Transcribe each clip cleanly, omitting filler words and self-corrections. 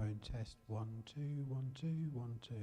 Microphone test 1 2 1 2 1 2.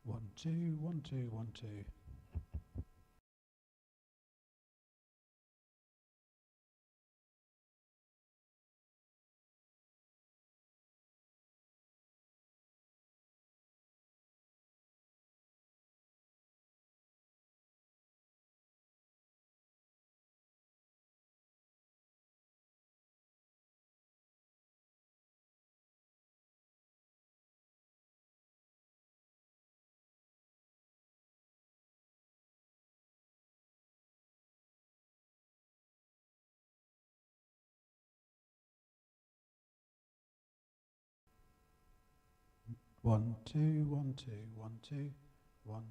One two one two one two. One two one two one two one.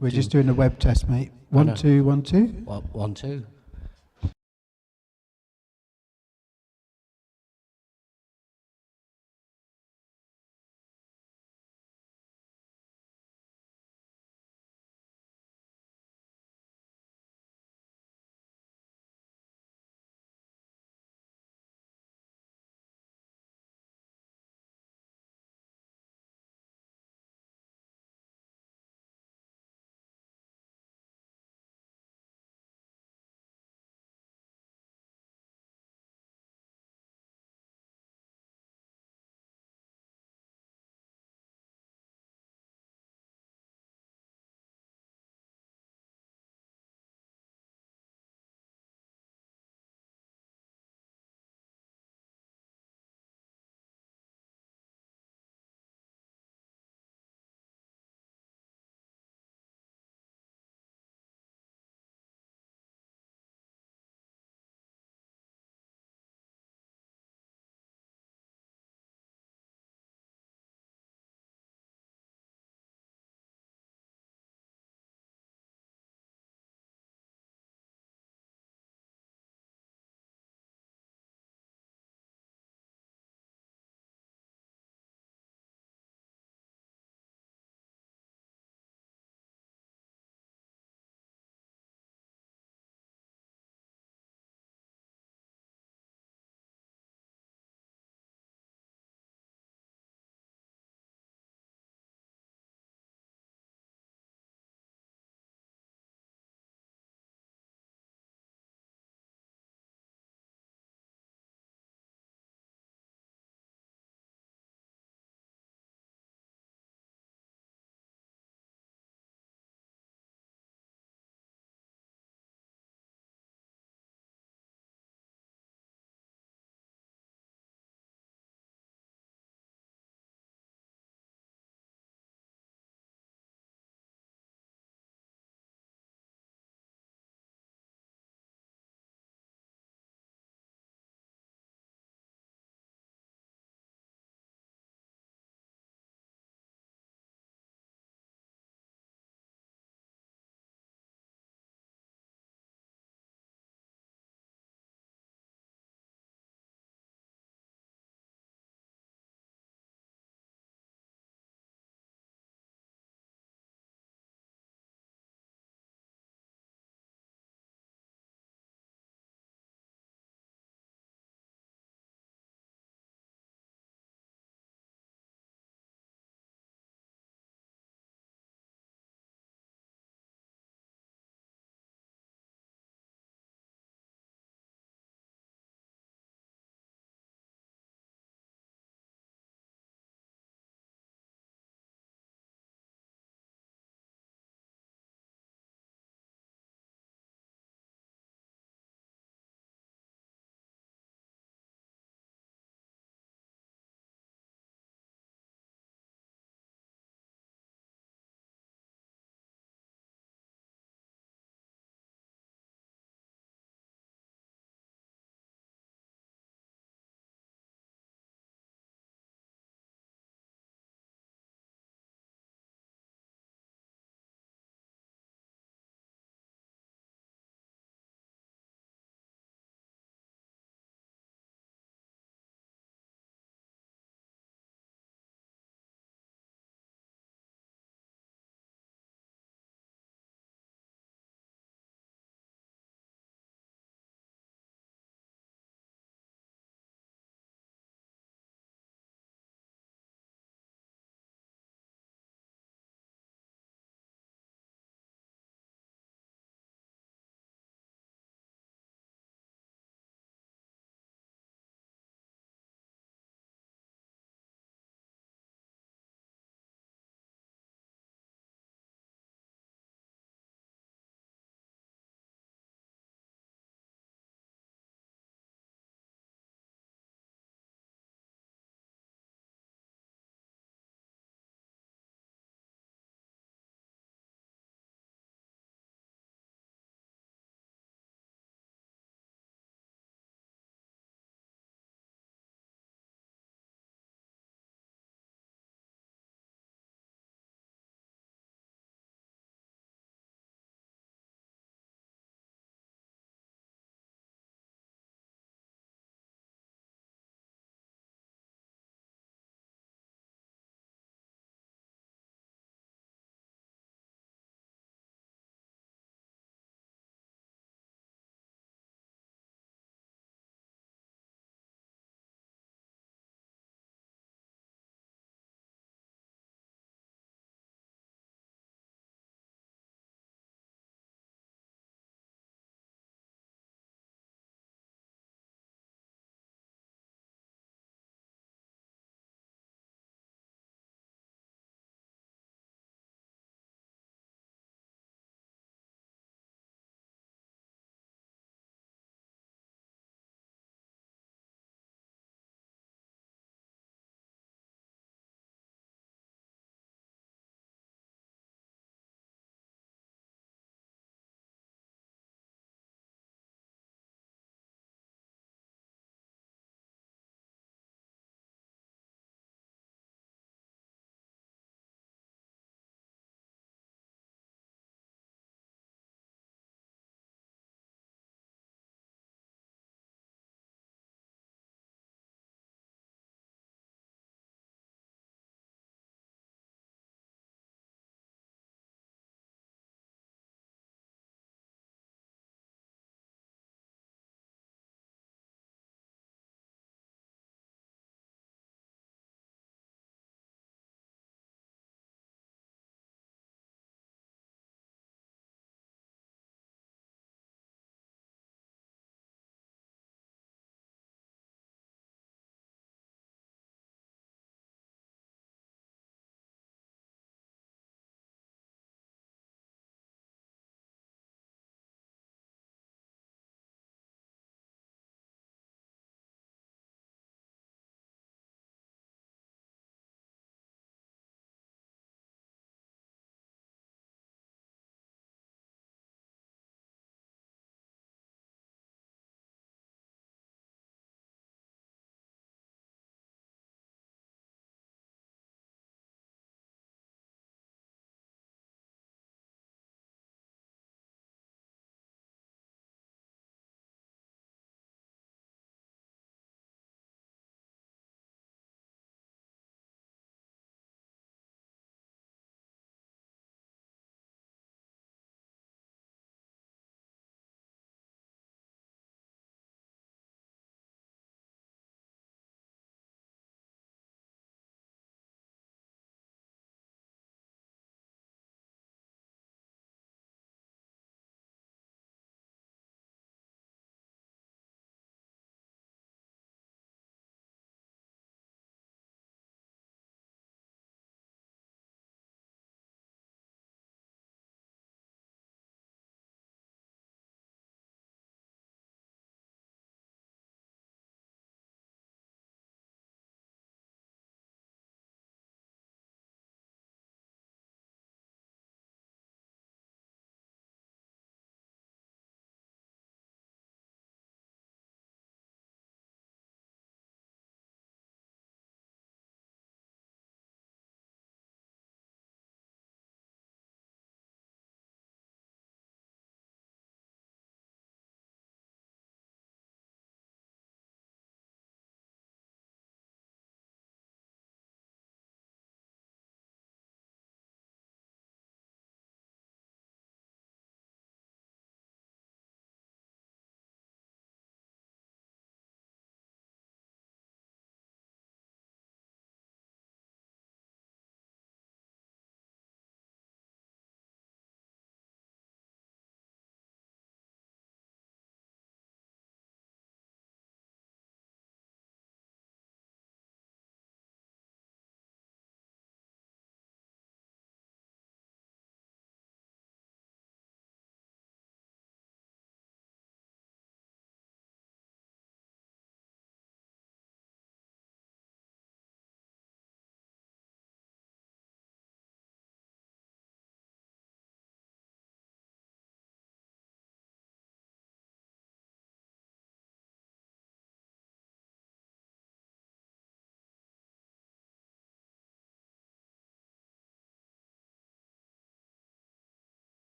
We're just doing a web test, mate. 1 2 1 2. 1 2.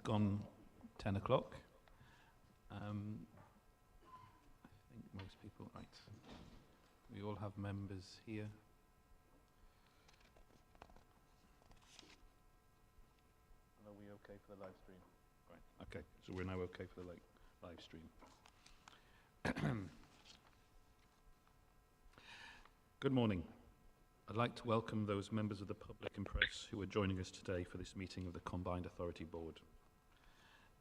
It's gone 10 o'clock. I think most people, right. We all have members here. Are we okay for the live stream? Right, okay, so we're now okay for the live stream. Good morning. I'd like to welcome those members of the public and press who are joining us today for this meeting of the Combined Authority Board.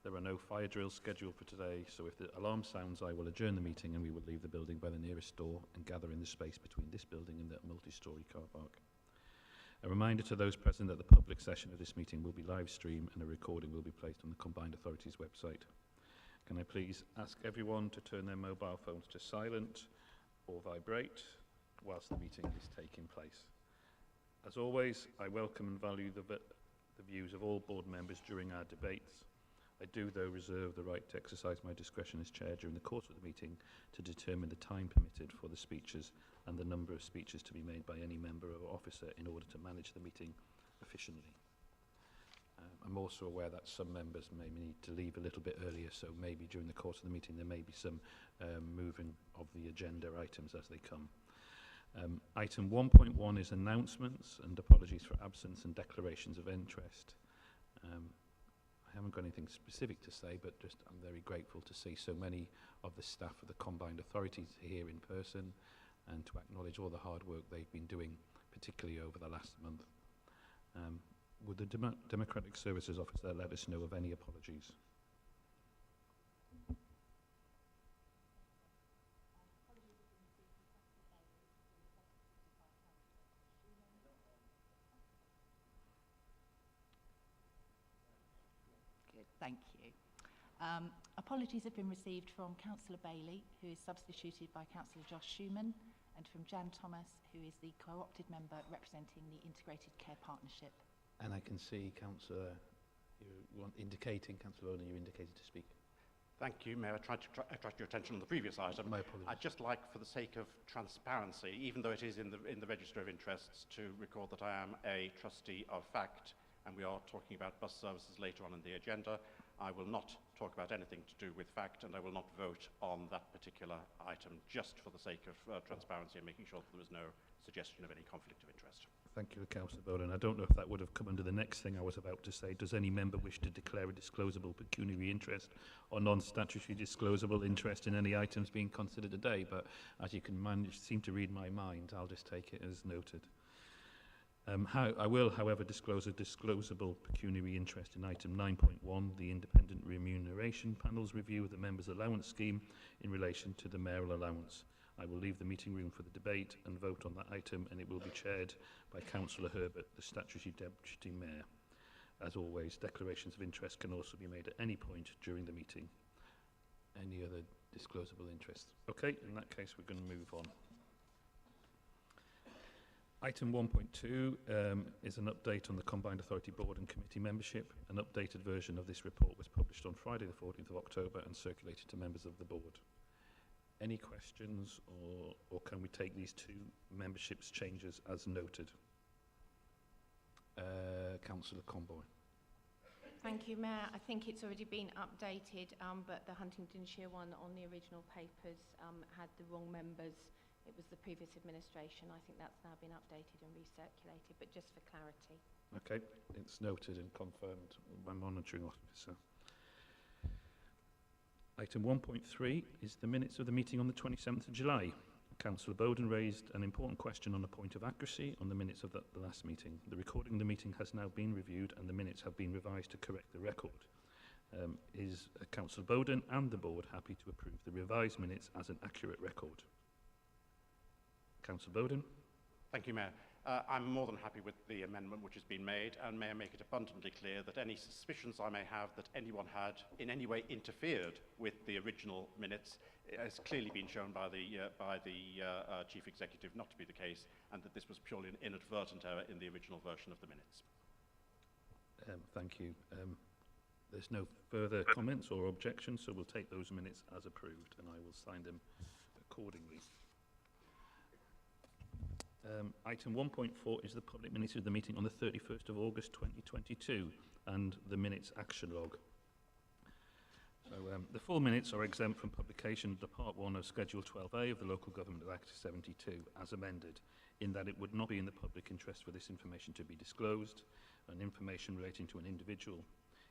There are no fire drills scheduled for today, so if the alarm sounds, I will adjourn the meeting and we will leave the building by the nearest door and gather in the space between this building and the multi-storey car park. A reminder to those present that the public session of this meeting will be live streamed and a recording will be placed on the Combined Authority's website. Can I please ask everyone to turn their mobile phones to silent or vibrate whilst the meeting is taking place. As always, I welcome and value the views of all board members during our debates. I do, though, reserve the right to exercise my discretion as chair during the course of the meeting to determine the time permitted for the speeches and the number of speeches to be made by any member or officer in order to manage the meeting efficiently. I'm also aware that some members may need to leave a little bit earlier, so maybe during the course of the meeting there may be some moving of the agenda items as they come. Item 1.1 is announcements and apologies for absence and declarations of interest. I haven't got anything specific to say, but just I'm very grateful to see so many of the staff of the Combined Authorities here in person and to acknowledge all the hard work they've been doing, particularly over the last month. Would the Democratic Services Officer let us know of any apologies? Thank you. Apologies have been received from Councillor Bailey, who is substituted by Councillor Josh Schumann, and from Jan Thomas, who is the co-opted member representing the Integrated Care Partnership. And I can see Councillor, Councillor Bowden, you indicated to speak. Thank you, Mayor. I tried to attract your attention on the previous item. My apologies. I'd just like, for the sake of transparency, even though it is in the Register of Interests, to record that I am a trustee of FACT, and we are talking about bus services later on in the agenda. I will not talk about anything to do with FACT, and I will not vote on that particular item, just for the sake of transparency and making sure that there was no suggestion of any conflict of interest. Thank you, Councillor Bowden. I don't know if that would have come under the next thing I was about to say. Does any member wish to declare a disclosable pecuniary interest or non-statutory disclosable interest in any items being considered today? But as you can seem to read my mind, I'll just take it as noted. I will, however, disclose a disclosable pecuniary interest in item 9.1, the Independent Remuneration Panel's review of the Members' Allowance Scheme in relation to the mayoral allowance. I will leave the meeting room for the debate and vote on that item, and it will be chaired by Councillor Herbert, the Statutory Deputy Mayor. As always, declarations of interest can also be made at any point during the meeting. Any other disclosable interests? Okay, in that case, we're going to move on. Item 1.2 is an update on the Combined Authority Board and Committee membership. An updated version of this report was published on Friday the 14th of October and circulated to members of the board. Any questions, or can we take these two memberships changes as noted? Councillor Comboy. Thank you, Mayor. I think it's already been updated, but the Huntingdonshire one on the original papers had the wrong members. It was the previous administration. I think that's now been updated and recirculated, but just for clarity. Okay, it's noted and confirmed by monitoring officer. Item 1.3 is the minutes of the meeting on the 27th of July. Councillor Bowden raised an important question on a point of accuracy on the minutes of the last meeting. The recording of the meeting has now been reviewed and the minutes have been revised to correct the record. Is Councillor Bowden and the board happy to approve the revised minutes as an accurate record? Councillor Bowden. Thank you, Mayor. I'm more than happy with the amendment which has been made, and may I make it abundantly clear that any suspicions I may have that anyone had in any way interfered with the original minutes has clearly been shown by the Chief Executive not to be the case, and that this was purely an inadvertent error in the original version of the minutes. Thank you. There's no further comments or objections, so we'll take those minutes as approved, and I will sign them accordingly. Item 1.4 is the public minutes of the meeting on the 31st of August 2022 and the minutes action log. So the full minutes are exempt from publication under Part 1 of Schedule 12A of the Local Government Act 72, as amended, in that it would not be in the public interest for this information to be disclosed, and information relating to an individual,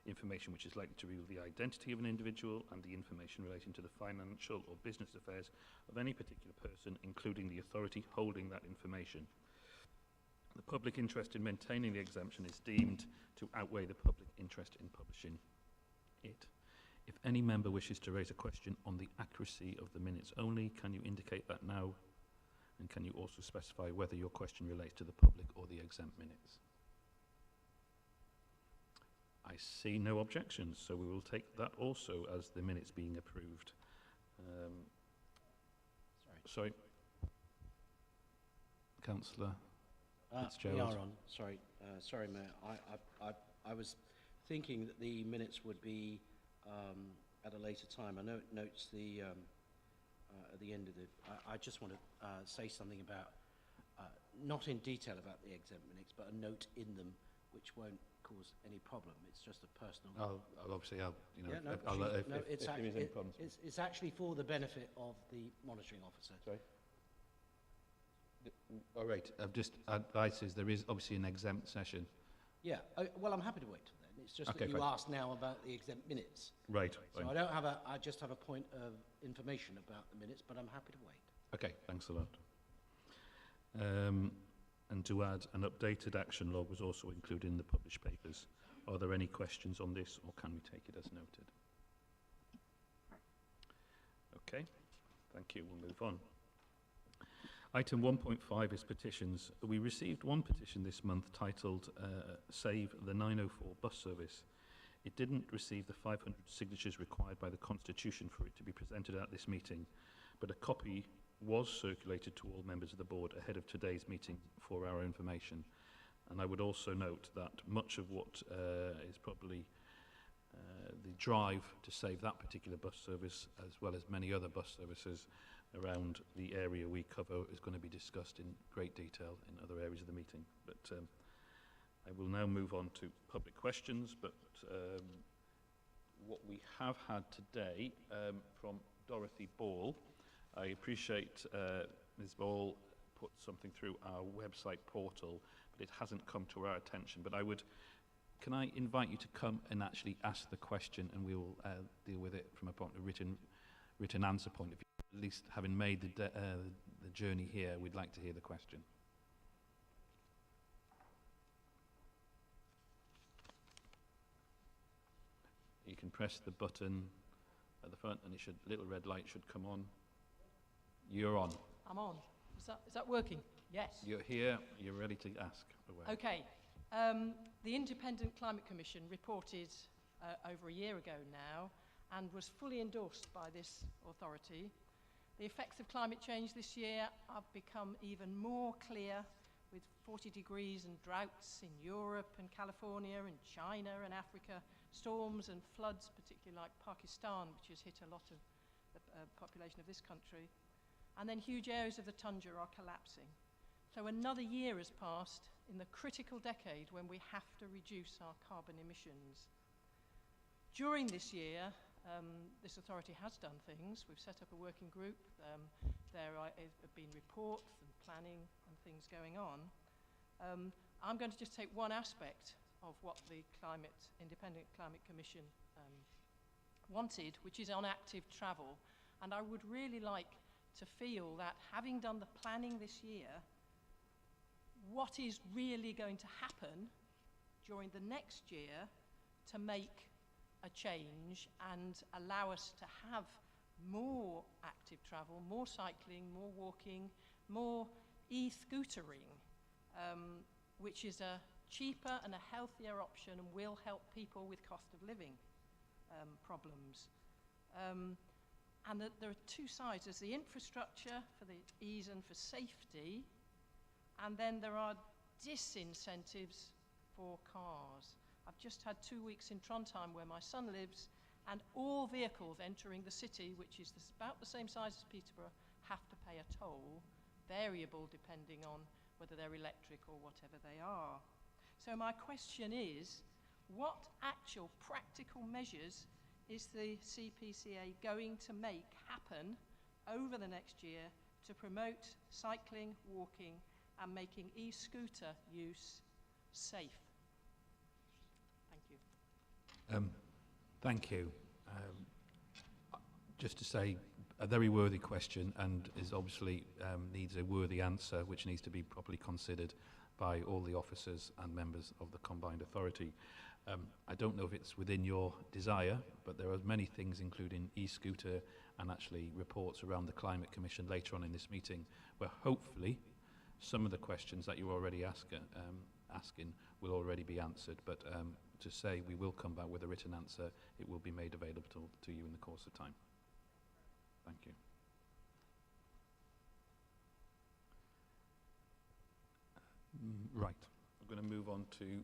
information which is likely to reveal the identity of an individual, and the information relating to the financial or business affairs of any particular person, including the authority holding that information. The public interest in maintaining the exemption is deemed to outweigh the public interest in publishing it. If any member wishes to raise a question on the accuracy of the minutes only, can you indicate that now? And can you also specify whether your question relates to the public or the exempt minutes? I see no objections, so we will take that also as the minutes being approved. Sorry. Councillor Fitzgerald. We are on. Sorry, Mayor. I was thinking that the minutes would be at a later time. I know it notes the at the end of the. I just want to say something about not in detail about the exempt minutes, but a note in them which won't cause any problem. It's just a personal. I'll obviously, you know, Yeah, if there is any problems. It's actually for the benefit of the monitoring officer. Sorry. All right. I've just advises there is obviously an exempt session. Yeah. Well, I'm happy to wait till then. It's just Okay, that you fine. asked now about the exempt minutes. Right. So Fine. I don't have a. I just have a point of information about the minutes, but I'm happy to wait. Okay. Thanks a lot. And to add, an updated action log was also included in the published papers. Are there any questions on this, or can we take it as noted? Okay. Thank you. We'll move on. Item 1.5 is petitions. We received one petition this month titled Save the 904 Bus Service. It didn't receive the 500 signatures required by the Constitution for it to be presented at this meeting, but a copy was circulated to all members of the board ahead of today's meeting for our information. And I would also note that much of what is probably the drive to save that particular bus service, as well as many other bus services around the area we cover, is going to be discussed in great detail in other areas of the meeting. But I will now move on to public questions, but what we have had today from Dorothy Ball. I appreciate Ms. Ball put something through our website portal, but it hasn't come to our attention. But can I invite you to come and actually ask the question, and we will deal with it from a point of written answer point of view. At least having made the journey here, we'd like to hear the question. You can press the button at the front, and a little red light should come on. You're on. I'm on. Is that working? Yes. You're here. You're ready to ask away. Okay. The Independent Climate Commission reported over a year ago now and was fully endorsed by this authority. The effects of climate change this year have become even more clear, with 40 degrees and droughts in Europe and California and China and Africa, storms and floods, particularly like Pakistan, which has hit a lot of the population of this country. And then huge areas of the tundra are collapsing. So another year has passed in the critical decade when we have to reduce our carbon emissions. During this year, this authority has done things. We've set up a working group. There have been reports and planning and things going on. I'm going to just take one aspect of what the Independent Climate Commission wanted, which is on active travel. And I would really like to feel that, having done the planning this year, what is really going to happen during the next year to make a change and allow us to have more active travel, more cycling, more walking, more e-scootering, which is a cheaper and a healthier option and will help people with cost of living problems. And that there are two sides. There's the infrastructure for the ease and for safety, and then there are disincentives for cars. I've just had 2 weeks in Trondheim, where my son lives, and all vehicles entering the city, which is about the same size as Peterbrough, have to pay a toll, variable depending on whether they're electric or whatever they are. So my question is, what actual practical measures is the CPCA going to make happen over the next year to promote cycling, walking and making e-scooter use safe? Thank you. Thank you. Just to say, a very worthy question, and is obviously needs a worthy answer, which needs to be properly considered by all the officers and members of the combined authority. I don't know if it's within your desire, but there are many things, including e-scooter and actually reports around the Climate Commission later on in this meeting, where hopefully some of the questions that you're already asking will already be answered. But to say we will come back with a written answer, it will be made available to you in the course of time. Thank you. Right, we're going to move on to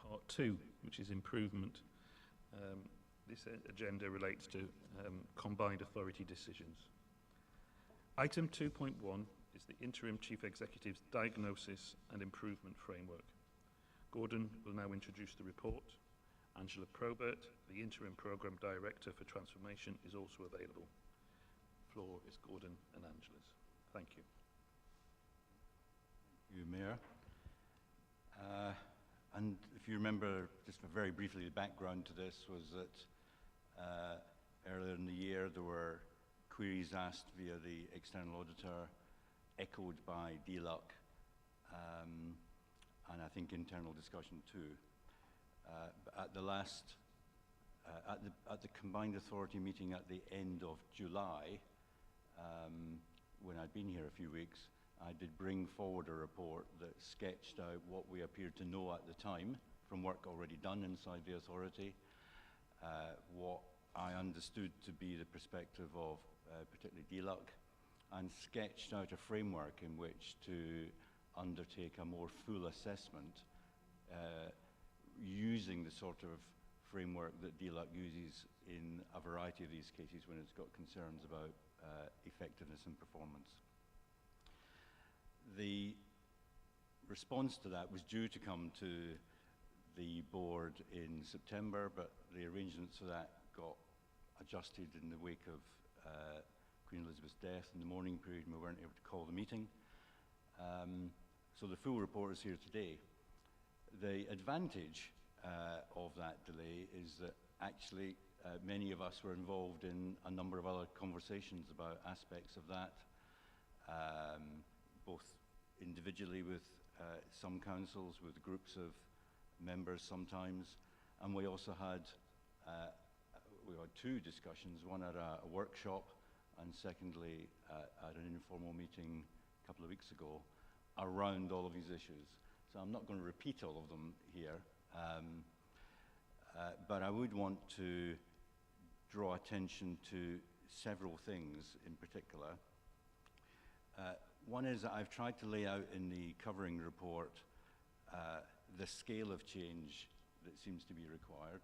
part 2, which is improvement. This agenda relates to combined authority decisions. Item 2.1 is the Interim Chief Executive's Diagnosis and Improvement Framework. Gordon will now introduce the report. Angela Probert, the Interim Programme Director for Transformation, is also available. The floor is Gordon and Angela's. Thank you. Thank you, Mayor. And if you remember, just very briefly, the background to this was that earlier in the year there were queries asked via the external auditor, echoed by DLUC, and I think internal discussion too. At the last, at the combined authority meeting at the end of July, when I'd been here a few weeks, I did bring forward a report that sketched out what we appeared to know at the time from work already done inside the authority, what I understood to be the perspective of particularly DLUC, and sketched out a framework in which to undertake a more full assessment using the sort of framework that DLUC uses in a variety of these cases when it's got concerns about effectiveness and performance. The response to that was due to come to the board in September, but the arrangements for that got adjusted in the wake of Queen Elizabeth's death in the mourning period, and we weren't able to call the meeting. So the full report is here today. The advantage of that delay is that actually many of us were involved in a number of other conversations about aspects of that, both individually with some councils, with groups of members sometimes, and we also had two discussions, one at a workshop and secondly at an informal meeting a couple of weeks ago around all of these issues. So I'm not going to repeat all of them here, but I would want to draw attention to several things in particular. One is that I've tried to lay out in the covering report the scale of change that seems to be required,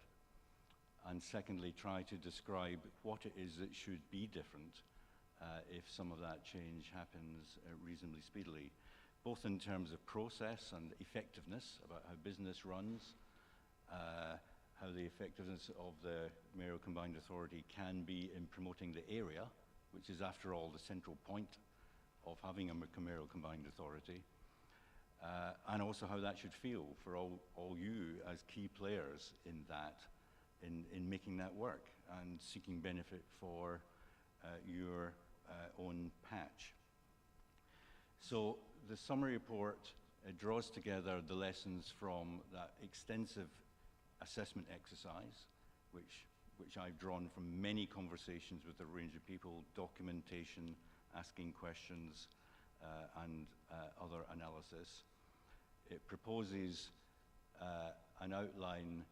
and secondly try to describe what it is that should be different if some of that change happens reasonably speedily, both in terms of process and effectiveness, about how business runs, how the effectiveness of the Mayoral Combined Authority can be in promoting the area, which is after all the central point of having a Mayoral Combined Authority, and also how that should feel for all you as key players in that, in making that work and seeking benefit for your own patch. So the summary report draws together the lessons from that extensive assessment exercise, which I've drawn from many conversations with a range of people, documentation, asking questions, and other analysis. It proposes an outline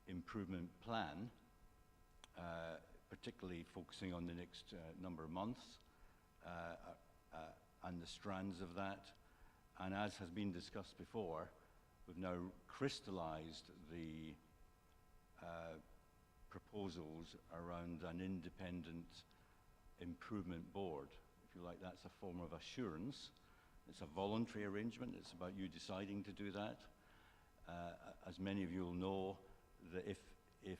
improvement plan, particularly focusing on the next number of months and the strands of that. And as has been discussed before, we've now crystallized the proposals around an independent improvement board. If you like, that's a form of assurance. It's a voluntary arrangement. It's about you deciding to do that. As many of you will know, that if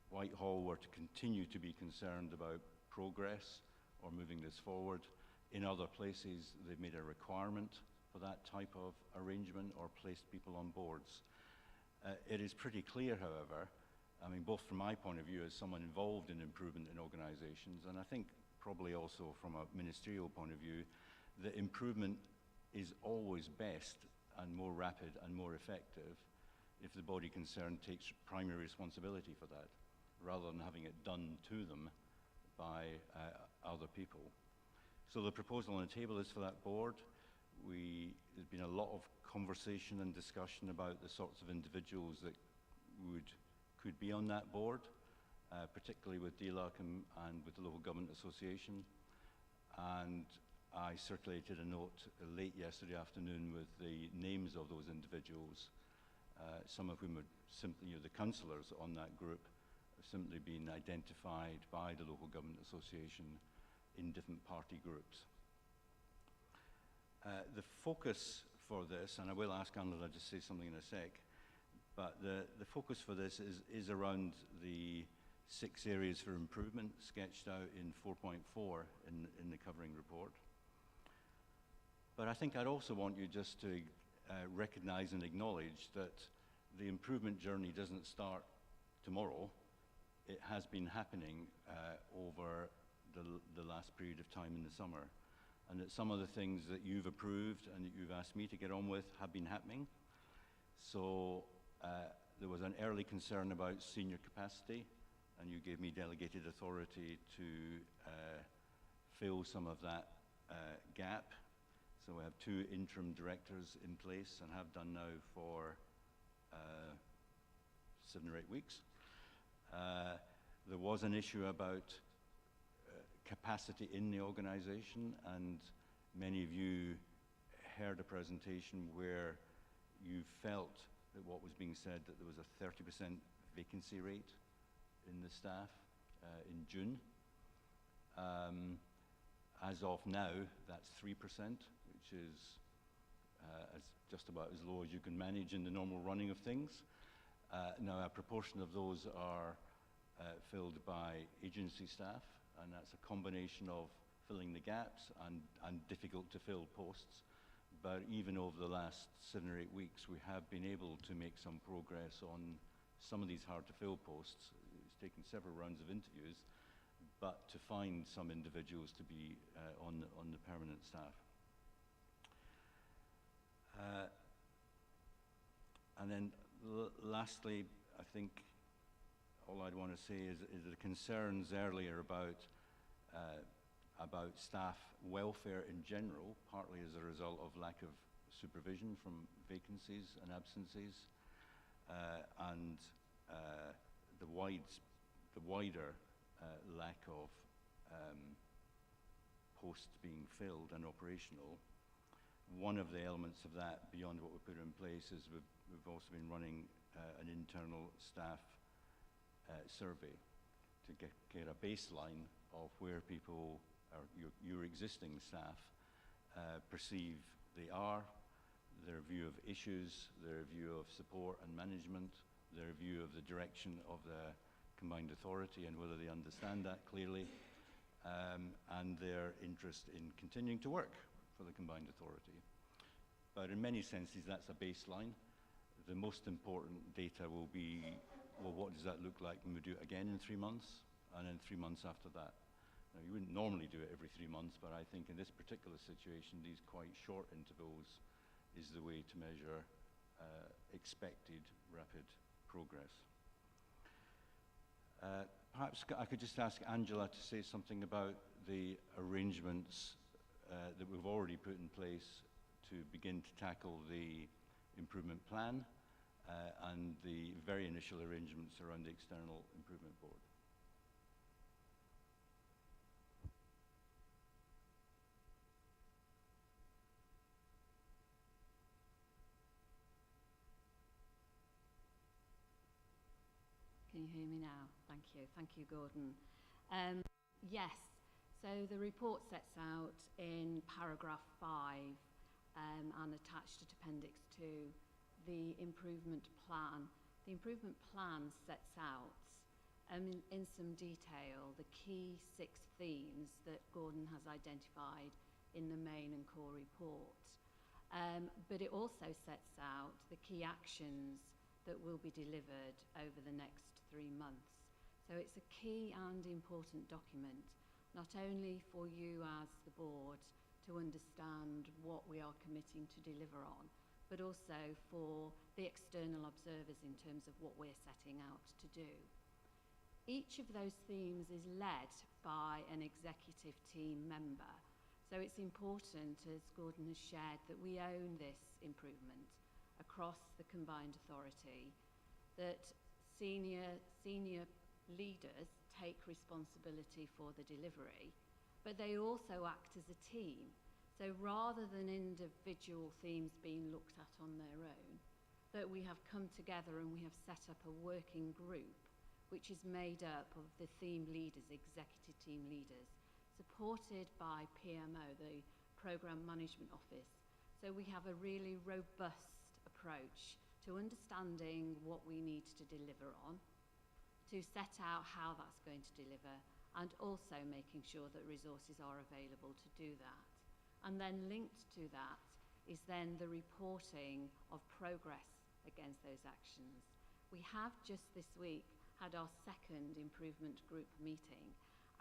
Whitehall were to continue to be concerned about progress or moving this forward, in other places they've made a requirement for that type of arrangement or placed people on boards. It is pretty clear, however, I mean, both from my point of view as someone involved in improvement in organisations, and I think probably also from a ministerial point of view, that improvement is always best and more rapid and more effective if the body concerned takes primary responsibility for that, rather than having it done to them by other people. So the proposal on the table is for that board. There's been a lot of conversation and discussion about the sorts of individuals that could be on that board, particularly with DLUC and with the Local Government Association. And I circulated a note late yesterday afternoon with the names of those individuals, some of whom are simply, the councillors on that group have simply been identified by the Local Government Association in different party groups. The focus for this, and I will ask Angela to say something in a sec, but the focus for this is around the 6 areas for improvement sketched out in 4.4 in the covering report. But I think I'd also want you just to recognise and acknowledge that the improvement journey doesn't start tomorrow. It has been happening over the last period of time in the summer, and that some of the things that you've approved and that you've asked me to get on with have been happening. So there was an early concern about senior capacity, and you gave me delegated authority to fill some of that gap. So we have 2 interim directors in place and have done now for 7 or 8 weeks. There was an issue about capacity in the organisation, and many of you heard a presentation where you felt that what was being said, that there was a 30% vacancy rate in the staff in June. As of now, that's 3%, which is just about as low as you can manage in the normal running of things. Now, a proportion of those are filled by agency staff, and that's a combination of filling the gaps and difficult to fill posts. But even over the last 7 or 8 weeks, we have been able to make some progress on some of these hard to fill posts. It's taken several rounds of interviews, but to find some individuals to be on the permanent staff. And then lastly, I think all I'd want to say is the concerns earlier about staff welfare in general, partly as a result of lack of supervision from vacancies and absences, and the wider lack of posts being filled and operational. One of the elements of that, beyond what we put in place, is we've also been running an internal staff survey to get a baseline of where people, or your existing staff, perceive they are, their view of issues, their view of support and management, their view of the direction of the combined authority and whether they understand that clearly, and their interest in continuing to work for the combined authority. But in many senses, that's a baseline. The most important data will be, well, what does that look like when we do it again in 3 months, and then 3 months after that? Now, you wouldn't normally do it every 3 months, but I think in this particular situation, these quite short intervals is the way to measure expected rapid progress. Perhaps I could just ask Angela to say something about the arrangements that we've already put in place to begin to tackle the improvement plan and the very initial arrangements around the External Improvement Board. Can you hear me now? Thank you. Thank you, Gordon. Yes, so the report sets out in paragraph 5 and attached at Appendix 2 the improvement plan The improvement plan sets out in some detail the key 6 themes that Gordon has identified in the main and core report. But it also sets out the key actions that will be delivered over the next 3 months. So it's a key and important document, not only for you as the board to understand what we are committing to deliver on, but also for the external observers in terms of what we're setting out to do. Each of those themes is led by an executive team member. So it's important, as Gordon has shared, that we own this improvement across the combined authority, that senior leaders take responsibility for the delivery, but they also act as a team. So rather than individual themes being looked at on their own, that we have come together and we have set up a working group which is made up of the theme leaders, executive team leaders, supported by PMO, the Programme Management Office. So we have a really robust approach to understanding what we need to deliver on, to set out how that's going to deliver, and also making sure that resources are available to do that. And then linked to that is then the reporting of progress against those actions. We have just this week had our second improvement group meeting,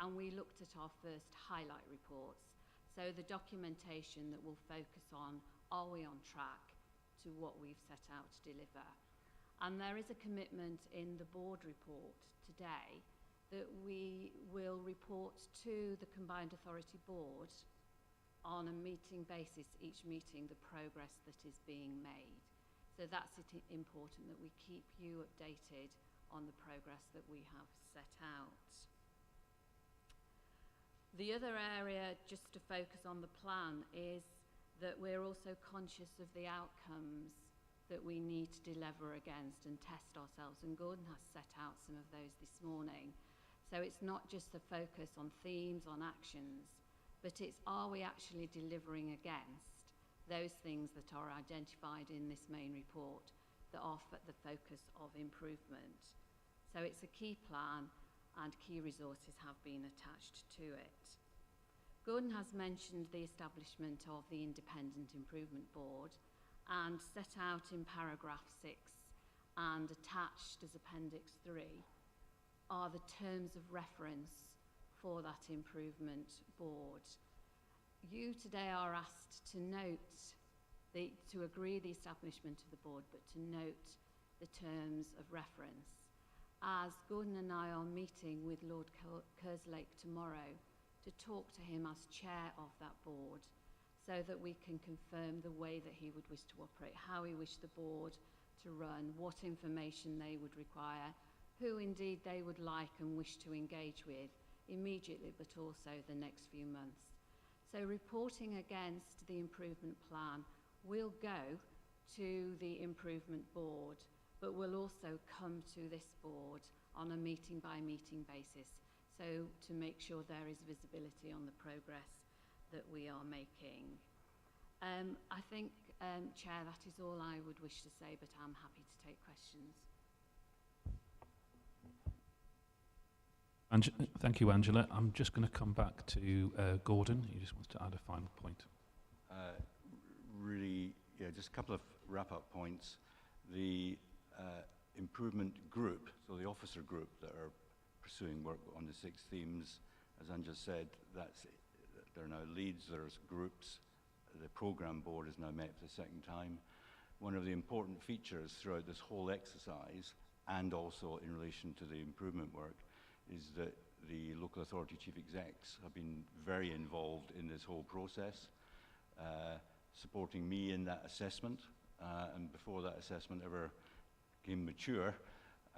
and we looked at our first highlight reports. So the documentation that will focus on, are we on track to what we've set out to deliver? And there is a commitment in the board report today that we will report to the Combined Authority Board on a meeting basis, each meeting, the progress that is being made. So that's important that we keep you updated on the progress that we have set out. The other area, just to focus on the plan, is that we're also conscious of the outcomes that we need to deliver against and test ourselves, and Gordon has set out some of those this morning. So it's not just the focus on themes, on actions, but it's, are we actually delivering against those things that are identified in this main report that are the focus of improvement? So it's a key plan, and key resources have been attached to it. Gordon has mentioned the establishment of the Independent Improvement Board, and set out in paragraph 6 and attached as Appendix 3 are the terms of reference for that improvement board. You today are asked to note, to agree the establishment of the board, but to note the terms of reference, as Gordon and I are meeting with Lord Kerslake tomorrow to talk to him as chair of that board, so that we can confirm the way that he would wish to operate, how he wished the board to run, what information they would require, who indeed they would like and wish to engage with immediately, but also the next few months. So reporting against the improvement plan will go to the improvement board, but will also come to this board on a meeting by meeting basis, so to make sure there is visibility on the progress that we are making. I think, Chair, that is all I would wish to say, but I'm happy to take questions. Thank you, Angela. I'm just going to come back to Gordon. He just wants to add a final point. Really, yeah, just a couple of wrap-up points. The improvement group, so the officer group that are pursuing work on the 6 themes, as Angela said, that's it. There are now leads, there's groups. The programme board is now met for the second time. One of the important features throughout this whole exercise, and also in relation to the improvement work, is that the local authority chief execs have been very involved in this whole process, supporting me in that assessment. And before that assessment ever became mature,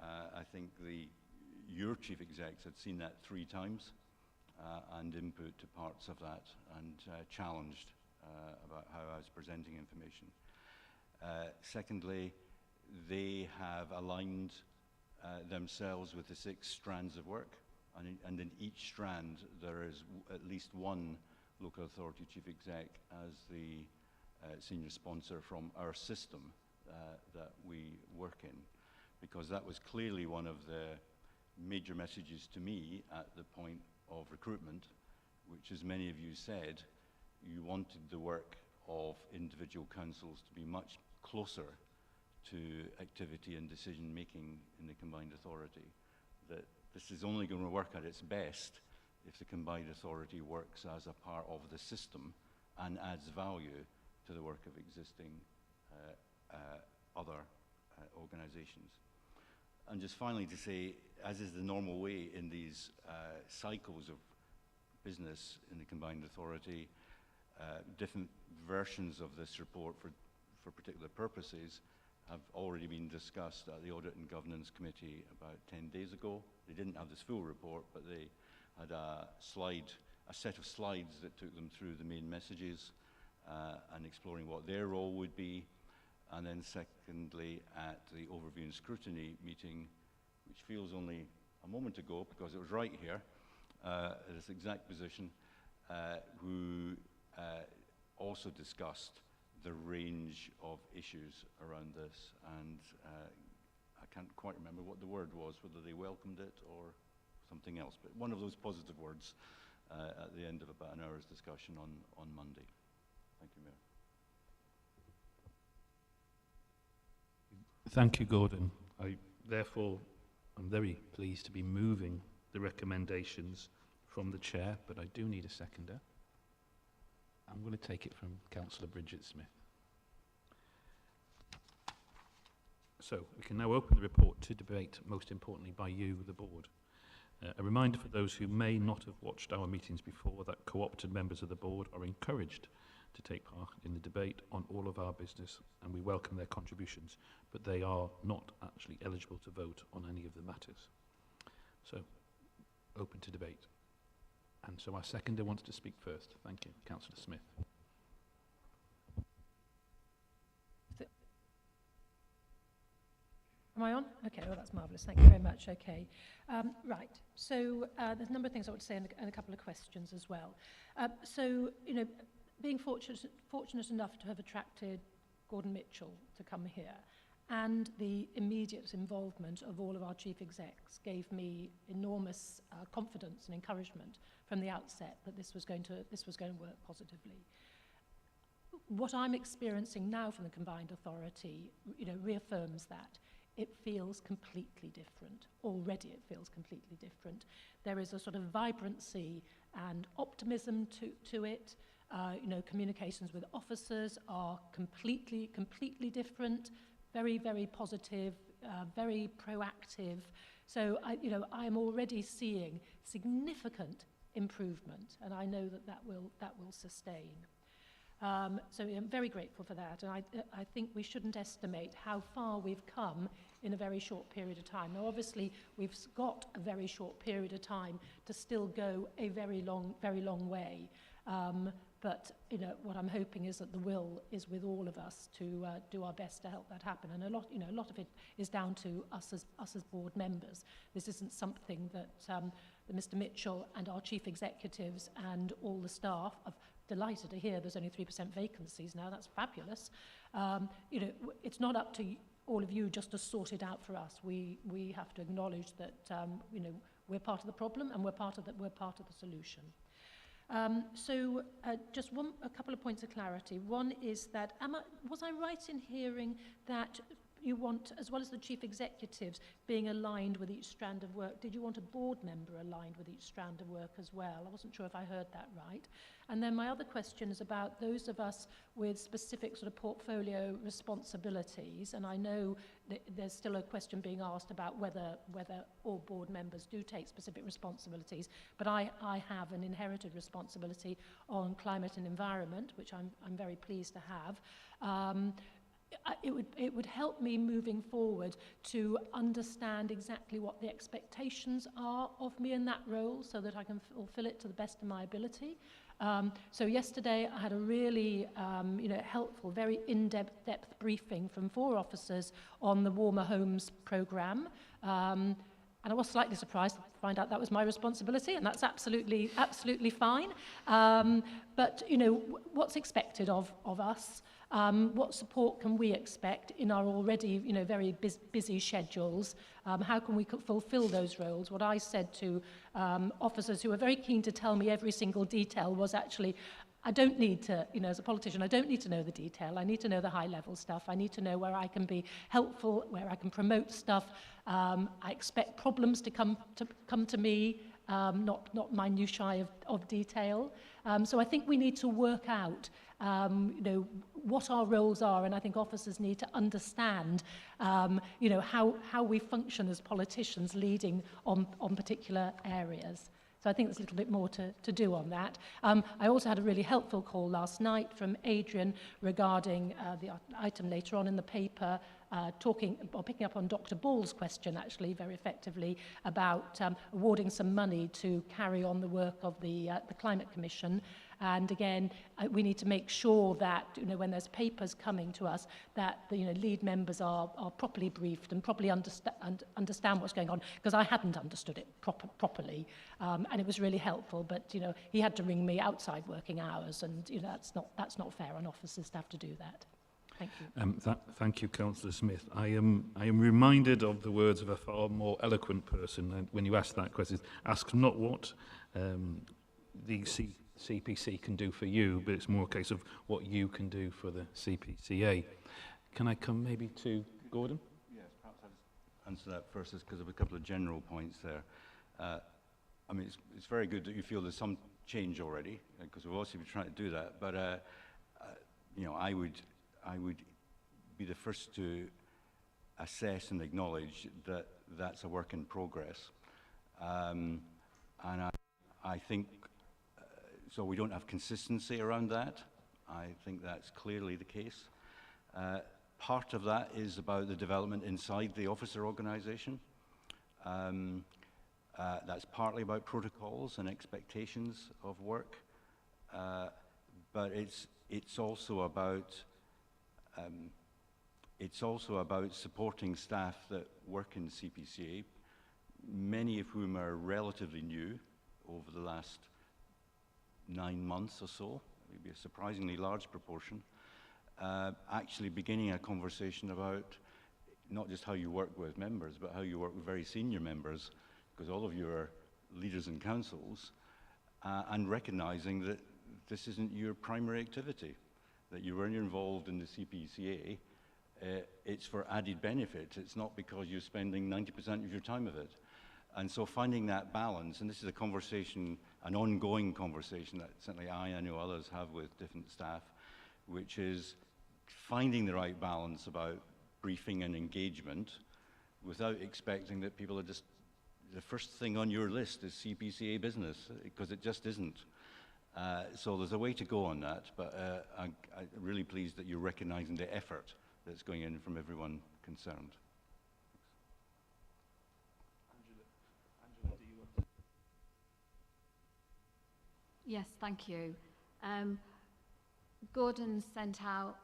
I think your chief execs had seen that 3 times. And input to parts of that, and challenged about how I was presenting information. Secondly, they have aligned themselves with the 6 strands of work, and in each strand there is at least one local authority chief exec as the senior sponsor from our system that we work in. because that was clearly one of the major messages to me at the point of recruitment, which, as many of you said, you wanted the work of individual councils to be much closer to activity and decision making in the combined authority. That this is only going to work at its best if the combined authority works as a part of the system and adds value to the work of existing other organisations. And just finally to say, as is the normal way in these cycles of business in the combined authority, different versions of this report for particular purposes have already been discussed at the Audit and Governance Committee about 10 days ago. They didn't have this full report, but they had a set of slides that took them through the main messages and exploring what their role would be. And then secondly, at the Overview and Scrutiny meeting, which feels only a moment ago because it was right here, this exact position, who also discussed the range of issues around this. And I can't quite remember what the word was, whether they welcomed it or something else, but one of those positive words at the end of about an hour's discussion on Monday. Thank you, Mayor. Thank you, Gordon. Therefore, I'm very pleased to be moving the recommendations from the chair, but I do need a seconder. I'm going to take it from Councillor Bridget Smith. So, we can now open the report to debate, most importantly by you, the board. A reminder for those who may not have watched our meetings before that co-opted members of the board are encouraged to take part in the debate on all of our business, and we welcome their contributions, but they are not actually eligible to vote on any of the matters. So, open to debate. And so our seconder wants to speak first. Thank you. Councillor Smith. Am I on? Okay, well, that's marvellous. Thank you very much. Okay. Right. So there's a number of things I want to say and a couple of questions as well. So, you know, being fortunate enough to have attracted Gordon Mitchell to come here, and the immediate involvement of all of our chief execs gave me enormous confidence and encouragement from the outset that this was going to work positively. What I'm experiencing now from the combined authority, you know, reaffirms that. It feels completely different. Already it feels completely different. There is a sort of vibrancy and optimism to it. You know, communications with officers are completely different, very, very positive, very proactive. So, I am already seeing significant improvement, and I know that will sustain. So I'm very grateful for that, and I think we shouldn't estimate how far we've come in a very short period of time. Now, obviously, we've got a very short period of time to still go a very long way. But you know, what I'm hoping is that the will is with all of us to do our best to help that happen. And a lot of it is down to us as board members. This isn't something that Mr. Mitchell and our chief executives and all the staff are delighted to hear. There's only 3% vacancies now. That's fabulous. You know, it's not up to all of you just to sort it out for us. We have to acknowledge that you know, we're part of the problem and we're part of the solution. Just a couple of points of clarity. One is that, was I right in hearing that you want, as well as the chief executives being aligned with each strand of work, did you want a board member aligned with each strand of work as well? I wasn't sure if I heard that right. And then my other question is about those of us with specific sort of portfolio responsibilities, and I know that there's still a question being asked about whether all board members do take specific responsibilities, but I have an inherited responsibility on climate and environment, which I'm very pleased to have. It would help me moving forward to understand exactly what the expectations are of me in that role so that I can fulfill it to the best of my ability. So yesterday I had a really helpful, very in-depth briefing from 4 officers on the Warmer Homes programme. And I was slightly surprised to find out that was my responsibility, and that's absolutely fine. But, you know, what's expected of us? What support can we expect in our already, you know, very busy schedules? How can we fulfill those roles? What I said to officers who were very keen to tell me every single detail was actually, I don't need to, you know, as a politician, I don't need to know the detail. I need to know the high-level stuff. I need to know where I can be helpful, where I can promote stuff. I expect problems to come to me, not minutiae of detail. So I think we need to work out, you know, what our roles are, and I think officers need to understand, you know, how we function as politicians leading on particular areas. So I think there's a little bit more to do on that. I also had a really helpful call last night from Adrian regarding the item later on in the paper, picking up on Dr. Ball's question, actually, very effectively, about awarding some money to carry on the work of the Climate Commission. And again, we need to make sure that, you know, when there's papers coming to us, that the, you know, lead members are properly briefed and properly understand what's going on, because I hadn't understood it properly, and it was really helpful. But, you know, he had to ring me outside working hours, and, you know, that's not fair on officers to have to do that. Thank you. Thank you, Councillor Smith. I am reminded of the words of a far more eloquent person when you ask that question. Ask not what the CPC can do for you, but it's more a case of what you can do for the CPCA. Can I come maybe to Gordon? Yes, perhaps I'll just answer that first, because of a couple of general points there. I mean, it's very good that you feel there's some change already, because we've also been trying to do that. But you know, I would be the first to assess and acknowledge that that's a work in progress, and I think. So we don't have consistency around that. I think that's clearly the case. Part of that is about the development inside the officer organisation. That's partly about protocols and expectations of work, but it's also about supporting staff that work in CPCA, many of whom are relatively new over the last 9 months or so, maybe a surprisingly large proportion, actually beginning a conversation about not just how you work with members, but how you work with very senior members, because all of you are leaders in councils, and recognizing that this isn't your primary activity, that when you're involved in the CPCA, it's for added benefit. It's not because you're spending 90% of your time of it. And so finding that balance, and this is a conversation, an ongoing conversation that certainly I know others have with different staff, which is finding the right balance about briefing and engagement without expecting that people are just, the first thing on your list is CPCA business, because it just isn't. So there's a way to go on that, but I'm really pleased that you're recognizing the effort that's going in from everyone concerned. Yes, thank you. Gordon sent out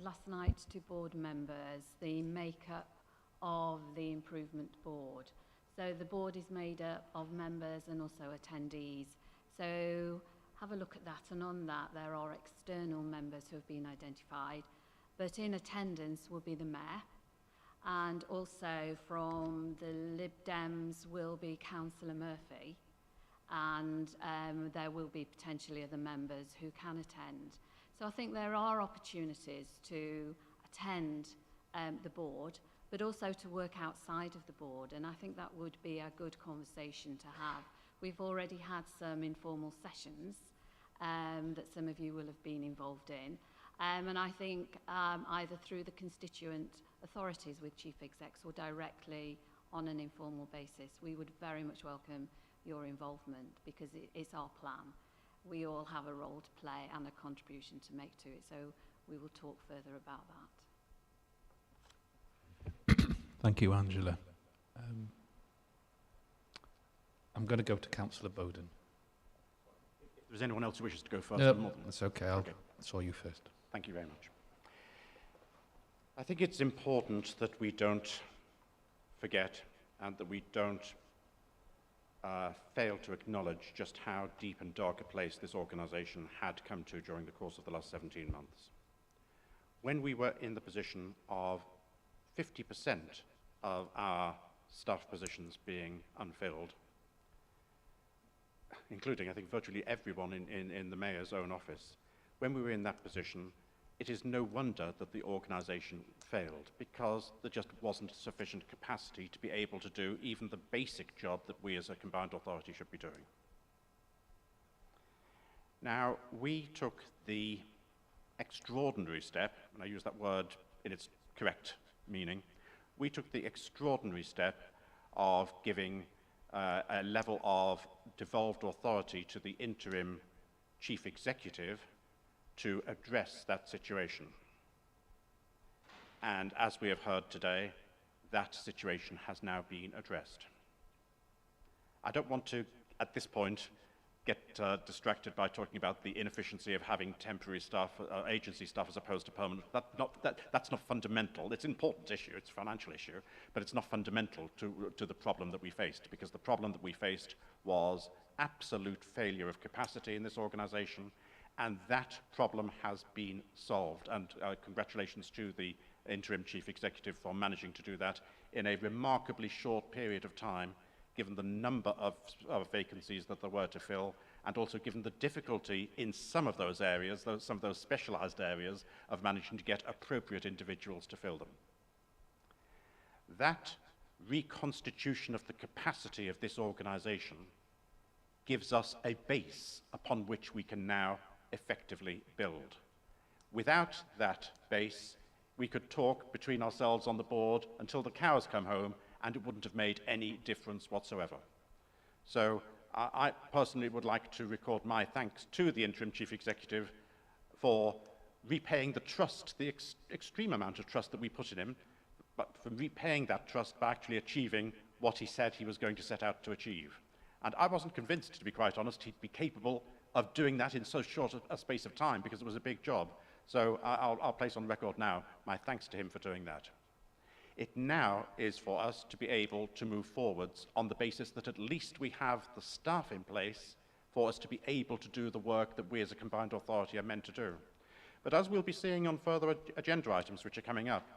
last night to board members the makeup of the improvement board. So the board is made up of members and also attendees. So have a look at that, and on that there are external members who have been identified, but in attendance will be the mayor, and also from the Lib Dems will be Councillor Murphy, and there will be potentially other members who can attend. So I think there are opportunities to attend the board, but also to work outside of the board, and I think that would be a good conversation to have. We've already had some informal sessions that some of you will have been involved in, and I think either through the constituent authorities with chief execs or directly on an informal basis, we would very much welcome your involvement, because it's our plan. We all have a role to play and a contribution to make to it, so we will talk further about that. Thank you, Angela. I'm going to go to Councillor Bowden. If there's anyone else who wishes to go first. No, that's okay. I saw you first. Thank you very much. I think it's important that we don't forget and that we don't failed to acknowledge just how deep and dark a place this organisation had come to during the course of the last 17 months. When we were in the position of 50% of our staff positions being unfilled, including, I think, virtually everyone in the Mayor's own office, when we were in that position, it is no wonder that the organisation failed, because there just wasn't sufficient capacity to be able to do even the basic job that we as a combined authority should be doing. Now, we took the extraordinary step, and I use that word in its correct meaning, we took the extraordinary step of giving a level of devolved authority to the interim chief executive to address that situation. And as we have heard today, that situation has now been addressed. I don't want to, at this point, get distracted by talking about the inefficiency of having temporary staff, agency staff as opposed to permanent. That's not fundamental. It's an important issue, it's a financial issue, but it's not fundamental to the problem that we faced, because the problem that we faced was absolute failure of capacity in this organisation, and that problem has been solved. And congratulations to the interim chief executive for managing to do that in a remarkably short period of time, given the number of vacancies that there were to fill, and also given the difficulty in some of those areas, some of those specialised areas, of managing to get appropriate individuals to fill them. That reconstitution of the capacity of this organisation gives us a base upon which we can now effectively build. Without that base, we could talk between ourselves on the board until the cows come home, and it wouldn't have made any difference whatsoever. So I personally would like to record my thanks to the interim chief executive for repaying the trust, the extreme amount of trust that we put in him, but for repaying that trust by actually achieving what he said he was going to set out to achieve. And I wasn't convinced, to be quite honest, he'd be capable of doing that in so short a space of time, because it was a big job. So I'll place on record now my thanks to him for doing that. It now is for us to be able to move forwards on the basis that at least we have the staff in place for us to be able to do the work that we as a combined authority are meant to do. But as we'll be seeing on further agenda items which are coming up,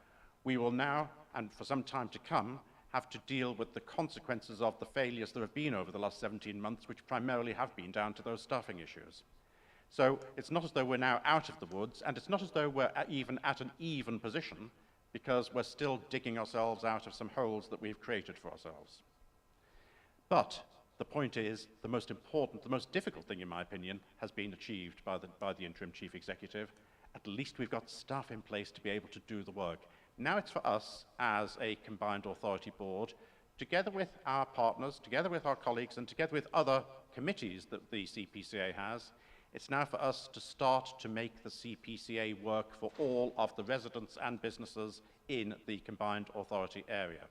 we will now, and for some time to come, have to deal with the consequences of the failures that have been over the last 17 months, which primarily have been down to those staffing issues. So it's not as though we're now out of the woods, and it's not as though we're even at an even position, because we're still digging ourselves out of some holes that we've created for ourselves. But the point is, the most important, the most difficult thing, in my opinion, has been achieved by the interim chief executive. At least we've got staff in place to be able to do the work. Now it's for us, as a combined authority board, together with our partners, together with our colleagues, and together with other committees that the CPCA has, it's now for us to start to make the CPCA work for all of the residents and businesses in the combined authority area.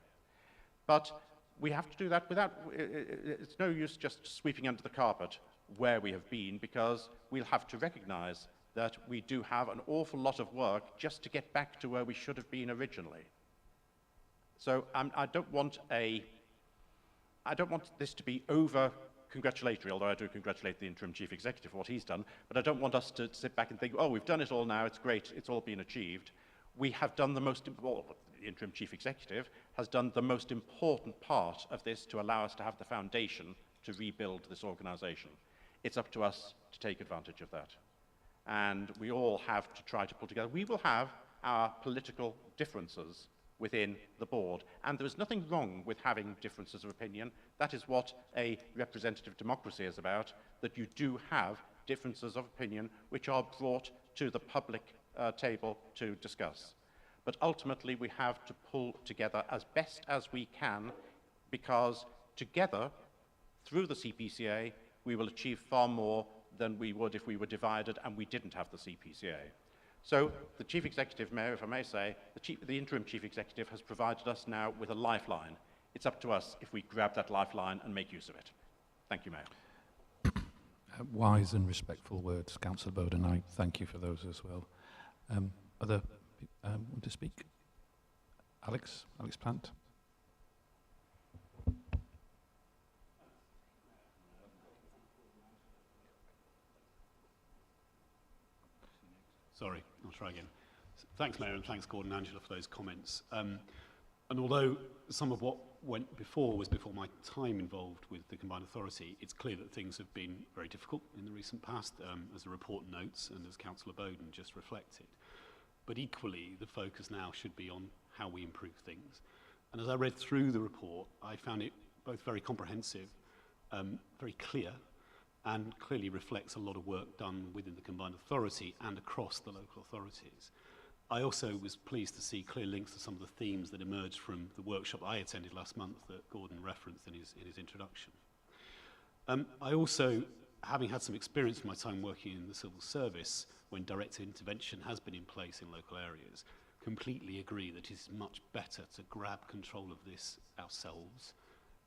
But we have to do that without, it's no use just sweeping under the carpet where we have been, because we'll have to recognise that we do have an awful lot of work just to get back to where we should have been originally. So I don't want this to be over-congratulatory, although I do congratulate the interim chief executive for what he's done, but I don't want us to sit back and think, oh, we've done it all now, it's great, it's all been achieved. We have done the most important, the interim chief executive has done the most important part of this to allow us to have the foundation to rebuild this organisation. It's up to us to take advantage of that. And we all have to try to pull together. We will have our political differences within the board, and there is nothing wrong with having differences of opinion. That is what a representative democracy is about, that you do have differences of opinion which are brought to the public table to discuss. But ultimately we have to pull together as best as we can, because together, through the CPCA, we will achieve far more than we would if we were divided and we didn't have the CPCA. So the Chief Executive, Mayor, if I may say, the interim Chief Executive has provided us now with a lifeline. It's up to us if we grab that lifeline and make use of it. Thank you, Mayor. Wise and respectful words, Councillor Bowden. I thank you for those as well. Other want to speak? Alex Plant. Sorry, I'll try again. Thanks, Mayor, and thanks, Gordon and Angela, for those comments. And although some of what went before was before my time involved with the Combined Authority, it's clear that things have been very difficult in the recent past, as the report notes and as Councillor Bowden just reflected. But equally, the focus now should be on how we improve things. And as I read through the report, I found it both very comprehensive, very clear, and clearly reflects a lot of work done within the Combined Authority and across the local authorities. I also was pleased to see clear links to some of the themes that emerged from the workshop I attended last month that Gordon referenced in his introduction. I also, having had some experience from my time working in the civil service when direct intervention has been in place in local areas, completely agree that it is much better to grab control of this ourselves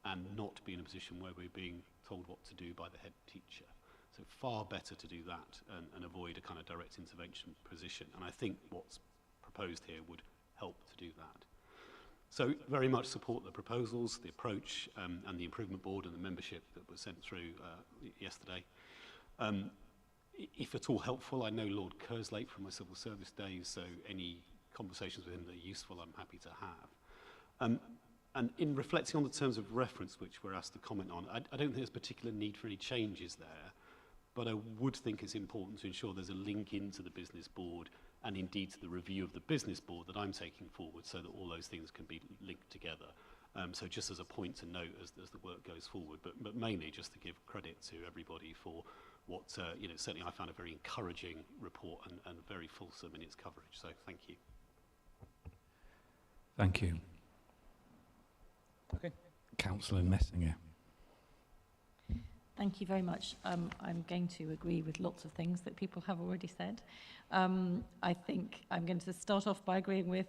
and not be in a position where we're being told what to do by the head teacher. So far better to do that and avoid a kind of direct intervention position. And I think what's proposed here would help to do that. So very much support the proposals, the approach, and the improvement board and the membership that was sent through yesterday. If at all helpful, I know Lord Kerslake from my civil service days, so any conversations with him that are useful, I'm happy to have. And in reflecting on the terms of reference, which we're asked to comment on, I don't think there's particular need for any changes there, but I would think it's important to ensure there's a link into the business board and indeed to the review of the business board that I'm taking forward so that all those things can be linked together. So just as a point to note as the work goes forward, but mainly just to give credit to everybody for what, certainly I found a very encouraging report and very fulsome in its coverage. So thank you. Thank you. Okay. Councillor Messinger. Thank you very much. I'm going to agree with lots of things that people have already said. I think I'm going to start off by agreeing with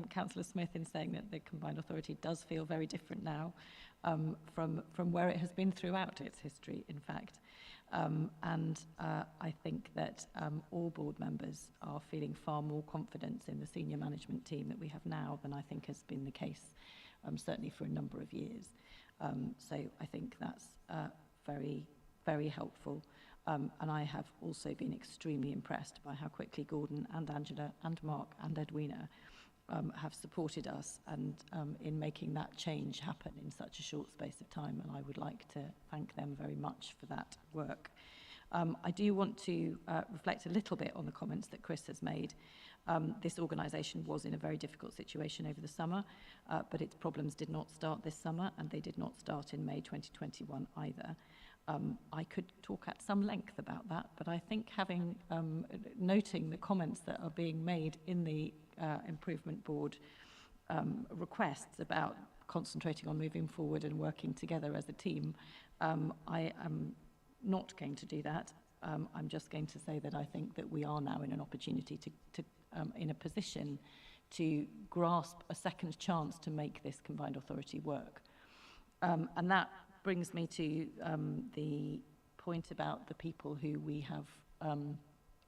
Councillor Smith in saying that the Combined Authority does feel very different now from where it has been throughout its history, in fact. I think that all board members are feeling far more confidence in the senior management team that we have now than I think has been the case, certainly for a number of years. So I think that's very, very helpful. And I have also been extremely impressed by how quickly Gordon and Angela and Mark and Edwina have supported us and in making that change happen in such a short space of time. And I would like to thank them very much for that work. I do want to reflect a little bit on the comments that Chris has made. This organisation was in a very difficult situation over the summer, but its problems did not start this summer and they did not start in May 2021 either. I could talk at some length about that, but I think noting the comments that are being made in the Improvement Board requests about concentrating on moving forward and working together as a team, I am not going to do that. I'm just going to say that I think that we are now in an opportunity in a position to grasp a second chance to make this Combined Authority work. And that brings me to the point about the people who we have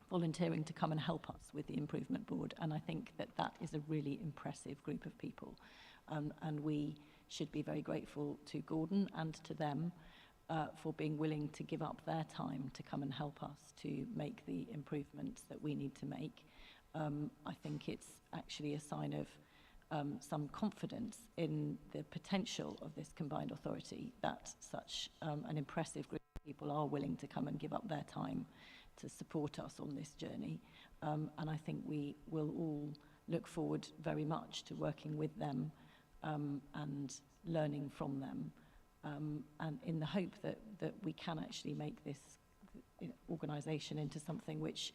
volunteering to come and help us with the Improvement Board. And I think that that is a really impressive group of people. And we should be very grateful to Gordon and to them for being willing to give up their time to come and help us to make the improvements that we need to make. I think it's actually a sign of some confidence in the potential of this Combined Authority that such an impressive group of people are willing to come and give up their time to support us on this journey. And I think we will all look forward very much to working with them and learning from them, and in the hope that we can actually make this organisation into something which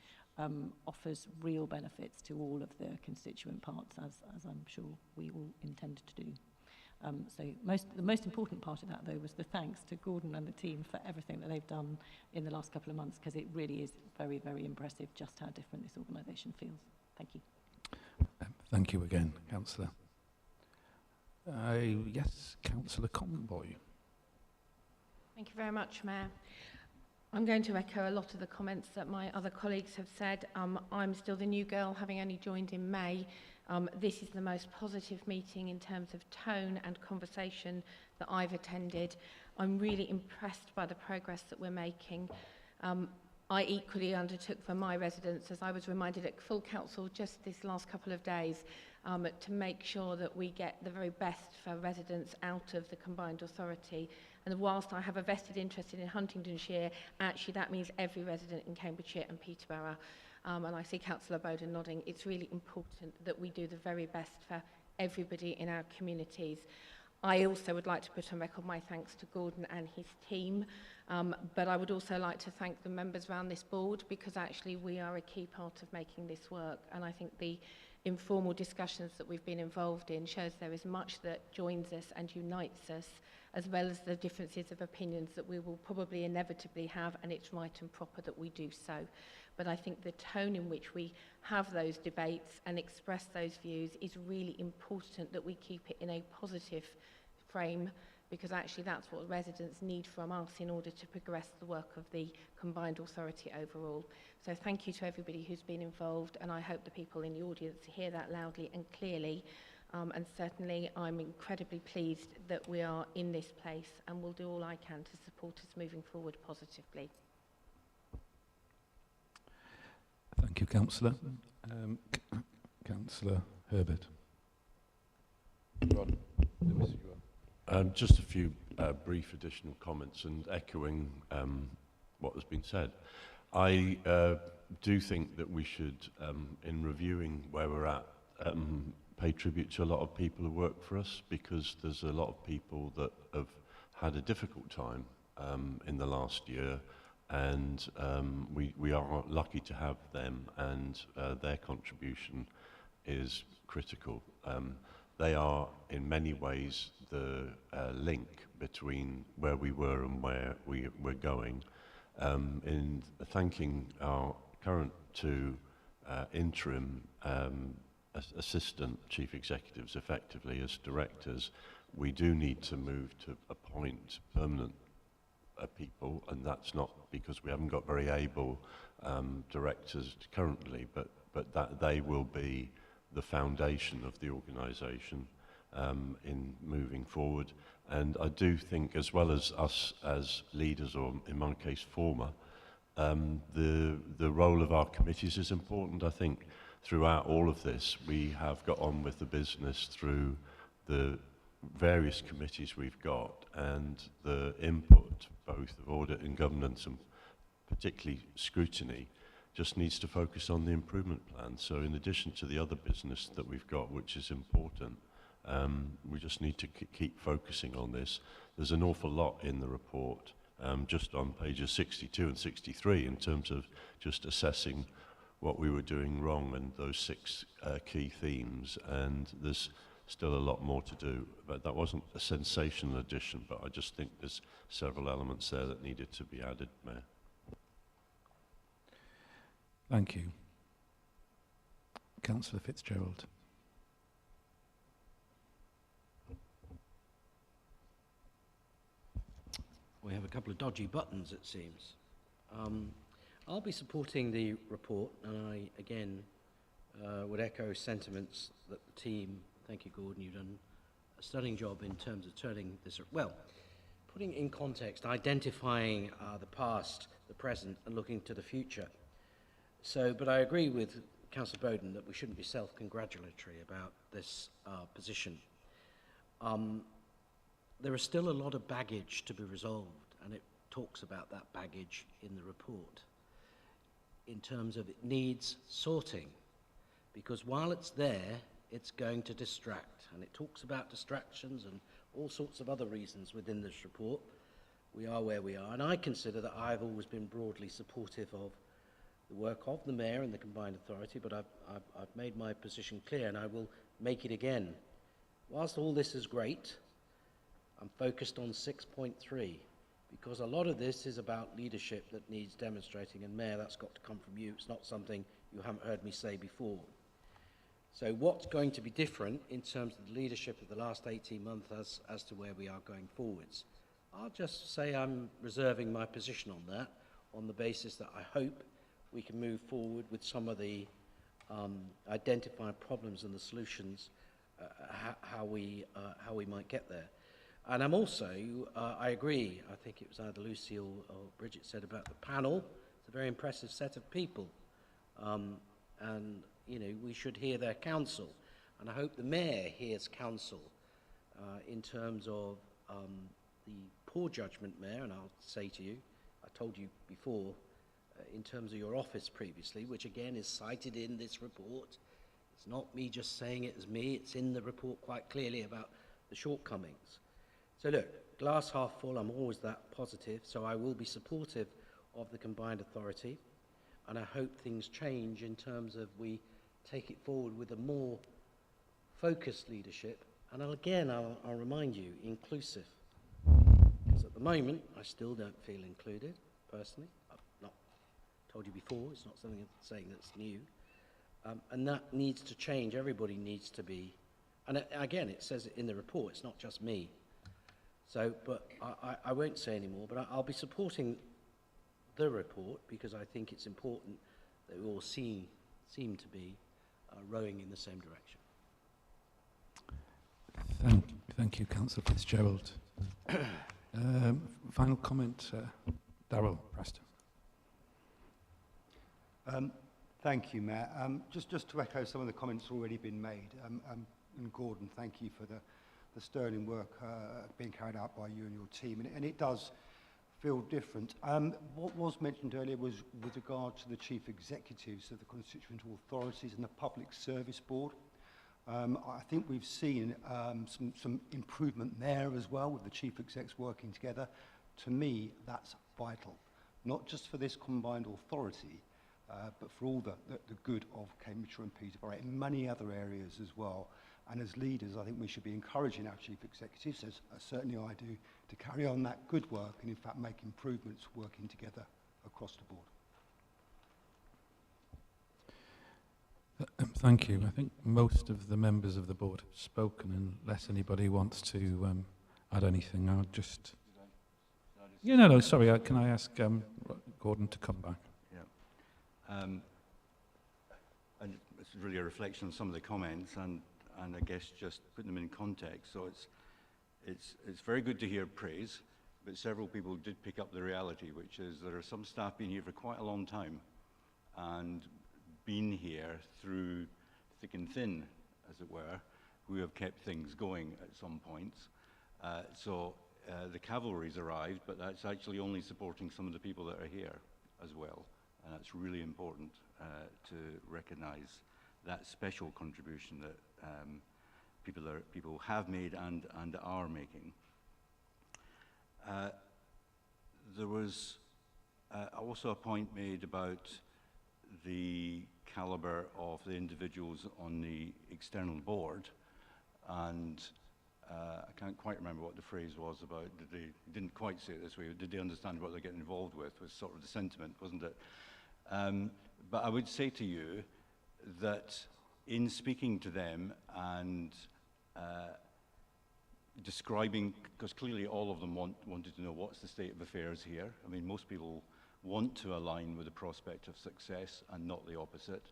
offers real benefits to all of the constituent parts, as I'm sure we all intend to do. So the most important part of that, though, was the thanks to Gordon and the team for everything that they've done in the last couple of months, because it really is very, very impressive just how different this organisation feels. Thank you. Thank you again, Councillor. Yes, Councillor Conboy. Thank you very much, Mayor. I'm going to echo a lot of the comments that my other colleagues have said. I'm still the new girl, having only joined in May. This is the most positive meeting in terms of tone and conversation that I've attended. I'm really impressed by the progress that we're making. I equally undertook for my residents, as I was reminded at full council just this last couple of days, to make sure that we get the very best for residents out of the combined authority. And whilst I have a vested interest in Huntingdonshire, actually that means every resident in Cambridgeshire and Peterborough. And I see Councillor Bowden nodding. It's really important that we do the very best for everybody in our communities. I also would like to put on record my thanks to Gordon and his team, but I would also like to thank the members around this board, because actually we are a key part of making this work. And I think the informal discussions that we've been involved in shows there is much that joins us and unites us, as well as the differences of opinions that we will probably inevitably have, and it's right and proper that we do so. But I think the tone in which we have those debates and express those views is really important, that we keep it in a positive frame, because actually that's what residents need from us in order to progress the work of the combined authority overall. So thank you to everybody who's been involved, and I hope the people in the audience hear that loudly and clearly. And certainly I'm incredibly pleased that we are in this place, and will do all I can to support us moving forward positively. Thank you, Councillor. Councillor Herbert. Just a few brief additional comments, and echoing what has been said. I do think that we should, in reviewing where we're at, pay tribute to a lot of people who work for us, because there's a lot of people that have had a difficult time in the last year, and we are lucky to have them, and their contribution is critical. They are in many ways the link between where we were and where we're going. In thanking our current two interim assistant chief executives effectively as directors, we do need to move to appoint permanent people, and that's not because we haven't got very able directors currently, but that they will be the foundation of the organisation in moving forward. And I do think, as well as us as leaders, or in my case former, the role of our committees is important. I think throughout all of this we have got on with the business through the various committees we've got, and the input both of audit and governance, and particularly scrutiny, just needs to focus on the improvement plan. So in addition to the other business that we've got, which is important, we just need to keep focusing on this. There's an awful lot in the report, just on pages 62 and 63, in terms of just assessing what we were doing wrong and those 6 key themes, and there's still a lot more to do. But that wasn't a sensational addition, but I just think there's several elements there that needed to be added, Mayor. Thank you. Councillor Fitzgerald. We have a couple of dodgy buttons, it seems. I'll be supporting the report, and I, again, would echo sentiments that the team, thank you, Gordon, you've done a stunning job in terms of turning this, well, putting in context, identifying the past, the present, and looking to the future. So, but I agree with Councillor Bowden that we shouldn't be self-congratulatory about this position. There is still a lot of baggage to be resolved, and it talks about that baggage in the report, in terms of it needs sorting, because while it's there, it's going to distract, and it talks about distractions and all sorts of other reasons within this report. We are where we are, and I consider that I've always been broadly supportive of the work of the Mayor and the Combined Authority, but I've made my position clear, and I will make it again. Whilst all this is great, I'm focused on 6.3, because a lot of this is about leadership that needs demonstrating, and Mayor, that's got to come from you. It's not something you haven't heard me say before. So what's going to be different in terms of the leadership of the last 18 months as to where we are going forwards? I'll just say I'm reserving my position on that, on the basis that I hope we can move forward with some of the identified problems and the solutions, how we might get there. And I'm also, I agree, I think it was either Lucy or Bridget said about the panel. It's a very impressive set of people. And, you know, we should hear their counsel. And I hope the Mayor hears counsel in terms of the poor judgment, Mayor, and I'll say to you, I told you before, in terms of your office previously, which again is cited in this report. It's not me just saying it as me, it's in the report quite clearly about the shortcomings. So look, glass half full, I'm always that positive, so I will be supportive of the combined authority, and I hope things change in terms of we take it forward with a more focused leadership, and I'll remind you, inclusive. Because at the moment, I still don't feel included, personally. I've not told you before, it's not something I'm saying that's new. And that needs to change, everybody needs to be, and again, it says it in the report, it's not just me. So, but I won't say any more, but I'll be supporting the report because I think it's important that we all seem to be rowing in the same direction. Thank you, Councillor Fitzgerald. Final comment, Darryl Preston. Thank you, Mayor. Just to echo some of the comments already been made, and Gordon, thank you for the sterling work being carried out by you and your team, and it does feel different. What was mentioned earlier was with regard to the chief executives of the constituent authorities and the Public Service Board. I think we've seen some improvement there as well with the chief execs working together. To me, that's vital, not just for this combined authority, but for all the good of Cambridgeshire and Peterbrough in many other areas as well. And as leaders, I think we should be encouraging our chief executives, as certainly I do, to carry on that good work and in fact make improvements working together across the board. Thank you. I think most of the members of the board have spoken. Unless anybody wants to add anything, I'll just... Yeah, no, sorry. Can I ask Gordon to come back? Yeah. And it's really a reflection on some of the comments, and I guess just putting them in context. So it's very good to hear praise, but several people did pick up the reality, which is there are some staff been here for quite a long time, and been here through thick and thin, as it were, who have kept things going at some points. So the cavalry's arrived, but that's actually only supporting some of the people that are here as well. And that's really important to recognise that special contribution that people have made and are making. There was also a point made about the calibre of the individuals on the external board, and I can't quite remember what the phrase was about. They didn't quite say it this way. Did they understand what they're getting involved with? Was sort of the sentiment, wasn't it? But I would say to you that in speaking to them and describing, because clearly all of them wanted to know what's the state of affairs here. I mean, most people want to align with the prospect of success and not the opposite.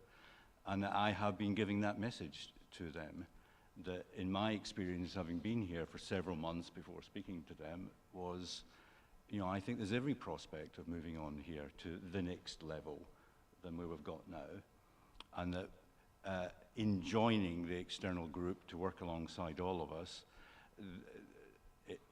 And I have been giving that message to them, that in my experience, having been here for several months before speaking to them, was, you know, I think there's every prospect of moving on here to the next level than where we've got now. And that in joining the external group to work alongside all of us,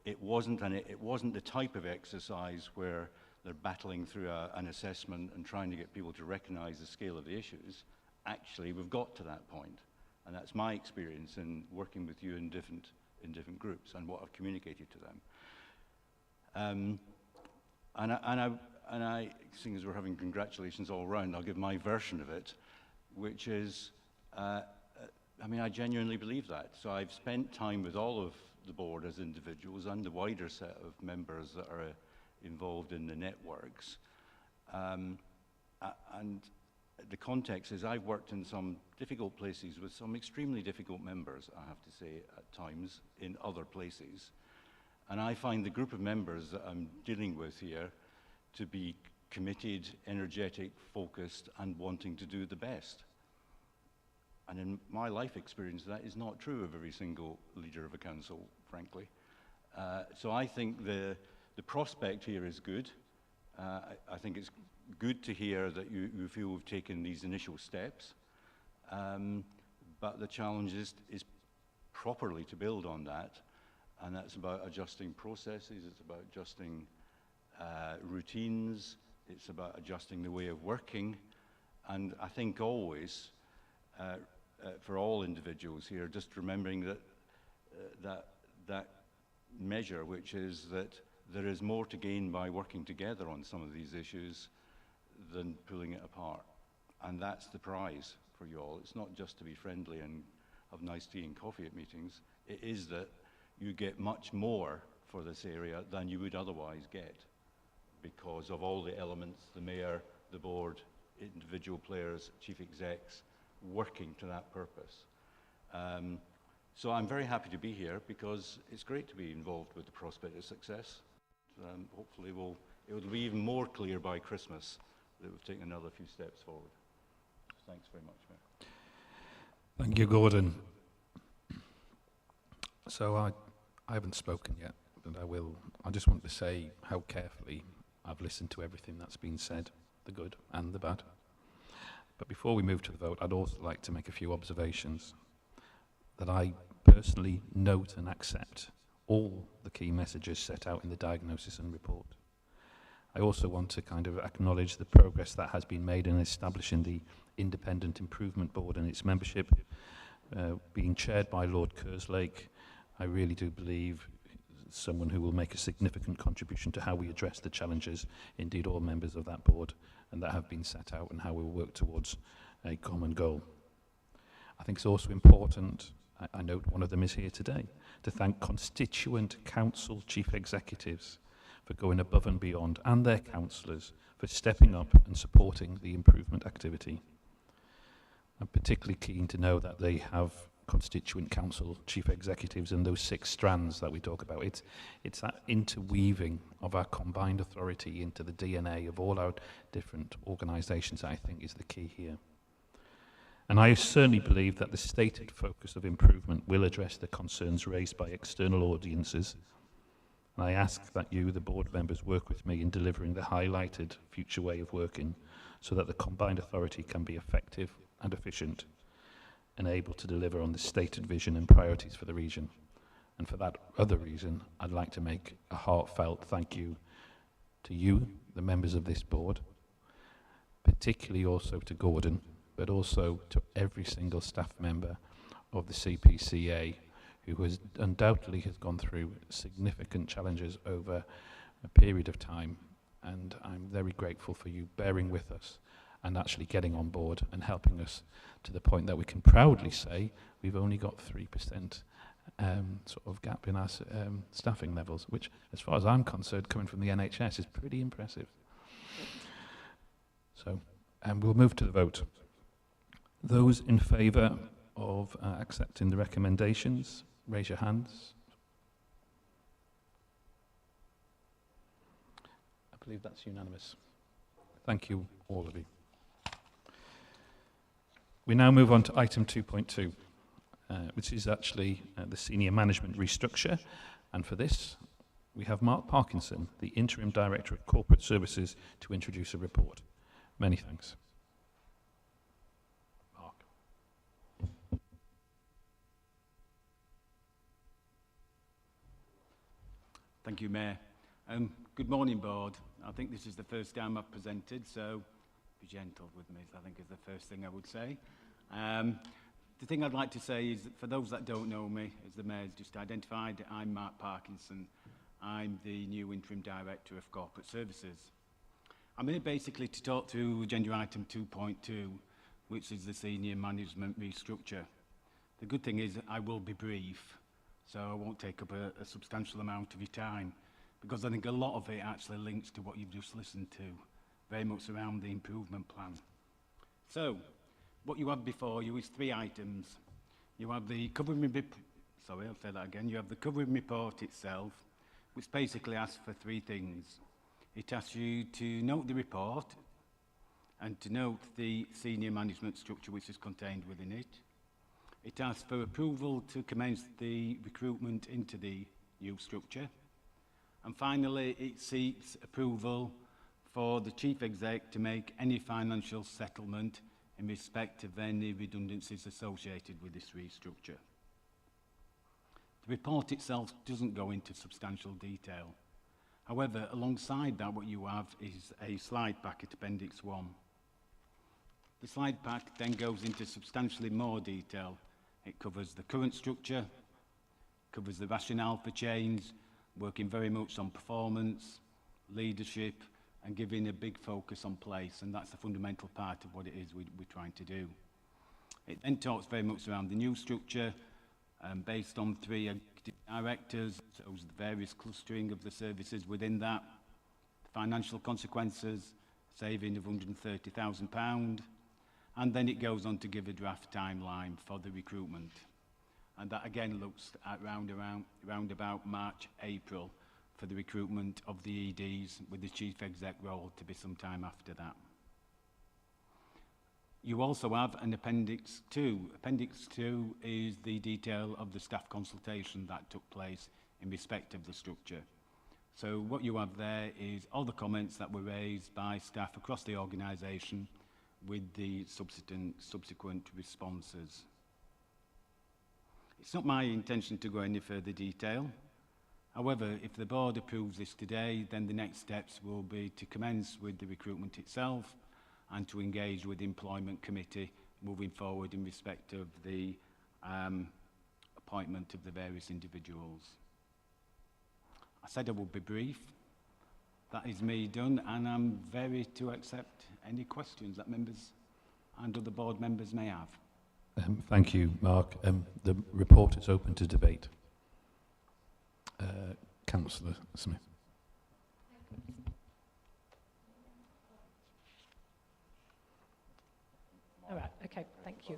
it wasn't the type of exercise where they're battling through an assessment and trying to get people to recognize the scale of the issues. Actually, we've got to that point. And that's my experience in working with you in different groups and what I've communicated to them. And I, seeing as we're having congratulations all round, I'll give my version of it, which is, I mean, I genuinely believe that. So I've spent time with all of the board as individuals and the wider set of members that are involved in the networks. And the context is I've worked in some difficult places with some extremely difficult members, I have to say, at times, in other places. And I find the group of members that I'm dealing with here to be committed, energetic, focused, and wanting to do the best. And in my life experience, that is not true of every single leader of a council, frankly. So I think the prospect here is good. I think it's good to hear that you feel we've taken these initial steps, but the challenge is properly to build on that, and that's about adjusting processes, it's about adjusting routines, it's about adjusting the way of working, and I think always, for all individuals here, just remembering that measure, which is that there is more to gain by working together on some of these issues than pulling it apart. And that's the prize for you all. It's not just to be friendly and have nice tea and coffee at meetings. It is that you get much more for this area than you would otherwise get because of all the elements, the mayor, the board, individual players, chief execs, working to that purpose. So I'm very happy to be here because it's great to be involved with the prospect of success. Hopefully it will be even more clear by Christmas that we've taken another few steps forward. Thanks very much, Mayor. Thank you, Gordon. So I haven't spoken yet, but I will. I just want to say how carefully I've listened to everything that's been said, the good and the bad. But before we move to the vote, I'd also like to make a few observations that I personally note and accept all the key messages set out in the diagnosis and report. I also want to kind of acknowledge the progress that has been made in establishing the Independent Improvement Board and its membership. Being chaired by Lord Kerslake, I really do believe someone who will make a significant contribution to how we address the challenges, indeed all members of that board, and that have been set out and how we will work towards a common goal. I think it's also important, I note one of them is here today, to thank constituent council chief executives for going above and beyond, and their councillors for stepping up and supporting the improvement activity. I'm particularly keen to know that they have constituent council chief executives in those 6 strands that we talk about. It's that interweaving of our combined authority into the DNA of all our different organisations that I think is the key here. And I certainly believe that the stated focus of improvement will address the concerns raised by external audiences. And I ask that you, the board members, work with me in delivering the highlighted future way of working so that the combined authority can be effective and efficient and able to deliver on the stated vision and priorities for the region. And for that other reason, I'd like to make a heartfelt thank you to you, the members of this board, particularly also to Gordon, but also to every single staff member of the CPCA who has undoubtedly has gone through significant challenges over a period of time. And I'm very grateful for you bearing with us and actually getting on board and helping us to the point that we can proudly say we've only got 3% sort of gap in our staffing levels, which, as far as I'm concerned, coming from the NHS, is pretty impressive. So, we'll move to the vote. Those in favour of accepting the recommendations, raise your hands. I believe that's unanimous. Thank you, all of you. We now move on to item 2.2, which is actually the senior management restructure. And for this, we have Mark Parkinson, the Interim Director of Corporate Services, to introduce a report. Many thanks. Mark. Thank you, Mayor. Good morning, Board. I think this is the first time I've presented, so be gentle with me, I think is the first thing I would say. The thing I'd like to say is that for those that don't know me, as the Mayor's just identified, I'm Mark Parkinson. I'm the new Interim Director of Corporate Services. I'm here basically to talk through agenda item 2.2, which is the senior management restructure. The good thing is I will be brief, so I won't take up a substantial amount of your time, because I think a lot of it actually links to what you've just listened to, very much around the improvement plan. So, what you have before you is 3 items. You have the covering report, sorry, I'll say that again. You have the covering report itself, which basically asks for 3 things. It asks you to note the report and to note the senior management structure which is contained within it. It asks for approval to commence the recruitment into the new structure. And finally, it seeks approval for the Chief Exec to make any financial settlement in respect of any redundancies associated with this restructure. The report itself doesn't go into substantial detail. However, alongside that, what you have is a slide pack at Appendix 1. The slide pack then goes into substantially more detail. It covers the current structure, covers the rationale for change, working very much on performance, leadership, and giving a big focus on place, and that's the fundamental part of what it is we're trying to do. It then talks very much around the new structure, based on 3 executive directors, shows the various clustering of the services within that, the financial consequences, saving of £130,000, and then it goes on to give a draft timeline for the recruitment. And that again looks at round about March, April, for the recruitment of the EDs, with the Chief Exec role to be some time after that. You also have an Appendix 2. Appendix 2 is the detail of the staff consultation that took place in respect of the structure. So what you have there is all the comments that were raised by staff across the organisation with the subsequent responses. It's not my intention to go any further detail. However, if the board approves this today, then the next steps will be to commence with the recruitment itself and to engage with the employment committee moving forward in respect of the appointment of the various individuals. I said I would be brief. That is me done, and I'm very to accept any questions that members and other board members may have. Thank you, Mark. The report is open to debate. Councillor Smith. All right, okay, thank you.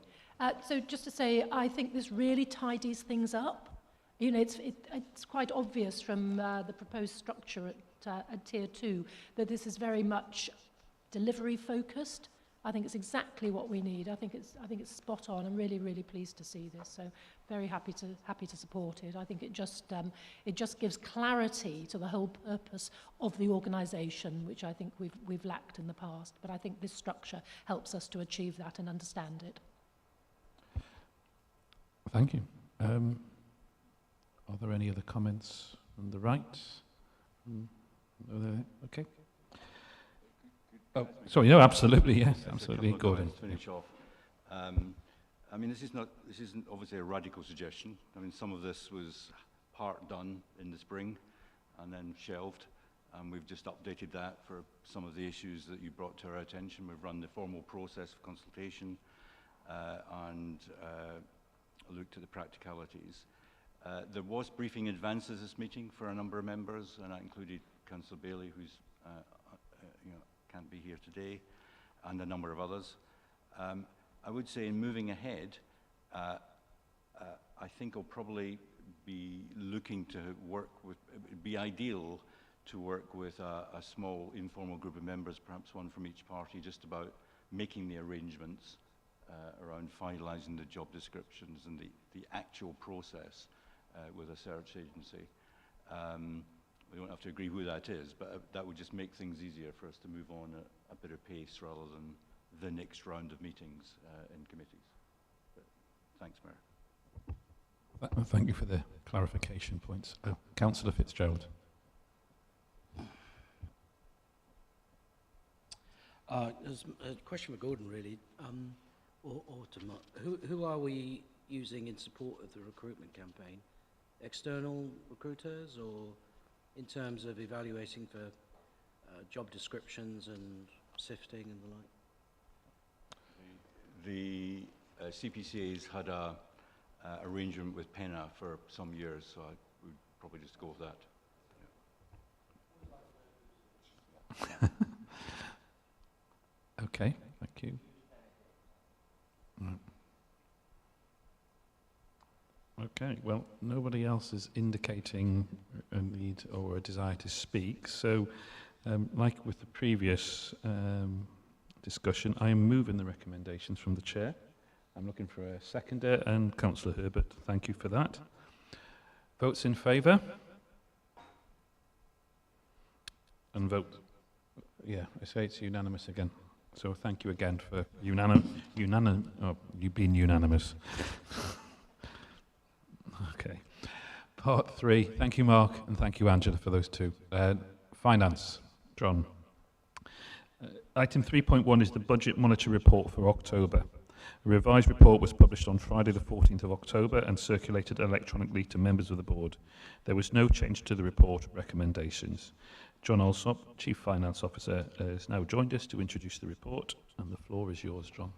So just to say, I think this really tidies things up. You know, it's quite obvious from the proposed structure at Tier 2 that this is very much delivery focused. I think it's exactly what we need. I think it's spot on. I'm really, really pleased to see this. So very happy to support it. I think it just gives clarity to the whole purpose of the organisation, which I think we've lacked in the past. But I think this structure helps us to achieve that and understand it. Thank you. Are there any other comments on the right? Okay. Oh, sorry. No, absolutely. Yes, absolutely. Gordon. Finish off. I mean, this isn't obviously a radical suggestion. I mean, some of this was part done in the spring and then shelved, and we've just updated that for some of the issues that you brought to our attention. We've run the formal process of consultation and looked at the practicalities. There was briefing advances this meeting for a number of members, and that included Councillor Bailey, who's can't be here today, and a number of others. I would say in moving ahead, I think I'll probably be looking to work with, it would be ideal to work with a small informal group of members, perhaps one from each party, just about making the arrangements around finalising the job descriptions and the actual process with a search agency. We don't have to agree who that is, but that would just make things easier for us to move on at a bit of pace rather than the next round of meetings in committees. But thanks, Mayor. Thank you for the clarification points. Councillor Fitzgerald. There's a question for Gordon, really, or to Mark. Who are we using in support of the recruitment campaign? External recruiters, or in terms of evaluating for job descriptions and sifting and the like? The CPCA's had a arrangement with PENA for some years, so I would probably just go with that. Yeah. Okay, thank you. Right. Okay, well, nobody else is indicating a need or a desire to speak. So, like with the previous discussion, I am moving the recommendations from the chair. I'm looking for a seconder, and Councillor Herbert, thank you for that. Votes in favour? And vote yeah, I say it's unanimous again. So thank you again for you being unanimous. Okay. Part 3. Thank you, Mark, and thank you, Angela, for those two. Finance, John. Item 3.1 is the Budget Monitor Report for October. A revised report was published on Friday the 14th of October and circulated electronically to members of the board. There was no change to the report recommendations. John Alsop, Chief Finance Officer, has now joined us to introduce the report, and the floor is yours, John.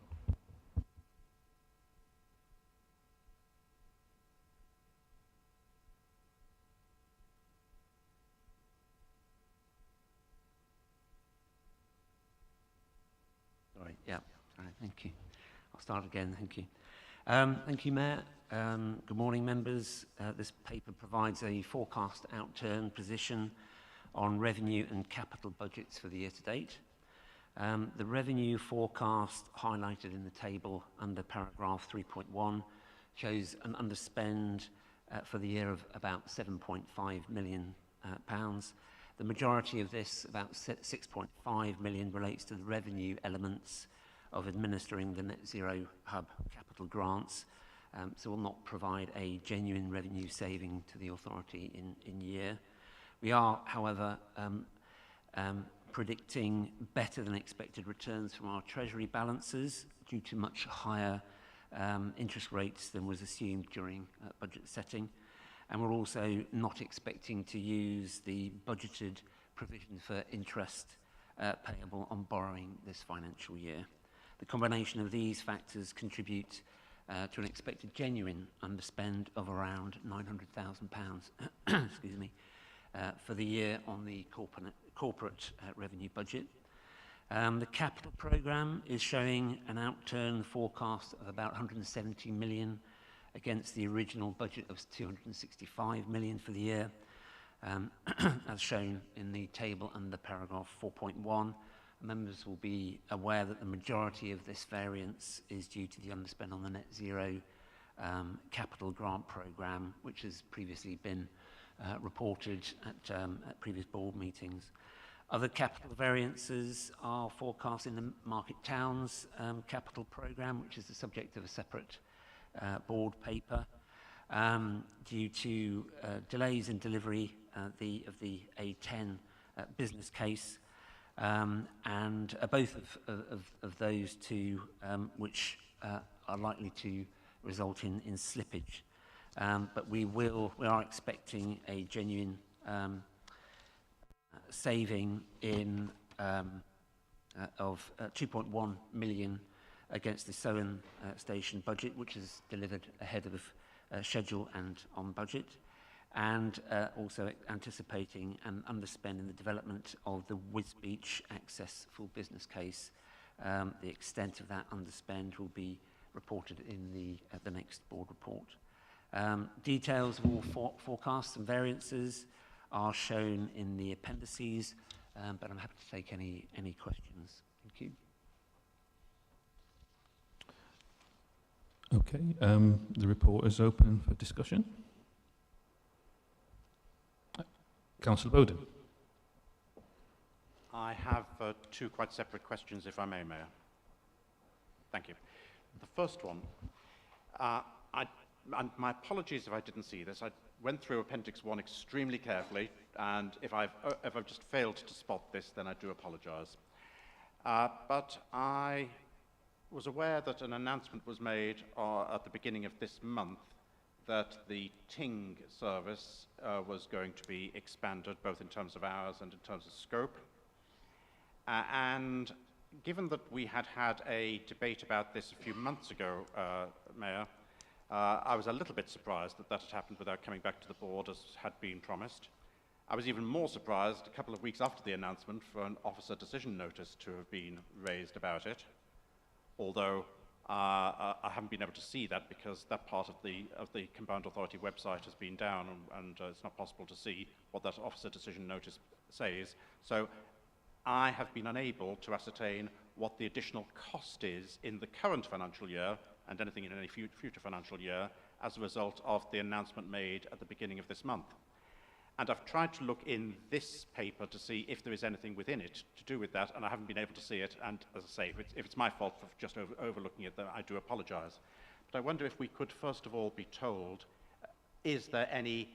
Sorry, thank you. I'll start again, thank you. Thank you, Mayor. Good morning, members. This paper provides a forecast outturn position on revenue and capital budgets for the year to date. The revenue forecast highlighted in the table under paragraph 3.1 shows an underspend for the year of about £7.5 million. The majority of this, about 6.5 million, relates to the revenue elements of administering the Net Zero Hub capital grants, so will not provide a genuine revenue saving to the authority in year. We are, however, predicting better than expected returns from our treasury balances due to much higher interest rates than was assumed during budget setting. And we're also not expecting to use the budgeted provision for interest payable on borrowing this financial year. The combination of these factors contribute to an expected genuine underspend of around £900,000 excuse me, for the year on the corporate revenue budget. The capital programme is showing an outturn forecast of about 170 million against the original budget of 265 million for the year, as shown in the table under paragraph 4.1. Members will be aware that the majority of this variance is due to the underspend on the Net Zero capital grant programme, which has previously been reported at previous board meetings. Other capital variances are forecast in the Market Towns capital programme, which is the subject of a separate board paper, due to delays in delivery of the A10 business case, and both of those two which are likely to result in slippage. But we are expecting a genuine saving in of 2.1 million against the Sowen station budget, which is delivered ahead of schedule and on budget, and also anticipating an underspend in the development of the Wisbeach access full business case. The extent of that underspend will be reported in the next board report. Details of all forecasts and variances are shown in the appendices, but I'm happy to take any questions. Thank you. Okay, the report is open for discussion. Councillor Bowden. I have two quite separate questions, if I may, Mayor. Thank you. The first one, and my apologies if I didn't see this. I went through Appendix 1 extremely carefully, and if I've just failed to spot this, then I do apologise. But I was aware that an announcement was made at the beginning of this month that the Ting service was going to be expanded, both in terms of hours and in terms of scope. And given that we had a debate about this a few months ago, Mayor, I was a little bit surprised that had happened without coming back to the board as had been promised. I was even more surprised a couple of weeks after the announcement for an officer decision notice to have been raised about it, although I haven't been able to see that because that part of the Combined Authority website has been down, and it's not possible to see what that officer decision notice says. So I have been unable to ascertain what the additional cost is in the current financial year and anything in any future financial year as a result of the announcement made at the beginning of this month. And I've tried to look in this paper to see if there is anything within it to do with that, and I haven't been able to see it. And as I say, if it's my fault for just overlooking it, then I do apologise. But I wonder if we could first of all be told, is there any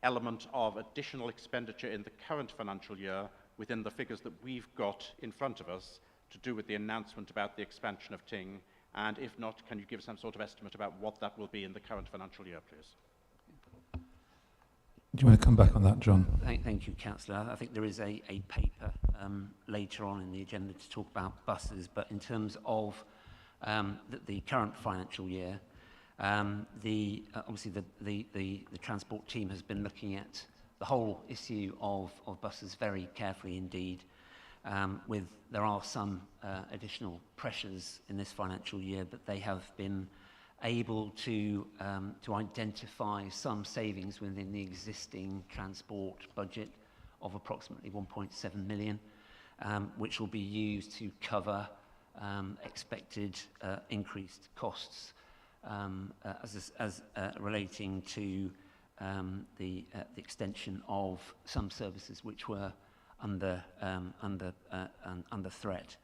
element of additional expenditure in the current financial year within the figures that we've got in front of us to do with the announcement about the expansion of Ting? And if not, can you give some sort of estimate about what that will be in the current financial year, please? Do you want to come back on that, John? Thank you, Councillor. I think there is a paper later on in the agenda to talk about buses, but in terms of the current financial year, obviously the transport team has been looking at the whole issue of buses very carefully indeed. There are some additional pressures in this financial year, but they have been able to identify some savings within the existing transport budget of approximately 1.7 million, which will be used to cover expected increased costs as relating to the extension of some services which were under threat.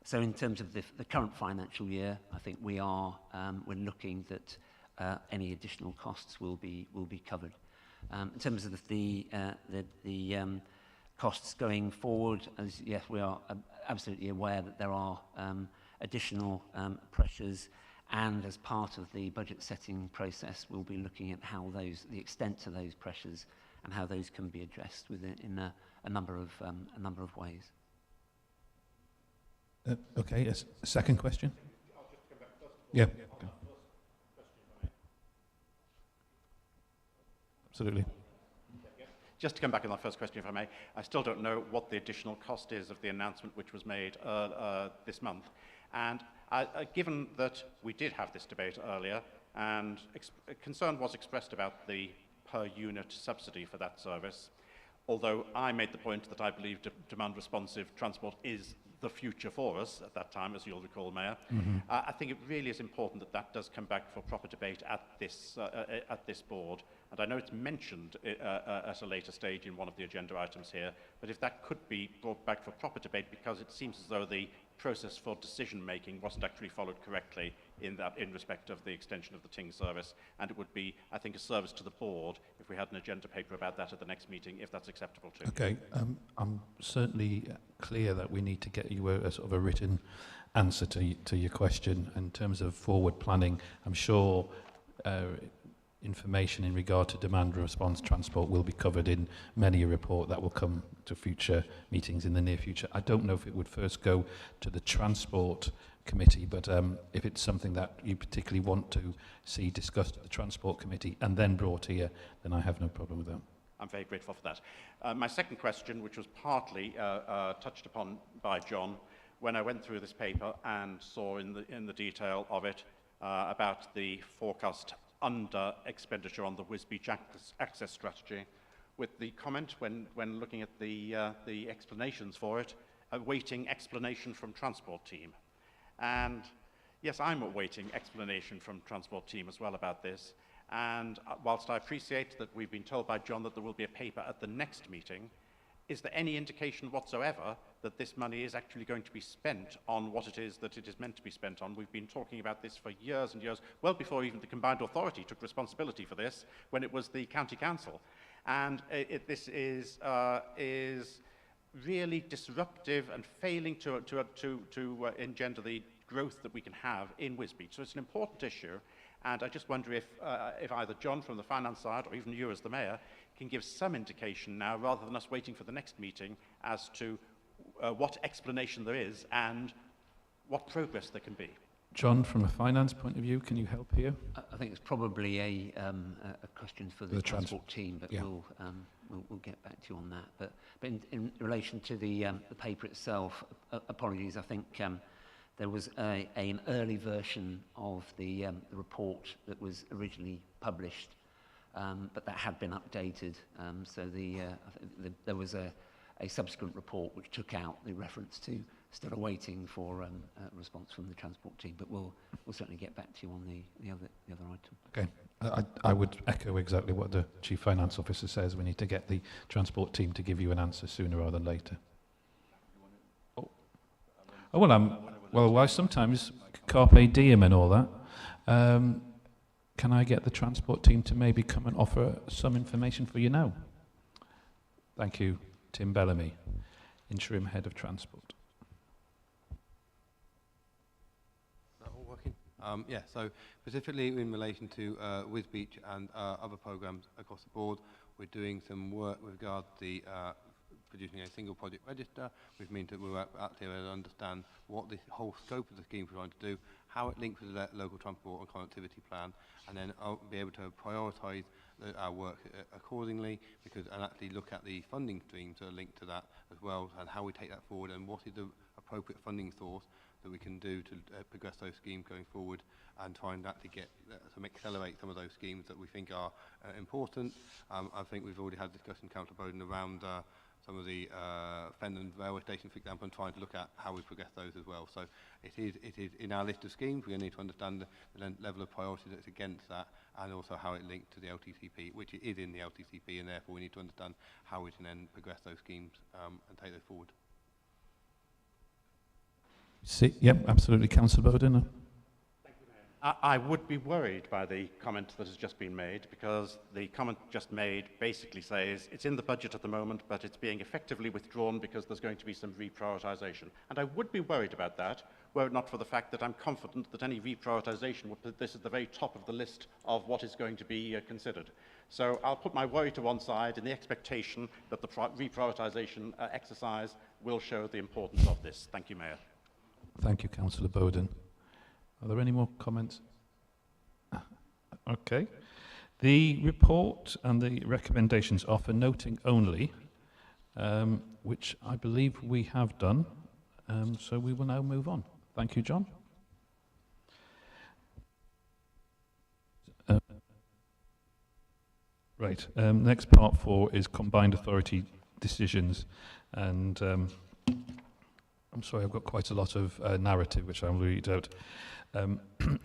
So in terms of the current financial year, I think we're looking that any additional costs will be covered. In terms of the costs going forward, yes, we are absolutely aware that there are additional pressures, and as part of the budget setting process, we'll be looking at how the extent to those pressures and how those can be addressed in a number of ways. Okay, yes. Second question? I'll just come back first of all. Yeah. Okay. Okay. Absolutely. Just to come back on that first question, if I may, I still don't know what the additional cost is of the announcement which was made this month. And given that we did have this debate earlier, and concern was expressed about the per unit subsidy for that service, although I made the point that I believe demand responsive transport is the future for us at that time, as you'll recall, Mayor. Mm-hmm. I think it really is important that that does come back for proper debate at this board. And I know it's mentioned at a later stage in one of the agenda items here, but if that could be brought back for proper debate, because it seems as though the process for decision making wasn't actually followed correctly in respect of the extension of the Ting service, and it would be, I think, a service to the board if we had an agenda paper about that at the next meeting, if that's acceptable to you. Okay, I'm certainly clear that we need to get you a sort of a written answer to your question in terms of forward planning. I'm sure information in regard to demand response transport will be covered in many a report that will come to future meetings in the near future. I don't know if it would first go to the Transport Committee, but if it's something that you particularly want to see discussed at the Transport Committee and then brought here, then I have no problem with that. I'm very grateful for that. My second question, which was partly touched upon by John, when I went through this paper and saw in the detail of it about the forecast under expenditure on the Wisbech access strategy, with the comment when looking at the explanations for it, awaiting explanation from transport team. And yes, I'm awaiting explanation from transport team as well about this. And whilst I appreciate that we've been told by John that there will be a paper at the next meeting, is there any indication whatsoever that this money is actually going to be spent on what it is that it is meant to be spent on? We've been talking about this for years and years, well before even the combined authority took responsibility for this, when it was the county council. And this is really disruptive and failing to engender the growth that we can have in Wisbech. So it's an important issue. And I just wonder if either John from the finance side or even you as the mayor can give some indication now, rather than us waiting for the next meeting, as to what explanation there is and what progress there can be. John, from a finance point of view, can you help here? I think it's probably a question for the transport team, but yeah. We'll get back to you on that. But in relation to the paper itself, apologies, I think there was an early version of the report that was originally published, but that had been updated. So there was a subsequent report which took out the reference to still awaiting for a response from the transport team, but we'll certainly get back to you on the other item. Okay. I would echo exactly what the Chief Finance Officer says. We need to get the transport team to give you an answer sooner rather than later. Well, why sometimes carpe diem and all that. Can I get the transport team to maybe come and offer some information for you now? Thank you, Tim Bellamy, Interim Head of Transport. Is that all working? Yeah, so specifically in relation to Wisbeach and other programs across the board, we're doing some work with regard to the producing a single project register, which means that we're out there to understand what the whole scope of the scheme we're trying to do, how it links with the local transport and connectivity plan, and then I'll be able to prioritise our work accordingly, and actually look at the funding streams that are linked to that as well, and how we take that forward, and what is the appropriate funding source that we can do to progress those schemes going forward, and try and actually get to accelerate some of those schemes that we think are important. I think we've already had discussion, Councillor Bowden, around some of the Fenland railway stations, for example, and trying to look at how we progress those as well. So it is in our list of schemes. We need to understand the level of priority that's against that, and also how it links to the LTCP, which is in the LTCP, and therefore we need to understand how we can then progress those schemes and take those forward. Yep, absolutely, Councillor Bowden. I would be worried by the comment that has just been made, because the comment just made basically says it's in the budget at the moment, but it's being effectively withdrawn because there's going to be some reprioritisation. And I would be worried about that, were it not for the fact that I'm confident that any reprioritisation would put this at the very top of the list of what is going to be considered. So I'll put my worry to one side in the expectation that the reprioritisation exercise will show the importance of this. Thank you, Mayor. Thank you, Councillor Bowden. Are there any more comments? Okay. The report and the recommendations are for noting only, which I believe we have done. So we will now move on. Thank you, John. Right. Next, part 4 is combined authority decisions. And I'm sorry, I've got quite a lot of narrative, which I'll read out.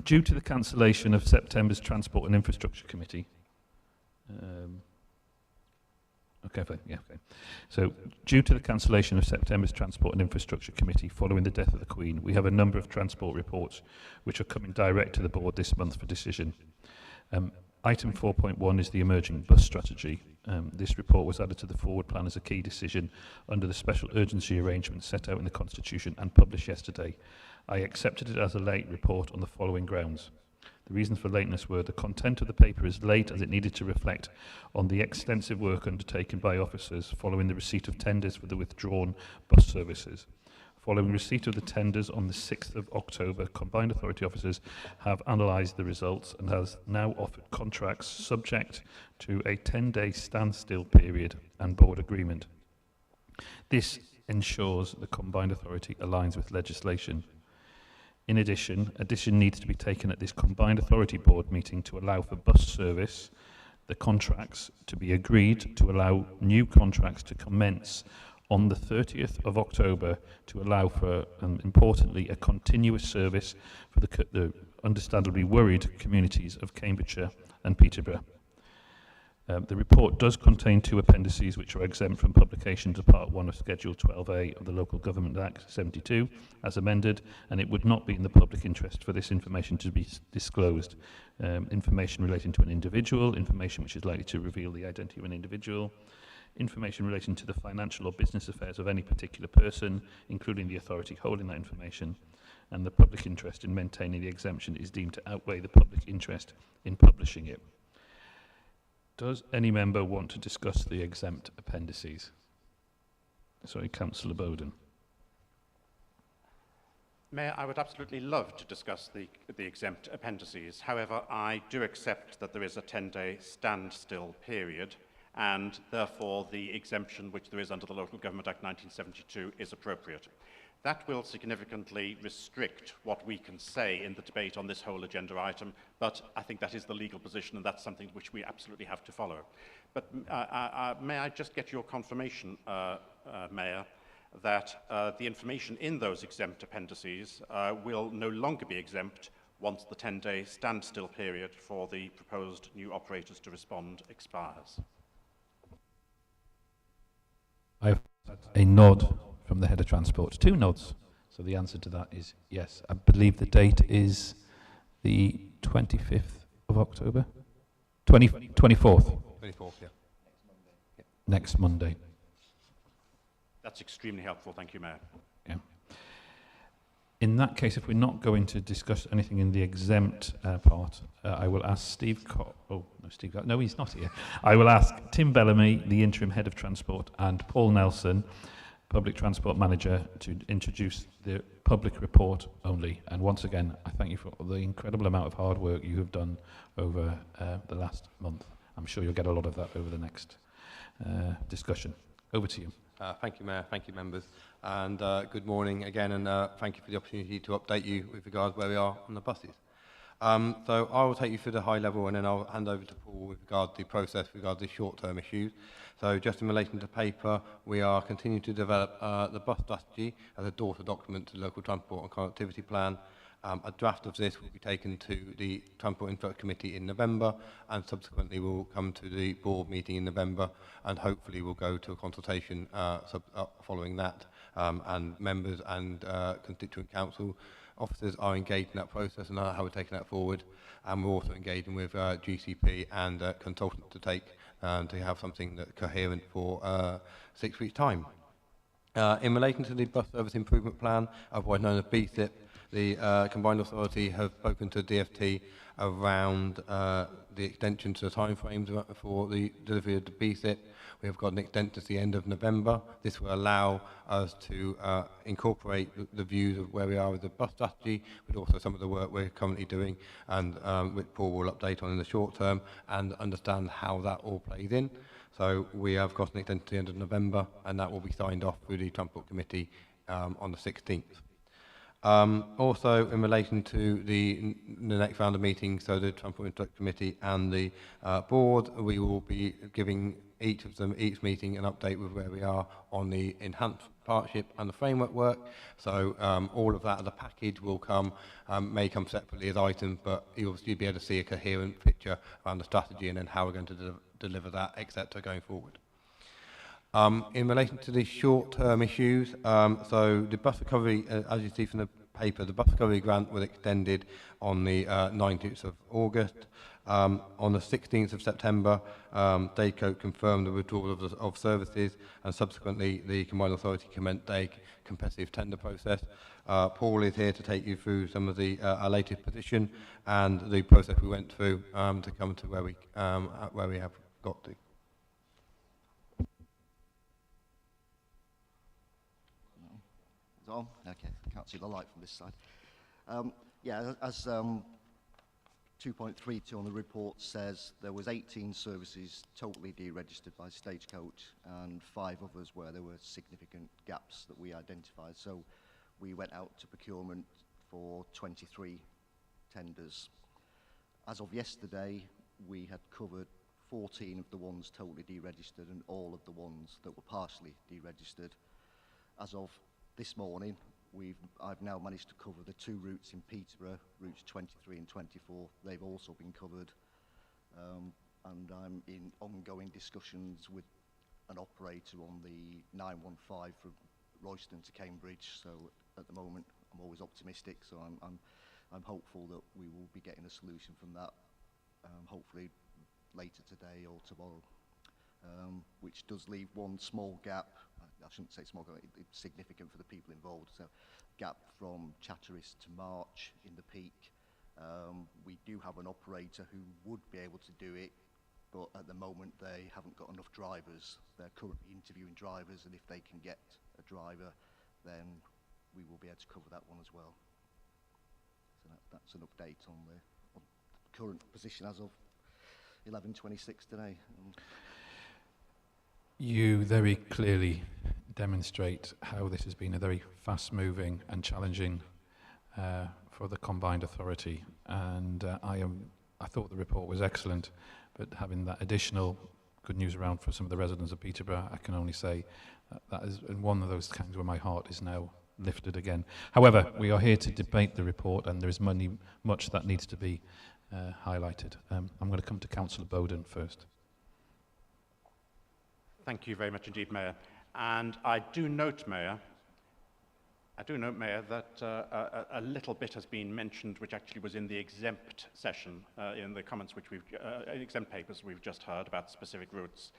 Due to the cancellation of September's Transport and Infrastructure Committee, So, due to the cancellation of September's Transport and Infrastructure Committee following the death of the Queen, we have a number of transport reports which are coming direct to the board this month for decision. Item 4.1 is the emerging bus strategy. This report was added to the forward plan as a key decision under the special urgency arrangement set out in the Constitution and published yesterday. I accepted it as a late report on the following grounds. The reasons for lateness were the content of the paper is late as it needed to reflect on the extensive work undertaken by officers following the receipt of tenders for the withdrawn bus services. Following receipt of the tenders on the 6th of October, Combined Authority officers have analysed the results and has now offered contracts subject to a 10-day standstill period and board agreement. This ensures the Combined Authority aligns with legislation. In addition, needs to be taken at this Combined Authority Board meeting to allow for bus service, the contracts to be agreed to allow new contracts to commence on the 30th of October to allow for, importantly, a continuous service for the understandably worried communities of Cambridgeshire and Peterbrough. The report does contain 2 appendices which are exempt from publication to Part 1 of Schedule 12A of the Local Government Act 72 as amended, and it would not be in the public interest for this information to be disclosed. Information relating to an individual, information which is likely to reveal the identity of an individual, information relating to the financial or business affairs of any particular person, including the authority holding that information, and the public interest in maintaining the exemption is deemed to outweigh the public interest in publishing it. Does any member want to discuss the exempt appendices? Sorry, Councillor Bowden. Mayor, I would absolutely love to discuss the exempt appendices. However, I do accept that there is a 10-day standstill period, and therefore the exemption which there is under the Local Government Act 1972 is appropriate. That will significantly restrict what we can say in the debate on this whole agenda item, but I think that is the legal position, and that's something which we absolutely have to follow. But may I just get your confirmation, Mayor, that the information in those exempt appendices will no longer be exempt once the 10-day standstill period for the proposed new operators to respond expires. I have a nod from the head of transport. 2 nods. So the answer to that is yes. I believe the date is the 25th of October? 24th. 24th, yeah. Next Monday. That's extremely helpful. Thank you, Mayor. Yeah. In that case, if we're not going to discuss anything in the exempt part, I will ask Steve no, he's not here. I will ask Tim Bellamy, the interim head of transport, and Paul Nelson, public transport manager, to introduce the public report only. And once again, I thank you for the incredible amount of hard work you have done over the last month. I'm sure you'll get a lot of that over the next discussion. Over to you. Thank you, Mayor. Thank you, members. And good morning again, and thank you for the opportunity to update you with regards where we are on the buses. So I will take you through the high level, and then I'll hand over to Paul with regard to the process, with regard to the short-term issues. So just in relation to paper, we are continuing to develop the bus strategy as a daughter document to the local transport and connectivity plan. A draft of this will be taken to the Transport Infrastructure Committee in November, and subsequently will come to the board meeting in November, and hopefully will go to a consultation following that, and members and constituent council officers are engaged in that process and how we're taking that forward. And we're also engaging with GCP and consultants to have something that's coherent for 6 weeks' time. In relation to the bus service improvement plan, otherwise known as BSIP, the Combined Authority have spoken to DFT around the extension to the timeframes for the delivery of the BSIP. We have got an extension to the end of November. This will allow us to incorporate the views of where we are with the bus strategy, but also some of the work we're currently doing, and which Paul will update on in the short term, and understand how that all plays in. So we have got an extension to the end of November, and that will be signed off through the Transport Committee on the 16th. Also, in relation to the next round of meetings, so the Transport Infrastructure Committee and the board, we will be giving each of them, each meeting, an update with where we are on the enhanced partnership and the framework work. So all of that as a package will come, may come separately as items, but you'll obviously be able to see a coherent picture around the strategy and then how we're going to deliver that, etc., going forward. In relation to the short-term issues, so the bus recovery, as you see from the paper, the bus recovery grant was extended on the 19th of August. On the 16th of September, DACO confirmed the withdrawal of services, and subsequently the Combined Authority commenced a competitive tender process. Paul is here to take you through some of the our latest position and the process we went through to come to where we have got to. On? Okay, can't see the light from this side. Yeah, as 2.32 on the report says, there was 18 services totally deregistered by Stagecoach and 5 others where there were significant gaps that we identified. So we went out to procurement for 23 tenders. As of yesterday, we had covered 14 of the ones totally deregistered and all of the ones that were partially deregistered. As of this morning, I've now managed to cover the 2 routes in Peterbrough, routes 23 and 24. They've also been covered. And I'm in ongoing discussions with an operator on the 915 from Royston to Cambridge. So at the moment, I'm always optimistic. So I'm hopeful that we will be getting a solution from that, hopefully later today or tomorrow. Which does leave one small gap. I shouldn't say small, it's significant for the people involved. So gap from Chatteris to March in the peak. We do have an operator who would be able to do it, but at the moment they haven't got enough drivers. They're currently interviewing drivers, and if they can get a driver, then we will be able to cover that one as well. So that's an update on the current position as of 11:26 today. You very clearly demonstrate how this has been a very fast-moving and challenging for the Combined Authority, and I thought the report was excellent, but having that additional good news around for some of the residents of Peterborough, I can only say that is one of those times where my heart is now lifted again. However, we are here to debate the report, and there is much that needs to be highlighted. I'm going to come to Councillor Bowden first. Thank you very much indeed, Mayor. And I do note, Mayor, that a little bit has been mentioned, which actually was in the exempt session, in the comments which we've, exempt papers we've just heard about specific routes.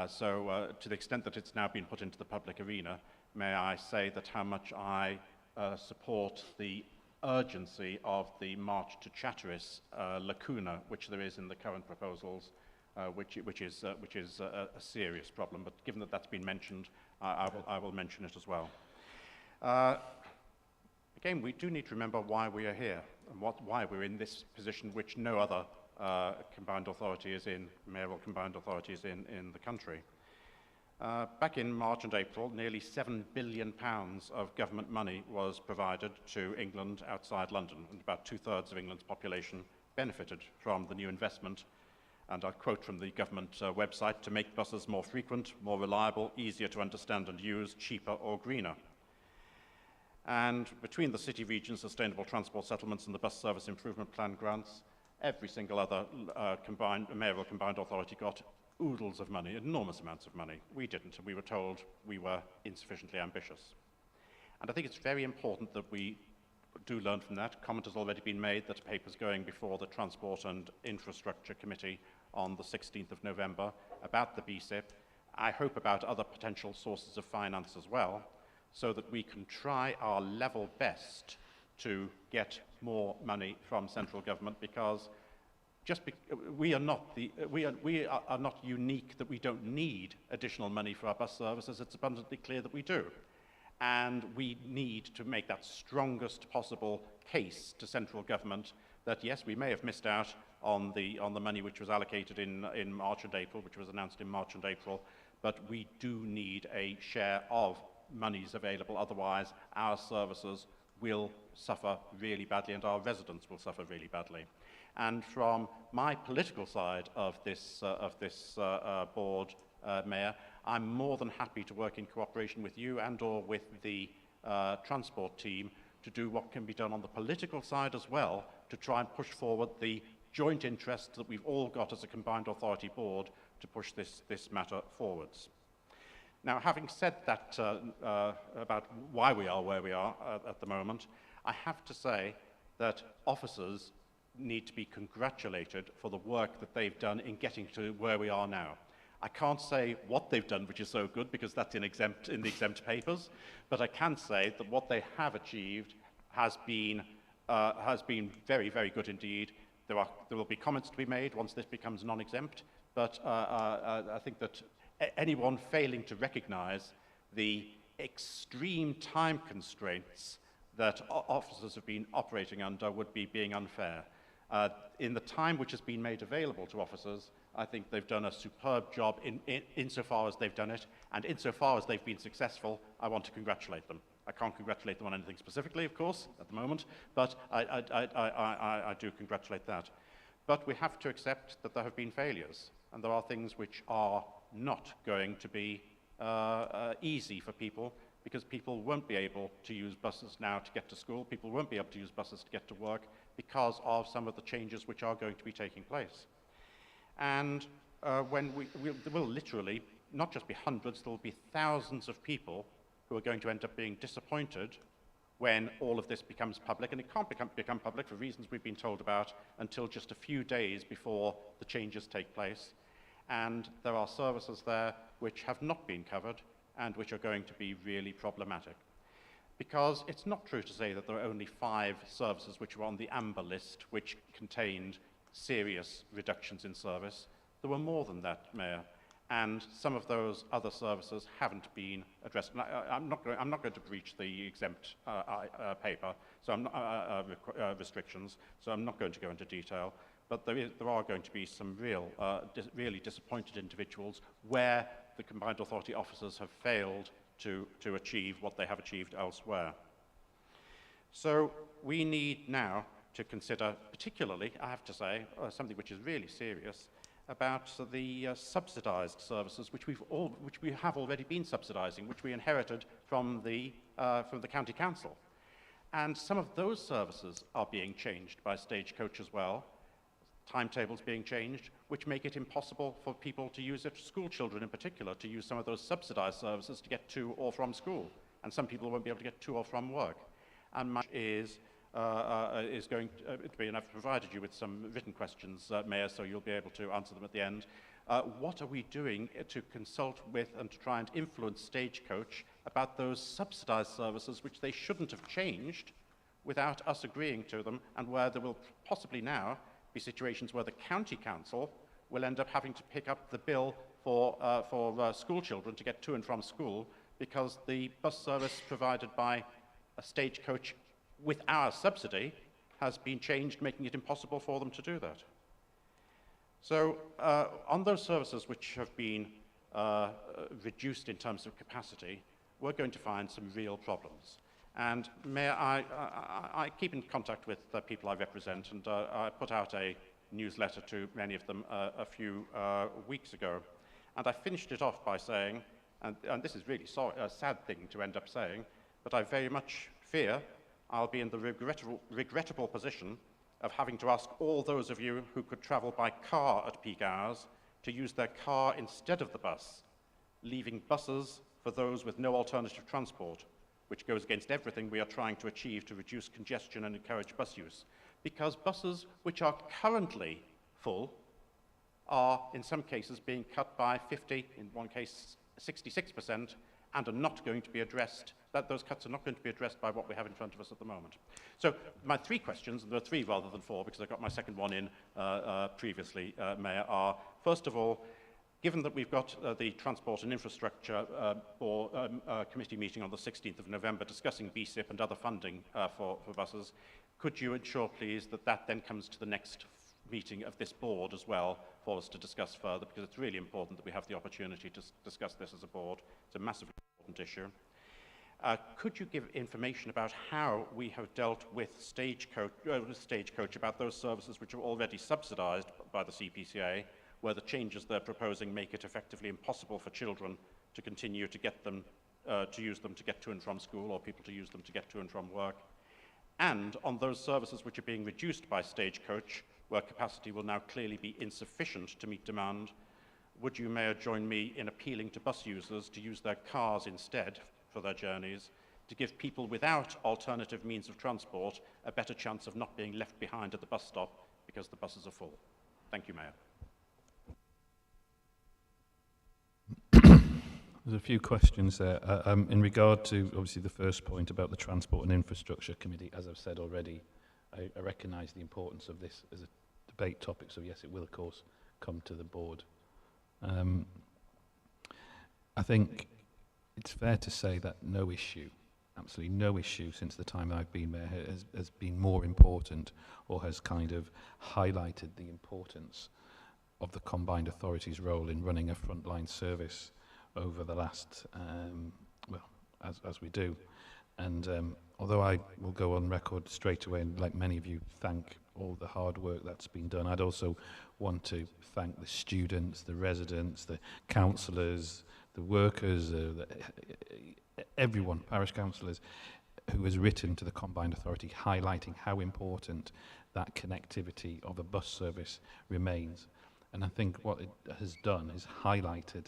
So to the extent that it's now been put into the public arena, may I say that how much I support the urgency of the March to Chatteris lacuna, which there is in the current proposals, which is a serious problem. But given that that's been mentioned, I will mention it as well. Again, we do need to remember why we are here and why we're in this position which no other combined authority is in, mayoral combined authority is in the country. Back in March and April, nearly £7 billion of government money was provided to England outside London, and about 2/3 of England's population benefited from the new investment. And I quote from the government website, to make buses more frequent, more reliable, easier to understand and use, cheaper or greener. And between the City Region Sustainable Transport Settlements and the Bus Service Improvement Plan grants, every single other mayoral combined authority got oodles of money, enormous amounts of money. We didn't, and we were told we were insufficiently ambitious. And I think it's very important that we do learn from that. Comment has already been made that a paper's going before the Transport and Infrastructure Committee on the 16th of November about the BSIP. I hope about other potential sources of finance as well, so that we can try our level best to get more money from central government, because we are not unique that we don't need additional money for our bus services. It's abundantly clear that we do. And we need to make that strongest possible case to central government that, yes, we may have missed out on the money which was allocated in March and April, which was announced in March and April, but we do need a share of monies available. Otherwise, our services will suffer really badly and our residents will suffer really badly. And from my political side of this board, Mayor, I'm more than happy to work in cooperation with you and or with the transport team to do what can be done on the political side as well, to try and push forward the joint interest that we've all got as a combined authority board to push this matter forwards. Now, having said that about why we are where we are at the moment, I have to say that officers need to be congratulated for the work that they've done in getting to where we are now. I can't say what they've done, which is so good, because that's in the exempt papers, but I can say that what they have achieved has been very, very good indeed. There will be comments to be made once this becomes non-exempt, but I think that anyone failing to recognize the extreme time constraints that officers have been operating under would be being unfair. In the time which has been made available to officers, I think they've done a superb job insofar as they've done it, and insofar as they've been successful, I want to congratulate them. I can't congratulate them on anything specifically, of course, at the moment, but I do congratulate that. But we have to accept that there have been failures, and there are things which are not going to be easy for people, because people won't be able to use buses now to get to school, people won't be able to use buses to get to work because of some of the changes which are going to be taking place. And when there will literally not just be hundreds, there will be thousands of people who are going to end up being disappointed when all of this becomes public, and it can't become public for reasons we've been told about until just a few days before the changes take place. And there are services there which have not been covered and which are going to be really problematic. Because it's not true to say that there are only 5 services which were on the amber list which contained serious reductions in service. There were more than that, Mayor, and some of those other services haven't been addressed. I'm not going to breach the exempt paper, so restrictions, so I'm not going to go into detail. But there are going to be some really disappointed individuals where the combined authority officers have failed to achieve what they have achieved elsewhere. So we need now to consider, particularly, I have to say, something which is really serious, about the subsidised services which we have already been subsidising, which we inherited from the county council. And some of those services are being changed by Stagecoach as well. Timetables being changed, which make it impossible for people to use it, school children in particular, to use some of those subsidised services to get to or from school. And some people won't be able to get to or from work. And much is going to be, and I've provided you with some written questions, Mayor, so you'll be able to answer them at the end. What are we doing to consult with and to try and influence Stagecoach about those subsidised services which they shouldn't have changed without us agreeing to them, and where there will possibly now be situations where the county council will end up having to pick up the bill for school children to get to and from school, because the bus service provided by a Stagecoach with our subsidy has been changed, making it impossible for them to do that. So on those services which have been reduced in terms of capacity, we're going to find some real problems. And Mayor, I keep in contact with the people I represent, and I put out a newsletter to many of them a few weeks ago. And I finished it off by saying, and this is really a sad thing to end up saying, but I very much fear I'll be in the regrettable position of having to ask all those of you who could travel by car at peak hours to use their car instead of the bus, leaving buses for those with no alternative transport, which goes against everything we are trying to achieve to reduce congestion and encourage bus use. Because buses which are currently full are, in some cases, being cut by 50, in one case 66%, and are not going to be addressed, those cuts are not going to be addressed by what we have in front of us at the moment. So my three questions, and there are three rather than four because I got my second one in previously, Mayor, are, first of all, given that we've got the Transport and Infrastructure Committee meeting on the 16th of November discussing BSIP and other funding for buses, could you ensure, please, that that then comes to the next meeting of this board as well for us to discuss further, because it's really important that we have the opportunity to discuss this as a board. It's a massively important issue. Could you give information about how we have dealt with Stagecoach about those services which are already subsidised by the CPCA, where the changes they're proposing make it effectively impossible for children to continue to get them, to use them to get to and from school, or people to use them to get to and from work? And on those services which are being reduced by Stagecoach, where capacity will now clearly be insufficient to meet demand, would you, Mayor, join me in appealing to bus users to use their cars instead for their journeys, to give people without alternative means of transport a better chance of not being left behind at the bus stop because the buses are full? Thank you, Mayor. There's a few questions there. In regard to, obviously, the first point about the Transport and Infrastructure Committee, as I've said already, I recognise the importance of this as a debate topic, so yes, it will, of course, come to the board. I think it's fair to say that no issue, absolutely no issue since the time I've been there has been more important or has kind of highlighted the importance of the combined authorities' role in running a frontline service over the last, well, as we do. And although I will go on record straight away and, like many of you, thank all the hard work that's been done, I'd also want to thank the students, the residents, the councillors, the workers, everyone, parish councillors, who has written to the Combined Authority highlighting how important that connectivity of a bus service remains. And I think what it has done is highlighted,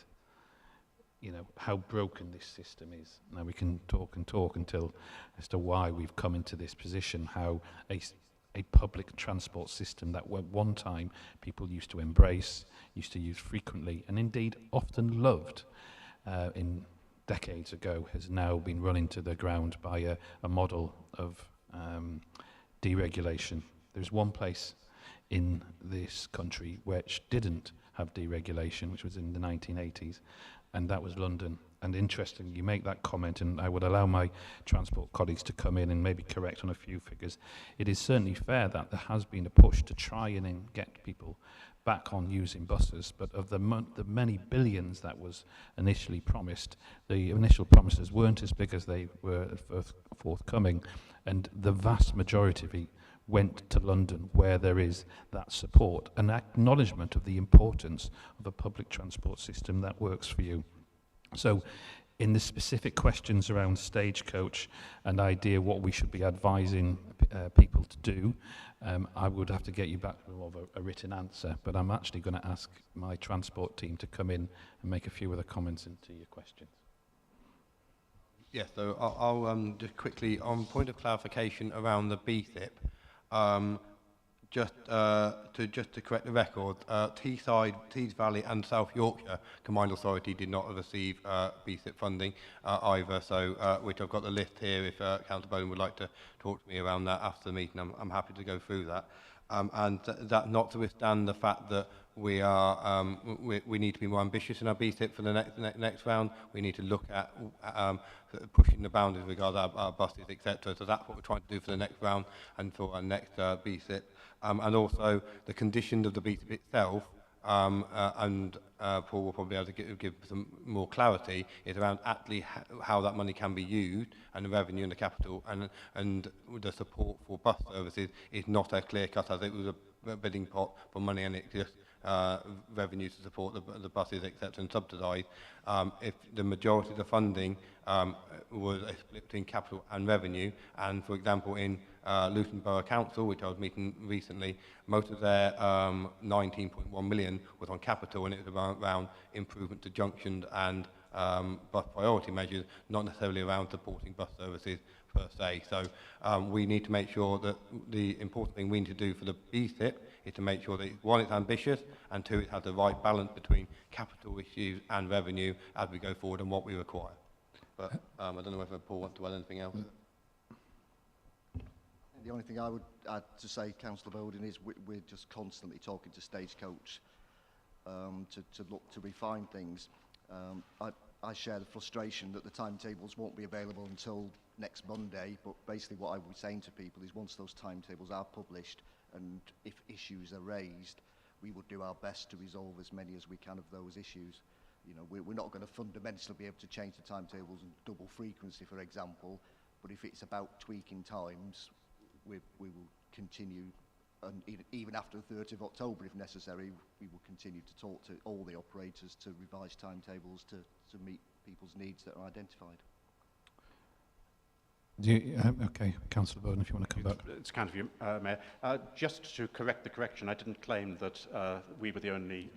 you know, how broken this system is. Now we can talk and talk until as to why we've come into this position, how a public transport system that at one time people used to embrace, used to use frequently, and indeed often loved in decades ago, has now been run into the ground by a model of deregulation. There's one place in this country which didn't have deregulation, which was in the 1980s, and that was London. And interestingly, you make that comment, and I would allow my transport colleagues to come in and maybe correct on a few figures. It is certainly fair that there has been a push to try and get people back on using buses, but of the many billions that was initially promised, the initial promises weren't as big as they were forthcoming, and the vast majority of it went to London, where there is that support, an acknowledgement of the importance of a public transport system that works for you. So in the specific questions around Stagecoach and idea what we should be advising people to do, I would have to get you back with a written answer, but I'm actually going to ask my transport team to come in and make a few other comments into your questions. Yes, so I'll just quickly, on point of clarification around the BSIP, just to correct the record, Teesside, Tees Valley and South Yorkshire Combined Authority did not receive BSIP funding either, so which I've got the list here if Councillor Bowden would like to talk to me around that after the meeting. I'm happy to go through that. And that notwithstanding the fact that we need to be more ambitious in our BSIP for the next round. We need to look at pushing the boundaries with regard to our buses, etc. So that's what we're trying to do for the next round and for our next BSIP. And also the conditions of the BSIP itself, and Paul will probably be able to give some more clarity, is around actually how that money can be used and the revenue and the capital and the support for bus services is not as clear cut as it was a bidding pot for money and it just revenue to support the buses, etc., and subsidise. If the majority of the funding was a split between capital and revenue, and for example in Luton Borough Council, which I was meeting recently, most of their 19.1 million was on capital, and it was around improvement to junctions and bus priority measures, not necessarily around supporting bus services per se. So we need to make sure that the important thing we need to do for the BSIP is to make sure that, one, it's ambitious, and two, it has the right balance between capital issues and revenue as we go forward and what we require. But I don't know whether Paul wants to add anything else. The only thing I would add to say, Councillor Bowden, is we're just constantly talking to Stagecoach to look to refine things. I share the frustration that the timetables won't be available until next Monday, but basically what I was saying to people is once those timetables are published and if issues are raised, we would do our best to resolve as many as we can of those issues. You know, we're not going to fundamentally be able to change the timetables and double frequency, for example, but if it's about tweaking times, we will continue, and even after the 30th of October, if necessary, we will continue to talk to all the operators to revise timetables to meet people's needs that are identified. Okay, Councillor Bowden, if you want to come back. It's kind of you, Mayor. Just to correct the correction, I didn't claim that we were the only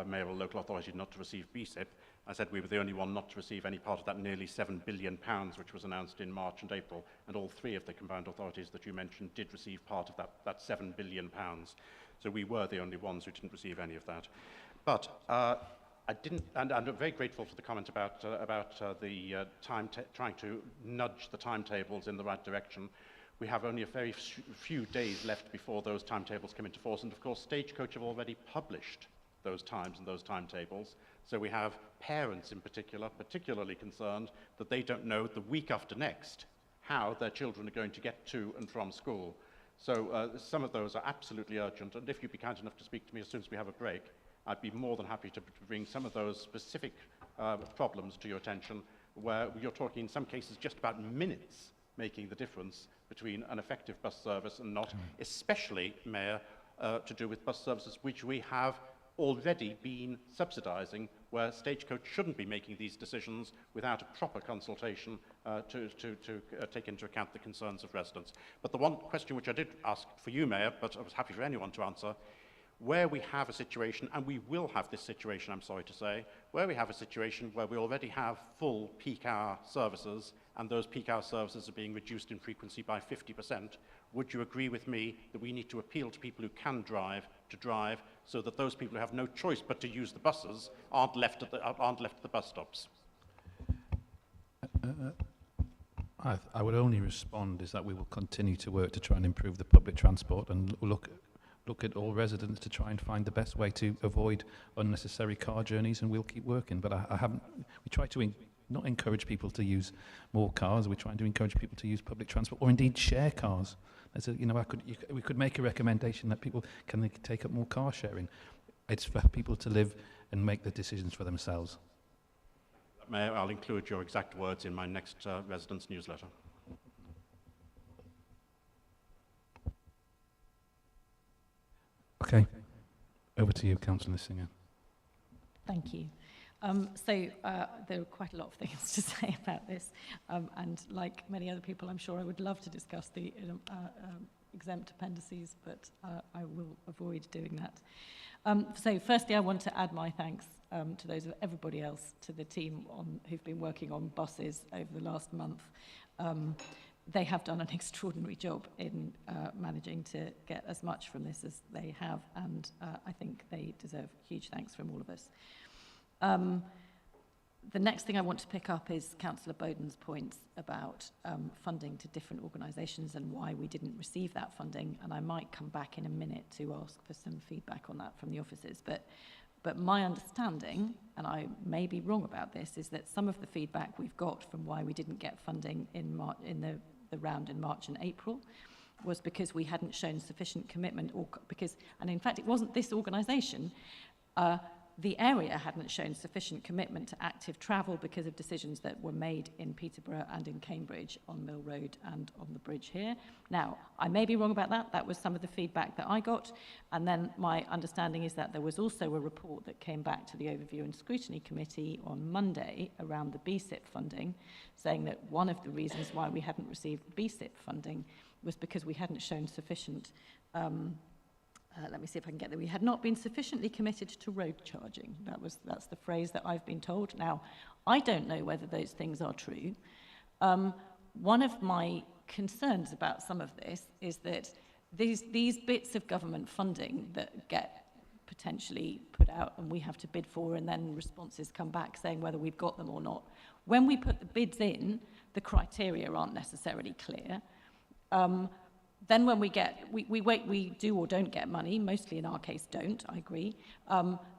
mayoral local authority not to receive BSIP. I said we were the only one not to receive any part of that nearly £7 billion, which was announced in March and April, and all three of the combined authorities that you mentioned did receive part of that £7 billion. So we were the only ones who didn't receive any of that. But I didn't, and I'm very grateful for the comment about the trying to nudge the timetables in the right direction. We have only a very few days left before those timetables come into force, and of course Stagecoach have already published those times and those timetables. So we have parents in particular, particularly concerned that they don't know the week after next how their children are going to get to and from school. So some of those are absolutely urgent, and if you'd be kind enough to speak to me as soon as we have a break, I'd be more than happy to bring some of those specific problems to your attention, where you're talking in some cases just about minutes making the difference between an effective bus service and not, especially, Mayor, to do with bus services which we have already been subsidising, where Stagecoach shouldn't be making these decisions without a proper consultation to take into account the concerns of residents. But the one question which I did ask for you, Mayor, but I was happy for anyone to answer, where we have a situation, and we will have this situation, I'm sorry to say, where we have a situation where we already have full peak hour services, and those peak hour services are being reduced in frequency by 50%, would you agree with me that we need to appeal to people who can drive to drive, so that those people who have no choice but to use the buses aren't left at the bus stops? I would only respond is that we will continue to work to try and improve the public transport and look at all residents to try and find the best way to avoid unnecessary car journeys, and we'll keep working. But we try to not encourage people to use more cars. We're trying to encourage people to use public transport, or indeed share cars. We could make a recommendation that people can take up more car sharing. It's for people to live and make the decisions for themselves. Mayor, I'll include your exact words in my next residents' newsletter. Okay. Over to you, Councillor Singer. Thank you. There are quite a lot of things to say about this, and like many other people, I'm sure I would love to discuss the exempt appendices, but I will avoid doing that. So firstly, I want to add my thanks to those of everybody else, to the team who've been working on buses over the last month. They have done an extraordinary job in managing to get as much from this as they have, and I think they deserve huge thanks from all of us. The next thing I want to pick up is Councillor Bowden's points about funding to different organisations and why we didn't receive that funding, and I might come back in a minute to ask for some feedback on that from the officers. But my understanding, and I may be wrong about this, is that some of the feedback we've got from why we didn't get funding in the round in March and April was because we hadn't shown sufficient commitment, and in fact it wasn't this organisation. The area hadn't shown sufficient commitment to active travel because of decisions that were made in Peterbrough and in Cambridge on Mill Road and on the bridge here. Now, I may be wrong about that. That was some of the feedback that I got. And then my understanding is that there was also a report that came back to the Overview and Scrutiny Committee on Monday around the BSIP funding, saying that one of the reasons why we hadn't received BSIP funding was because we hadn't shown sufficient let me see if I can get there. We had not been sufficiently committed to road charging. That's the phrase that I've been told. Now, I don't know whether those things are true. One of my concerns about some of this is that these bits of government funding that get potentially put out and we have to bid for, and then responses come back saying whether we've got them or not. When we put the bids in, the criteria aren't necessarily clear. Then when we do or don't get money, mostly in our case don't, I agree,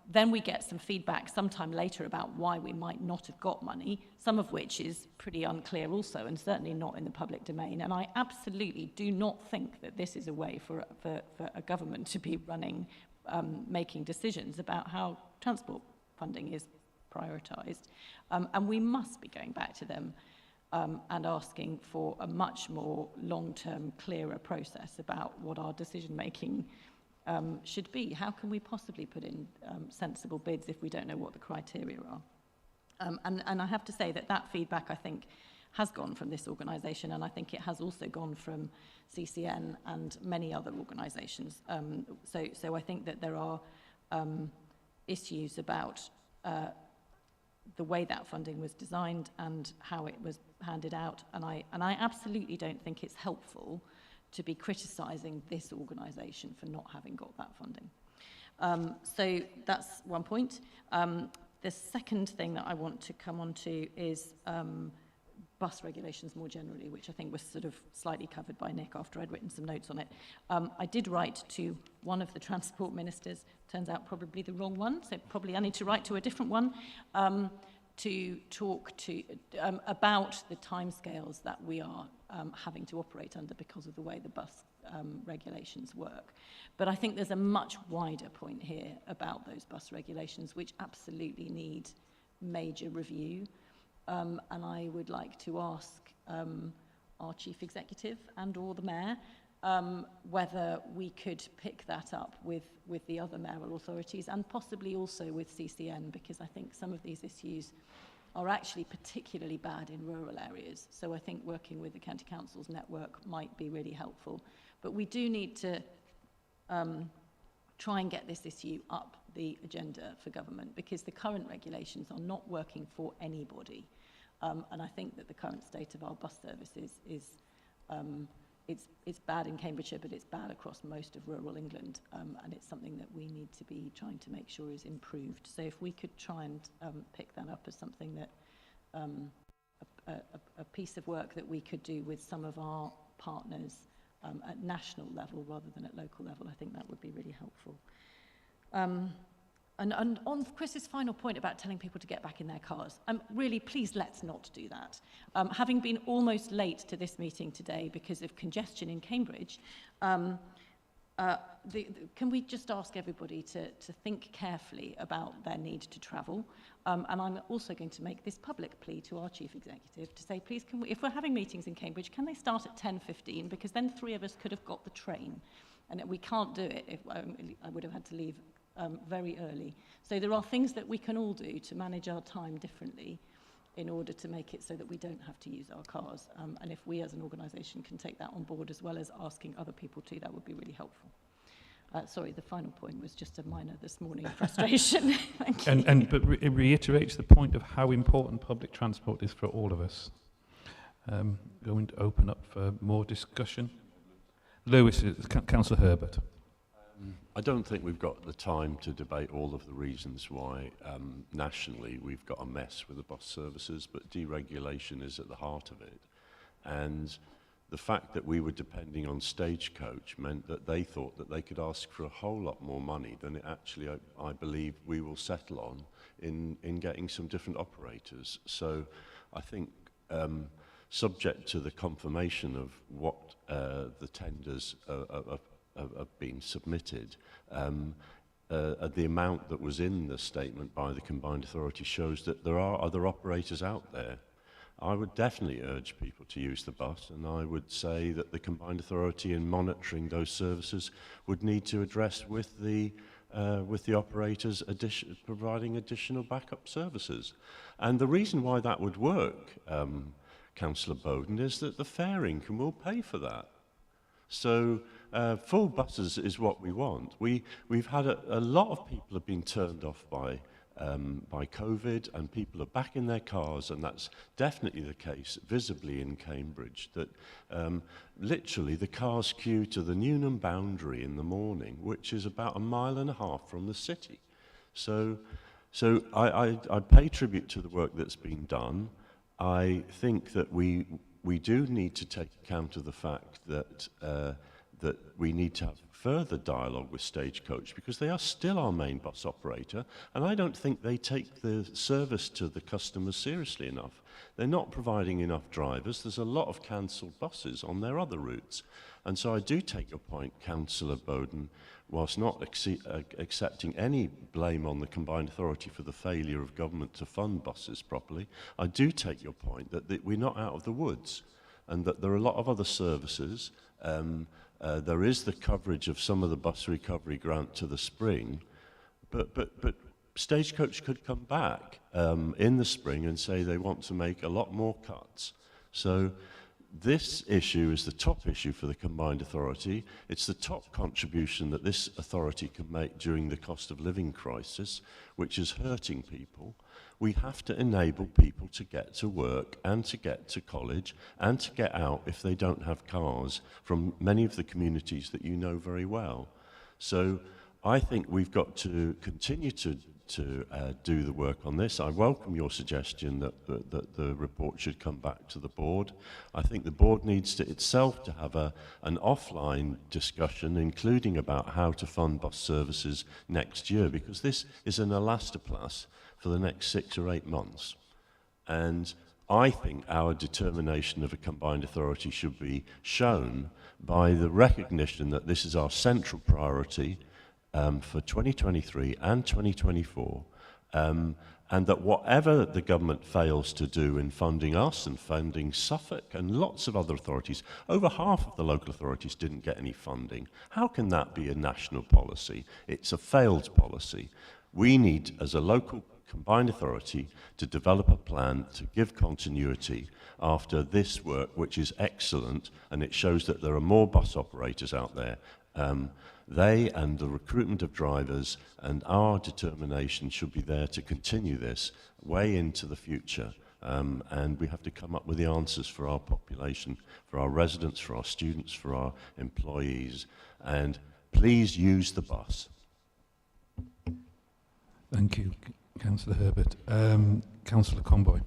then we get some feedback sometime later about why we might not have got money, some of which is pretty unclear also, and certainly not in the public domain. And I absolutely do not think that this is a way for a government to be running, making decisions about how transport funding is prioritised. And we must be going back to them and asking for a much more long-term, clearer process about what our decision-making should be. How can we possibly put in sensible bids if we don't know what the criteria are? And I have to say that feedback, I think, has gone from this organisation, and I think it has also gone from CCN and many other organisations. So I think that there are issues about the way that funding was designed and how it was handed out, and I absolutely don't think it's helpful to be criticising this organisation for not having got that funding. So that's one point. The second thing that I want to come on to is bus regulations more generally, which I think was sort of slightly covered by Nick after I'd written some notes on it. I did write to one of the transport ministers, turns out probably the wrong one, so probably I need to write to a different one, to talk about the timescales that we are having to operate under because of the way the bus regulations work. But I think there's a much wider point here about those bus regulations which absolutely need major review. And I would like to ask our Chief Executive and or the Mayor whether we could pick that up with the other mayoral authorities and possibly also with CCN, because I think some of these issues are actually particularly bad in rural areas. So I think working with the County Council's network might be really helpful. But we do need to try and get this issue up the agenda for government, because the current regulations are not working for anybody. And I think that the current state of our bus services is it's bad in Cambridgeshire, but it's bad across most of rural England, and it's something that we need to be trying to make sure is improved. So if we could try and pick that up as something that a piece of work that we could do with some of our partners at national level rather than at local level, I think that would be really helpful. And on Chris's final point about telling people to get back in their cars, really, please let's not do that. Having been almost late to this meeting today because of congestion in Cambridge, can we just ask everybody to think carefully about their need to travel? And I'm also going to make this public plea to our Chief Executive to say, please, can we, if we're having meetings in Cambridge, can they start at 10:15? Because then 3 of us could have got the train. And we can't do it if I would have had to leave very early. So there are things that we can all do to manage our time differently in order to make it so that we don't have to use our cars. And if we as an organisation can take that on board as well as asking other people to, that would be really helpful. Sorry, the final point was just a minor this morning frustration. Thank you. But it reiterates the point of how important public transport is for all of us. Going to open up for more discussion. Lewis, Councillor Herbert. I don't think we've got the time to debate all of the reasons why nationally we've got a mess with the bus services, but deregulation is at the heart of it. And the fact that we were depending on Stagecoach meant that they thought that they could ask for a whole lot more money than it actually, I believe, we will settle on in getting some different operators. So I think subject to the confirmation of what the tenders have been submitted, the amount that was in the statement by the Combined Authority shows that there are other operators out there. I would definitely urge people to use the bus, and I would say that the Combined Authority in monitoring those services would need to address with the operators providing additional backup services. And the reason why that would work, Councillor Bowden, is that the fare income will pay for that. So full buses is what we want. We've had a lot of people have been turned off by COVID, and people are back in their cars, and that's definitely the case visibly in Cambridge, that literally the cars queue to the Newnham boundary in the morning, which is about 1.5 miles from the city. So I pay tribute to the work that's been done. I think that we do need to take account of the fact that that we need to have further dialogue with Stagecoach, because they are still our main bus operator, and I don't think they take the service to the customers seriously enough. They're not providing enough drivers. There's a lot of cancelled buses on their other routes. And so I do take your point, Councillor Bowden, whilst not accepting any blame on the Combined Authority for the failure of government to fund buses properly. I do take your point that we're not out of the woods, and that there are a lot of other services. There is the coverage of some of the bus recovery grant to the spring, but Stagecoach could come back in the spring and say they want to make a lot more cuts. So this issue is the top issue for the Combined Authority. It's the top contribution that this authority can make during the cost of living crisis, which is hurting people. We have to enable people to get to work and to get to college and to get out if they don't have cars from many of the communities that you know very well. So I think we've got to continue to do the work on this. I welcome your suggestion that the report should come back to the board. I think the board needs to itself to have an offline discussion, including about how to fund bus services next year, because this is an elastoplast for the next 6 or 8 months. And I think our determination of a Combined Authority should be shown by the recognition that this is our central priority for 2023 and 2024, and that whatever the government fails to do in funding us and funding Suffolk and lots of other authorities, over half of the local authorities didn't get any funding. How can that be a national policy? It's a failed policy. We need, as a local Combined Authority, to develop a plan to give continuity after this work, which is excellent, and it shows that there are more bus operators out there. They and the recruitment of drivers and our determination should be there to continue this way into the future. And we have to come up with the answers for our population, for our residents, for our students, for our employees. And please use the bus. Thank you, Councillor Herbert. Councillor Conboy.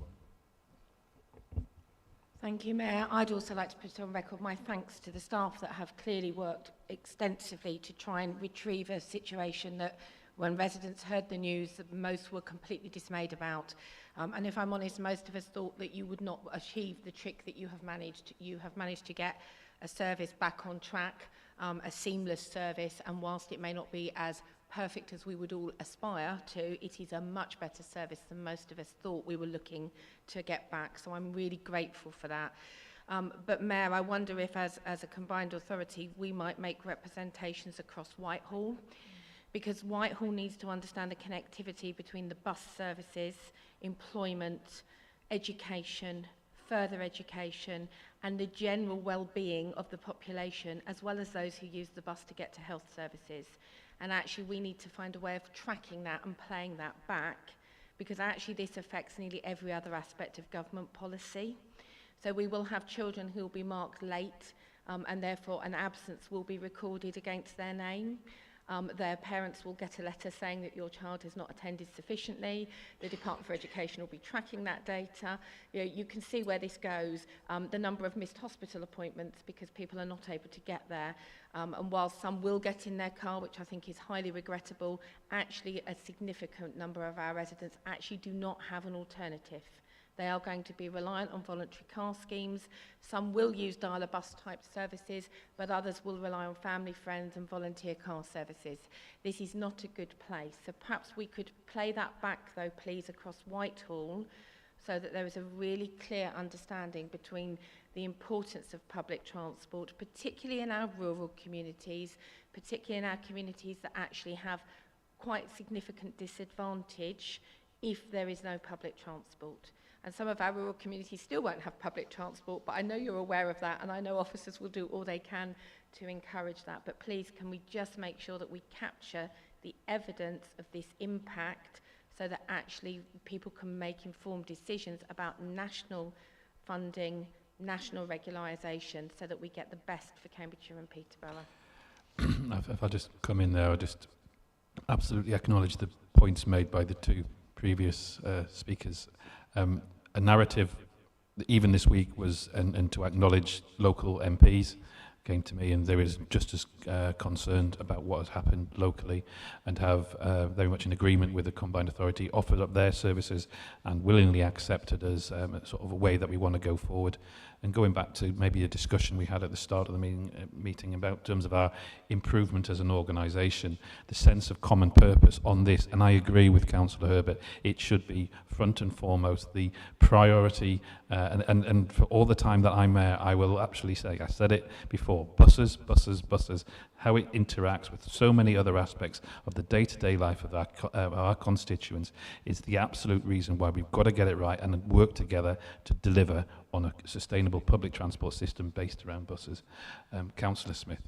Thank you, Mayor. I'd also like to put on record my thanks to the staff that have clearly worked extensively to try and retrieve a situation that, when residents heard the news, most were completely dismayed about. And if I'm honest, most of us thought that you would not achieve the trick that you have managed. You have managed to get a service back on track, a seamless service, and whilst it may not be as perfect as we would all aspire to, it is a much better service than most of us thought we were looking to get back. So I'm really grateful for that. But Mayor, I wonder if as a combined authority, we might make representations across Whitehall, because Whitehall needs to understand the connectivity between the bus services, employment, education, further education, and the general well-being of the population, as well as those who use the bus to get to health services. And actually, we need to find a way of tracking that and playing that back, because actually this affects nearly every other aspect of government policy. So we will have children who will be marked late, and therefore an absence will be recorded against their name. Their parents will get a letter saying that your child has not attended sufficiently. The Department for Education will be tracking that data. You can see where this goes. The number of missed hospital appointments because people are not able to get there. And while some will get in their car, which I think is highly regrettable, actually a significant number of our residents actually do not have an alternative. They are going to be reliant on voluntary car schemes. Some will use dial-a-bus type services, but others will rely on family, friends and volunteer car services. This is not a good place. So perhaps we could play that back, though, please, across Whitehall, so that there is a really clear understanding between the importance of public transport, particularly in our rural communities, particularly in our communities that actually have quite significant disadvantage if there is no public transport. And some of our rural communities still won't have public transport, but I know you're aware of that, and I know officers will do all they can to encourage that. But please, can we just make sure that we capture the evidence of this impact so that actually people can make informed decisions about national funding, national regularisation, so that we get the best for Cambridgeshire and Peterborough? If I just come in there, I just absolutely acknowledge the points made by the two previous speakers. A narrative, even this week, was and to acknowledge local MPs came to me, and they were just as concerned about what has happened locally, and have very much in agreement with the Combined Authority, offered up their services and willingly accepted as sort of a way that we want to go forward. And going back to maybe a discussion we had at the start of the meeting about terms of our improvement as an organisation, the sense of common purpose on this, and I agree with Councillor Herbert, it should be front and foremost the priority, and for all the time that I'm mayor, I will actually say, I said it before, buses, buses, buses, how it interacts with so many other aspects of the day-to-day life of our constituents is the absolute reason why we've got to get it right and work together to deliver on a sustainable public transport system based around buses. Councillor Smith.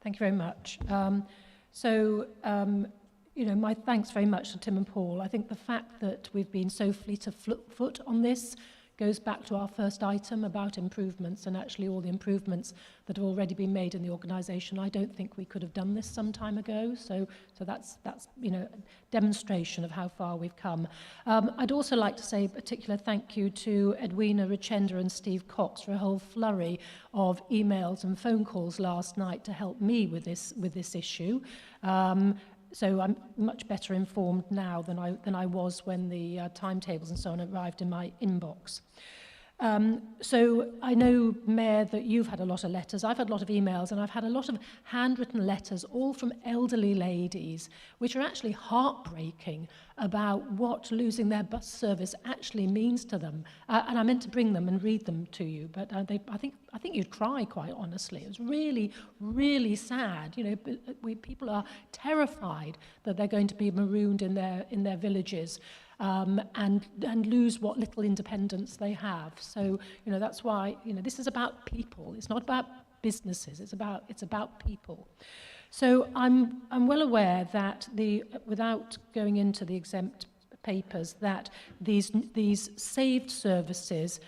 Thank you very much. You know, my thanks very much to Tim and Paul. I think the fact that we've been so fleet of foot on this goes back to our first item about improvements, and actually all the improvements that have already been made in the organisation. I don't think we could have done this some time ago, so that's you know, a demonstration of how far we've come. I'd also like to say a particular thank you to Edwina Richenda and Steve Cox for a whole flurry of emails and phone calls last night to help me with this issue. So I'm much better informed now than I was when the timetables and so on arrived in my inbox. So I know, Mayor, that you've had a lot of letters. I've had a lot of emails, and I've had a lot of handwritten letters, all from elderly ladies, which are actually heartbreaking about what losing their bus service actually means to them. And I meant to bring them and read them to you, but I think you'd cry, quite honestly. It was really, really sad. You know, people are terrified that they're going to be marooned in their villages. And lose what little independence they have. So, you know, that's why, you know, this is about people. It's not about businesses. It's about people. So I'm well aware that without going into the exempt papers, that these saved services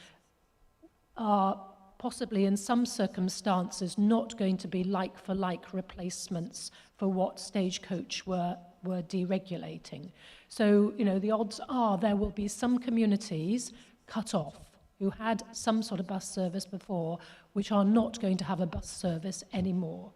are possibly in some circumstances not going to be like-for-like replacements for what Stagecoach were deregulating. So, you know, the odds are there will be some communities cut off who had some sort of bus service before, which are not going to have a bus service anymore.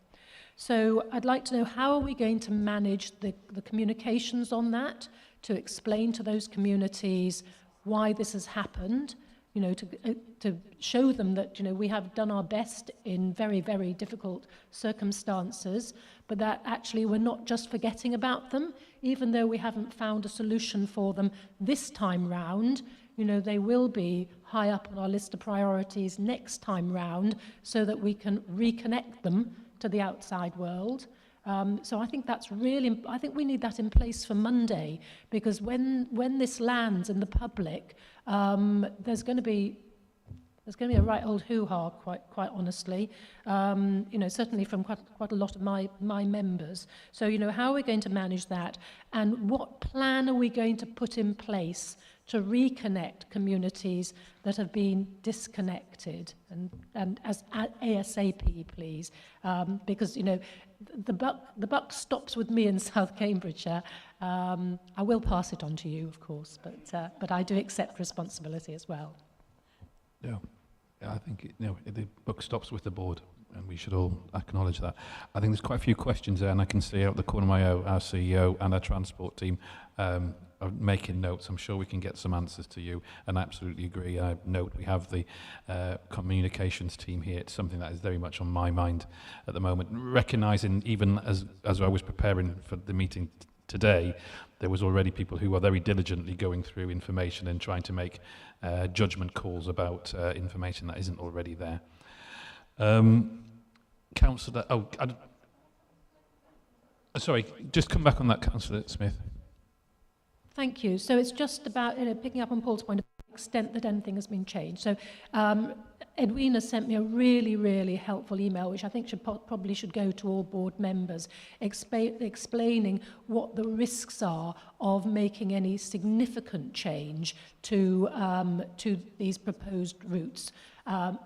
So I'd like to know, how are we going to manage the communications on that, to explain to those communities why this has happened, you know, to show them that, you know, we have done our best in very, very difficult circumstances, but that actually we're not just forgetting about them, even though we haven't found a solution for them this time round. you know, they will be high up on our list of priorities next time round so that we can reconnect them to the outside world. So I think that's really, I think we need that in place for Monday, because when this lands in the public, there's going to be a right old hoo-ha, quite honestly. You know, certainly from quite a lot of my members. So, you know, how are we going to manage that, and what plan are we going to put in place to reconnect communities that have been disconnected, and as ASAP, please, because, you know, the buck stops with me in South Cambridgeshire. I will pass it on to you, of course, but I do accept responsibility as well. Yeah, I think the buck stops with the board, and we should all acknowledge that. I think there's quite a few questions there, and I can see out the corner of my eye our CEO and our transport team are making notes. I'm sure we can get some answers to you, and I absolutely agree. I note we have the communications team here. It's something that is very much on my mind at the moment. Recognising, even as I was preparing for the meeting today, there was already people who are very diligently going through information and trying to make judgment calls about information that isn't already there. Councillor, sorry, just come back on that, Councillor Smith. Thank you. So it's just about, you know, picking up on Paul's point, to the extent that anything has been changed. So Edwina sent me a really, really helpful email, which I think probably should go to all board members, explaining what the risks are of making any significant change to these proposed routes.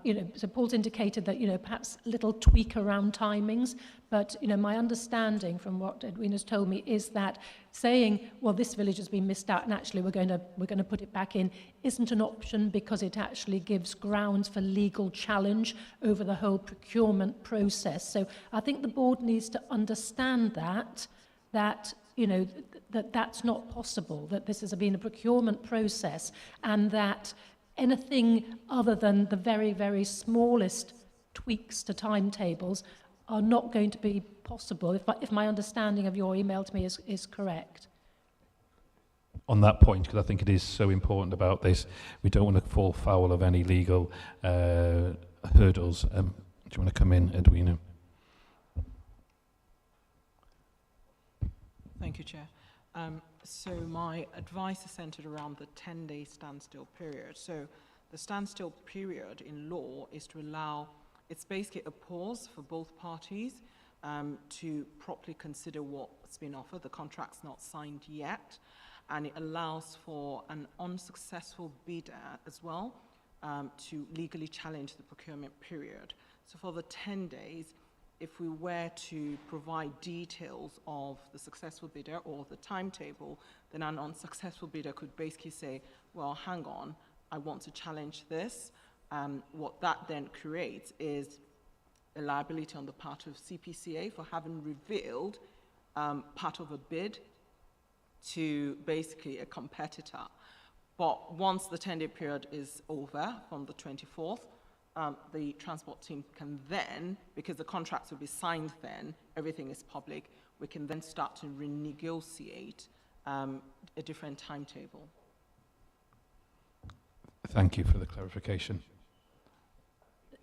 You know, so Paul's indicated that, you know, perhaps a little tweak around timings, but, you know, my understanding from what Edwina's told me is that saying, well, this village has been missed out and actually we're going to put it back in isn't an option, because it actually gives grounds for legal challenge over the whole procurement process. So I think the board needs to understand that you know, that's not possible, that this has been a procurement process, and that anything other than the very, very smallest tweaks to timetables are not going to be possible, if my understanding of your email to me is correct. On that point, because I think it is so important about this, we don't want to fall foul of any legal hurdles. Do you want to come in, Edwina? Thank you, Chair. So my advice is centred around the 10-day standstill period. So the standstill period in law is to allow, it's basically a pause for both parties to properly consider what's been offered. The contract's not signed yet, and it allows for an unsuccessful bidder as well to legally challenge the procurement period. So for the 10 days, if we were to provide details of the successful bidder or the timetable, then an unsuccessful bidder could basically say, well, hang on, I want to challenge this. What that then creates is a liability on the part of CPCA for having revealed part of a bid to basically a competitor. But once the 10-day period is over from the 24th, the transport team can then, because the contracts will be signed then, everything is public, we can then start to renegotiate a different timetable. Thank you for the clarification.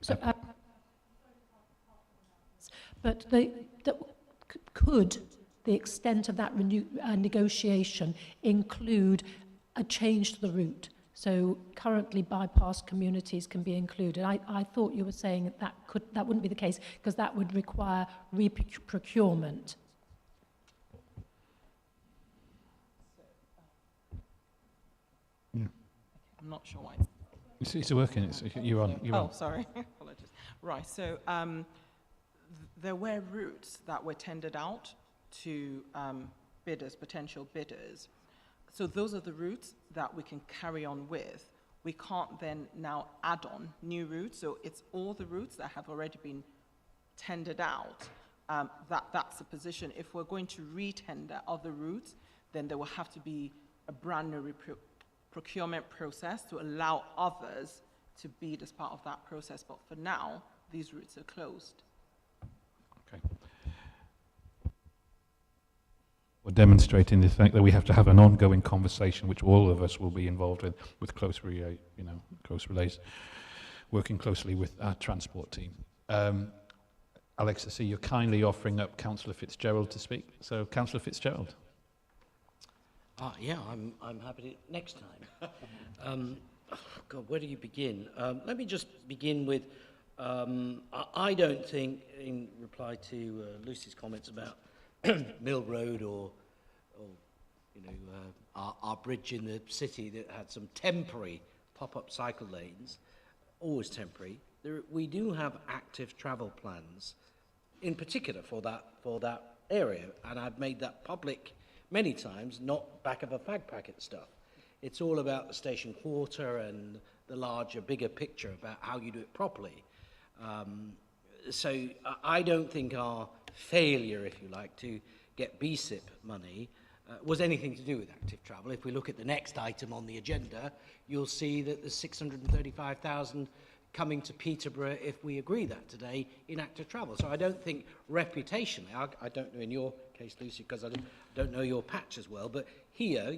So, but could the extent of that negotiation include a change to the route? So currently bypass communities can be included. I thought you were saying that wouldn't be the case, because that would require re-procurement. I'm not sure why. It's working. You're on. Oh, sorry. Apologies. Right. So there were routes that were tendered out to bidders, potential bidders. So those are the routes that we can carry on with. We can't then now add on new routes. So it's all the routes that have already been tendered out. That's the position. If we're going to re-tender other routes, then there will have to be a brand new procurement process to allow others to bid as part of that process. But for now, these routes are closed. Okay. or demonstrating the fact that we have to have an ongoing conversation, which all of us will be involved with close relays, working closely with our transport team. Alex, I see you're kindly offering up Councillor Fitzgerald to speak. So, Councillor Fitzgerald. Yeah, I'm happy to next time. God, where do you begin? Let me just begin with, I don't think, in reply to Lucy's comments about Mill Road or our bridge in the city that had some temporary pop-up cycle lanes, always temporary. We do have active travel plans, in particular for that area, and I've made that public many times, not back of a fag packet stuff. It's all about the station quarter and the larger, bigger picture about how you do it properly. So I don't think our failure, if you like, to get BSIP money was anything to do with active travel. If we look at the next item on the agenda, you'll see that there's 635,000 coming to Peterbrough if we agree that today in active travel. So I don't think reputationally, I don't know in your case, Lucy, because I don't know your patch as well, but here,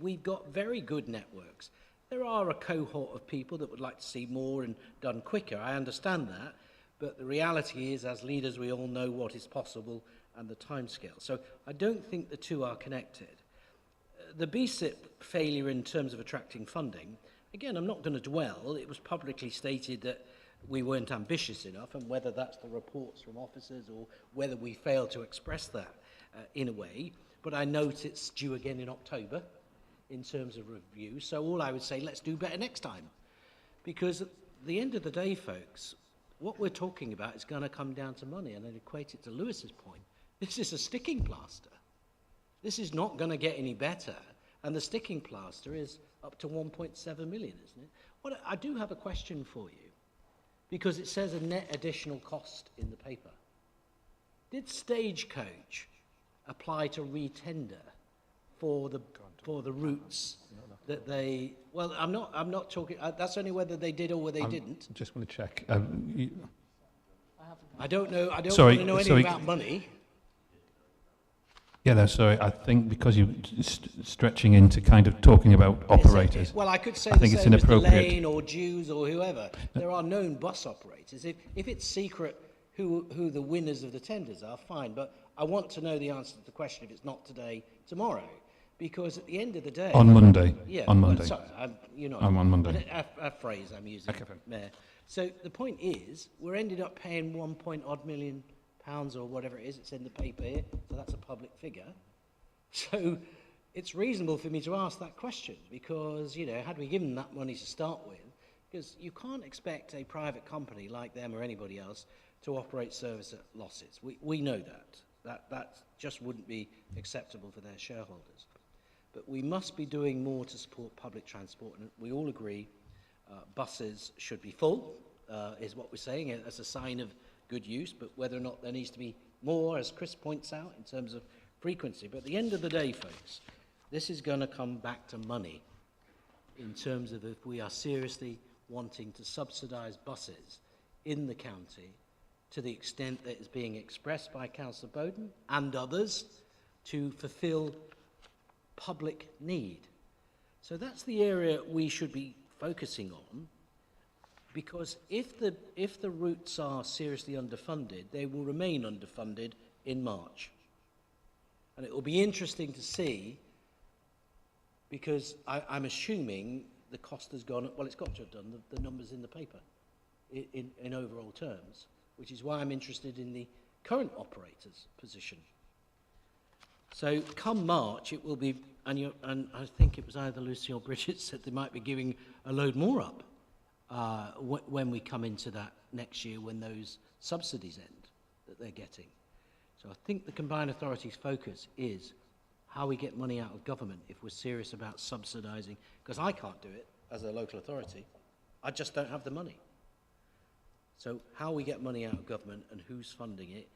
we've got very good networks. There are a cohort of people that would like to see more and done quicker. I understand that, but the reality is, as leaders, we all know what is possible and the timescale. So I don't think the two are connected. The BSIP failure in terms of attracting funding, again, I'm not going to dwell. It was publicly stated that we weren't ambitious enough, and whether that's the reports from officers or whether we failed to express that in a way. But I note it's due again in October in terms of review. So all I would say, let's do better next time. Because at the end of the day, folks, what we're talking about is going to come down to money, and I'd equate it to Lewis's point. This is a sticking plaster. This is not going to get any better, and the sticking plaster is up to 1.7 million, isn't it? Well, I do have a question for you, because it says a net additional cost in the paper. Did Stagecoach apply to retender for the routes that they? Well, I'm not talking. That's only whether they did or whether they didn't. Just want to check. I don't know. I don't want to know anything about money. Yeah, no, sorry. I think because you're stretching into kind of talking about operators. Well, I could say I think it's inappropriate. Lane or Jews or whoever. There are known bus operators. If it's secret who the winners of the tenders are, fine. But I want to know the answer to the question if it's not today, tomorrow. Because at the end of the day... On Monday. Yeah. On Monday. Sorry, I'm on Monday. A phrase I'm using, Mayor. So the point is, we're ended up paying £1 million or whatever it is. It's in the paper here, so that's a public figure. So it's reasonable for me to ask that question because, had we given that money to start with, because you can't expect a private company like them or anybody else to operate service at losses. We know that. That just wouldn't be acceptable for their shareholders. But we must be doing more to support public transport, and we all agree buses should be full, is what we're saying, as a sign of good use, but whether or not there needs to be more, as Chris points out, in terms of frequency. But at the end of the day, folks, this is going to come back to money in terms of if we are seriously wanting to subsidise buses in the county to the extent that is being expressed by Councillor Bowden and others to fulfil public need. So that's the area we should be focusing on, because if the routes are seriously underfunded, they will remain underfunded in March. And it will be interesting to see, because I'm assuming the cost has gone up. Well, it's got to have done, the numbers in the paper in overall terms, which is why I'm interested in the current operator's position. So come March, it will be, and I think it was either Lucy or Bridget said they might be giving a load more up when we come into that next year when those subsidies end that they're getting. So I think the combined authority's focus is how we get money out of government if we're serious about subsidising, because I can't do it as a local authority. I just don't have the money. So how we get money out of government and who's funding it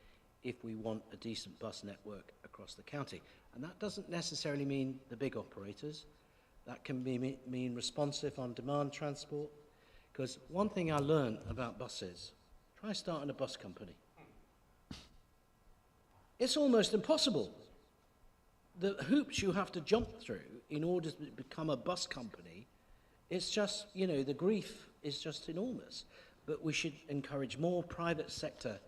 if we want a decent bus network across the county. And that doesn't necessarily mean the big operators. That can mean responsive on-demand transport. Because one thing I learned about buses, try starting a bus company. It's almost impossible. the hoops you have to jump through in order to become a bus company, it's just, you know, the grief is just enormous. But we should encourage more private sector,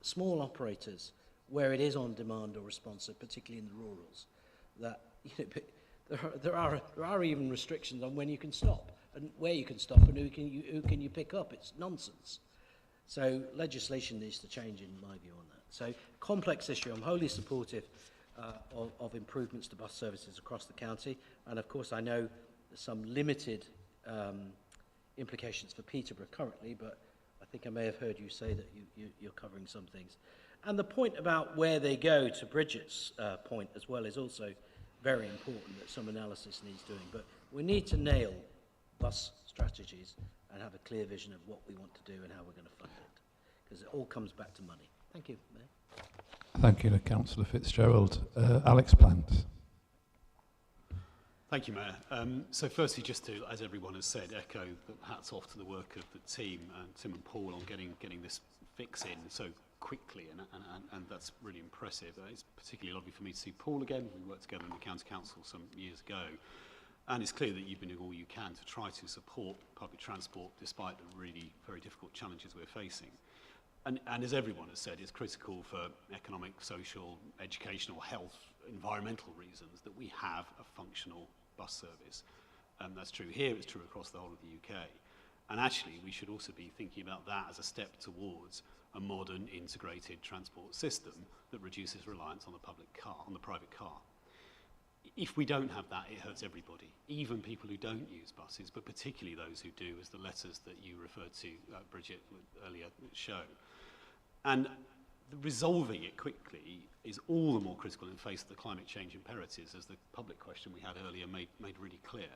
small operators, where it is on demand or responsive, particularly in the rurals. That, you know, there are even restrictions on when you can stop and where you can stop and who can you pick up. It's nonsense. So legislation needs to change, in my view, on that. So complex issue. I'm wholly supportive of improvements to bus services across the county, and of course I know there's some limited implications for Peterbrough currently, but I think I may have heard you say that you're covering some things. And the point about where they go, to Bridget's point as well, is also very important, that some analysis needs doing. But we need to nail bus strategies and have a clear vision of what we want to do and how we're going to fund it, because it all comes back to money. Thank you, Mayor. Thank you to Councillor Fitzgerald. Alex Plant. Thank you, Mayor. So firstly, just to, as everyone has said, echo the hats off to the work of the team, Tim and Paul, on getting this fix in so quickly, and that's really impressive. It's particularly lovely for me to see Paul again. We worked together in the County Council some years ago, and it's clear that you've been doing all you can to try to support public transport despite the really very difficult challenges we're facing. And as everyone has said, it's critical for economic, social, educational, health, environmental reasons that we have a functional bus service. That's true here, it's true across the whole of the UK. And actually, we should also be thinking about that as a step towards a modern, integrated transport system that reduces reliance on the public car, on the private car. If we don't have that, it hurts everybody, even people who don't use buses, but particularly those who do, as the letters that you referred to, Bridget, earlier show. And resolving it quickly is all the more critical in the face of the climate change imperatives, as the public question we had earlier made really clear.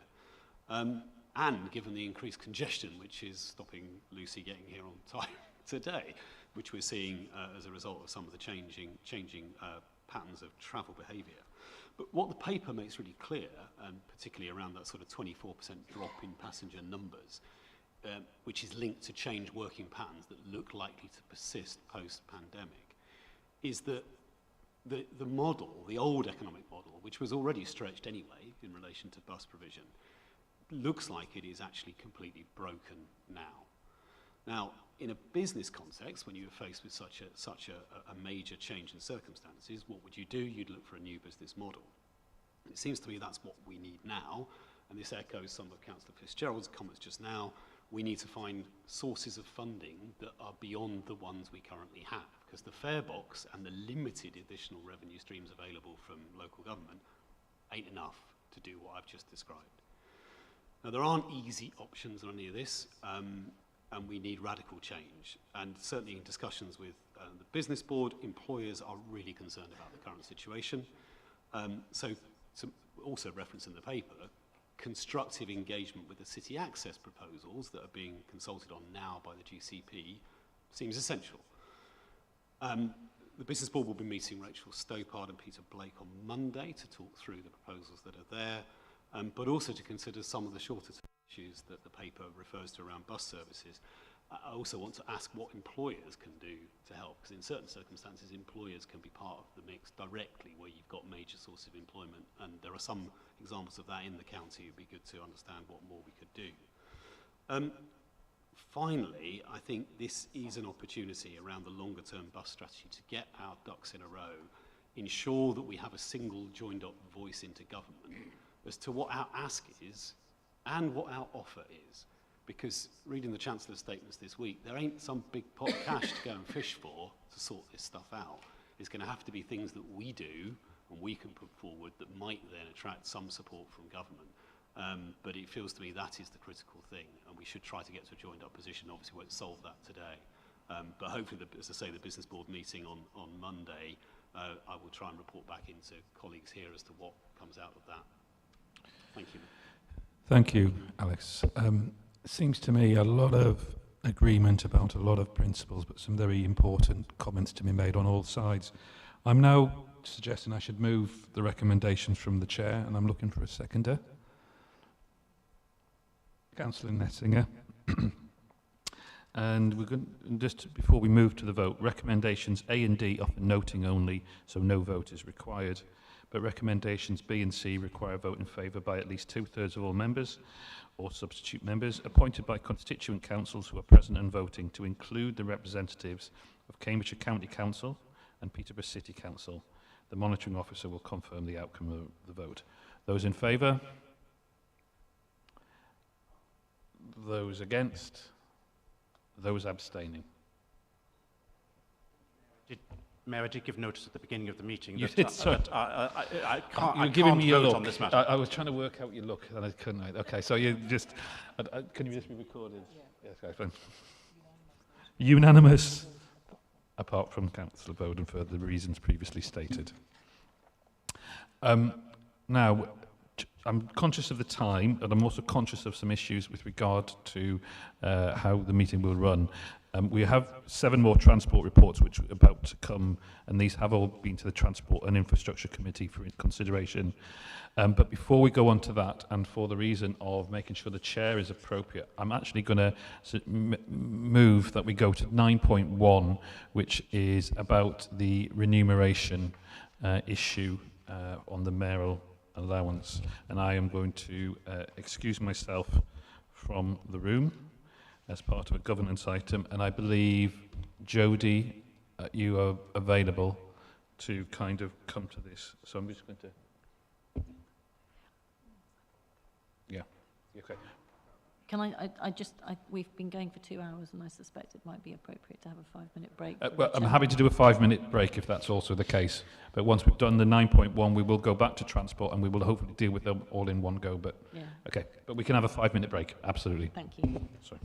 And given the increased congestion, which is stopping Lucy getting here on time today, which we're seeing as a result of some of the changing patterns of travel behaviour. But what the paper makes really clear, and particularly around that sort of 24% drop in passenger numbers, which is linked to change working patterns that look likely to persist post-pandemic, is that the model, the old economic model, which was already stretched anyway in relation to bus provision, looks like it is actually completely broken now. Now, in a business context, when you are faced with such a major change in circumstances, what would you do? You'd look for a new business model. It seems to me that's what we need now, and this echoes some of Councillor Fitzgerald's comments just now. We need to find sources of funding that are beyond the ones we currently have, because the fare box and the limited additional revenue streams available from local government ain't enough to do what I've just described. Now, there aren't easy options on any of this, and we need radical change. And certainly in discussions with the business board, employers are really concerned about the current situation. So also referenced in the paper, constructive engagement with the city access proposals that are being consulted on now by the GCP seems essential. The business board will be meeting Rachel Stopard and Peter Blake on Monday to talk through the proposals that are there, but also to consider some of the shorter term issues that the paper refers to around bus services. I also want to ask what employers can do to help, because in certain circumstances employers can be part of the mix directly where you've got major sources of employment, and there are some examples of that in the county. It would be good to understand what more we could do. Finally, I think this is an opportunity around the longer term bus strategy to get our ducks in a row, ensure that we have a single joined up voice into government as to what our ask is and what our offer is. Because reading the Chancellor's statements this week, there ain't some big pot of cash to go and fish for to sort this stuff out. It's going to have to be things that we do and we can put forward that might then attract some support from government. But it feels to me that is the critical thing, and we should try to get to a joined up position. Obviously, we won't solve that today. But hopefully, as I say, the business board meeting on Monday, I will try and report back into colleagues here as to what comes out of that. Thank you. Thank you, Alex. It seems to me a lot of agreement about a lot of principles, but some very important comments to be made on all sides. I'm now suggesting I should move the recommendations from the chair, and I'm looking for a seconder. Councillor Nessinger. And we're going just before we move to the vote, recommendations A and D offer noting only, so no vote is required. But recommendations B and C require a vote in favour by at least 2/3 of all members or substitute members appointed by constituent councils who are present and voting, to include the representatives of Cambridgeshire County Council and Peterbrough City Council. The monitoring officer will confirm the outcome of the vote. Those in favour? Those against? Those abstaining? Mayor, I did give notice at the beginning of the meeting. You that, did, sorry. I can't, You're I giving can't me a vote look. on this matter. I was trying to work out your look, and I couldn't. Okay, so you just... can you just be recorded? Yeah. Yes, okay, fine. Unanimous, apart from Councillor Bowden for the reasons previously stated. Now, I'm conscious of the time, and I'm also conscious of some issues with regard to how the meeting will run. We have 7 more transport reports which are about to come, and these have all been to the Transport and Infrastructure Committee for consideration. But before we go on to that, and for the reason of making sure the chair is appropriate, I'm actually going to move that we go to 9.1, which is about the remuneration issue on the mayoral allowance. And I am going to excuse myself from the room as part of a governance item, and I believe, Jodie, you are available to kind of come to this. So I'm just going to... Yeah, okay. Can we've been going for 2 hours, and I suspect it might be appropriate to have a 5-minute break. Well, I'm happy to do a 5-minute break if that's also the case. But once we've done the 9.1, we will go back to transport, and we will hopefully deal with them all in one go. But yeah. Okay, but we can have a 5-minute break, absolutely. Thank you. Sorry.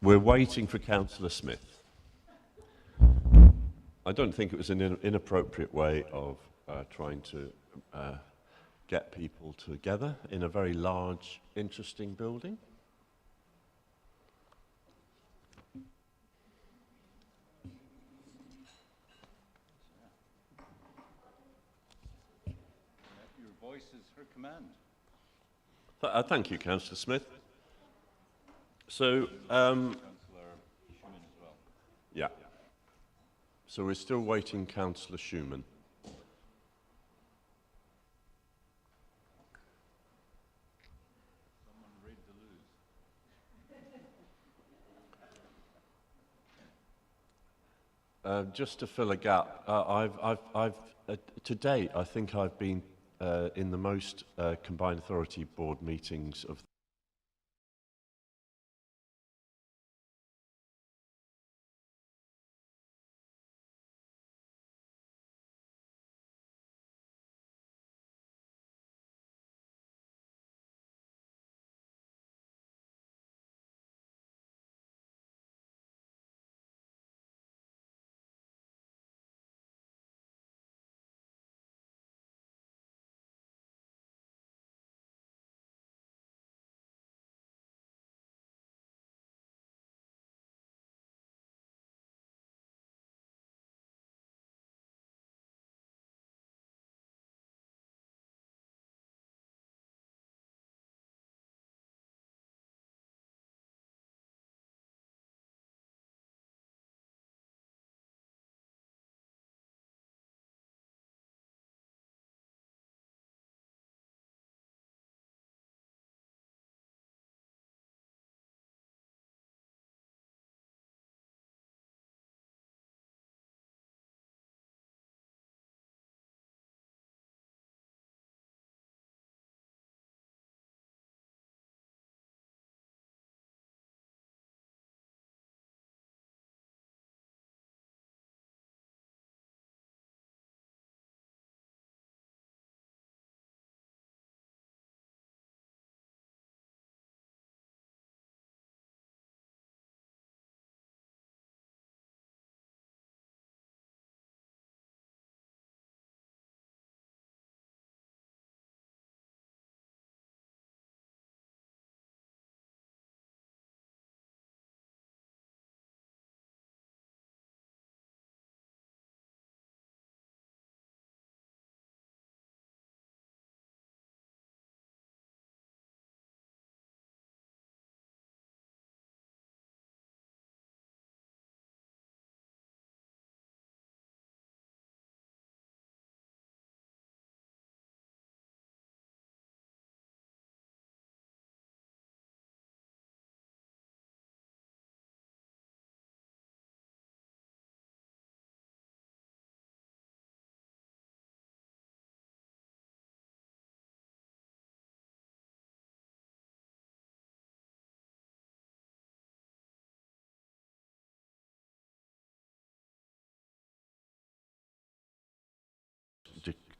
We're waiting for Councillor Smith. I don't think it was an inappropriate way of trying to get people together in a very large, interesting building. Your voice is her command. Thank you, Councillor Smith. So, Councillor Schumann as well. yeah. So we're still waiting Councillor Schumann. Someone read the lose. Just to fill a gap, to date, I think I've been in the most Combined Authority Board meetings of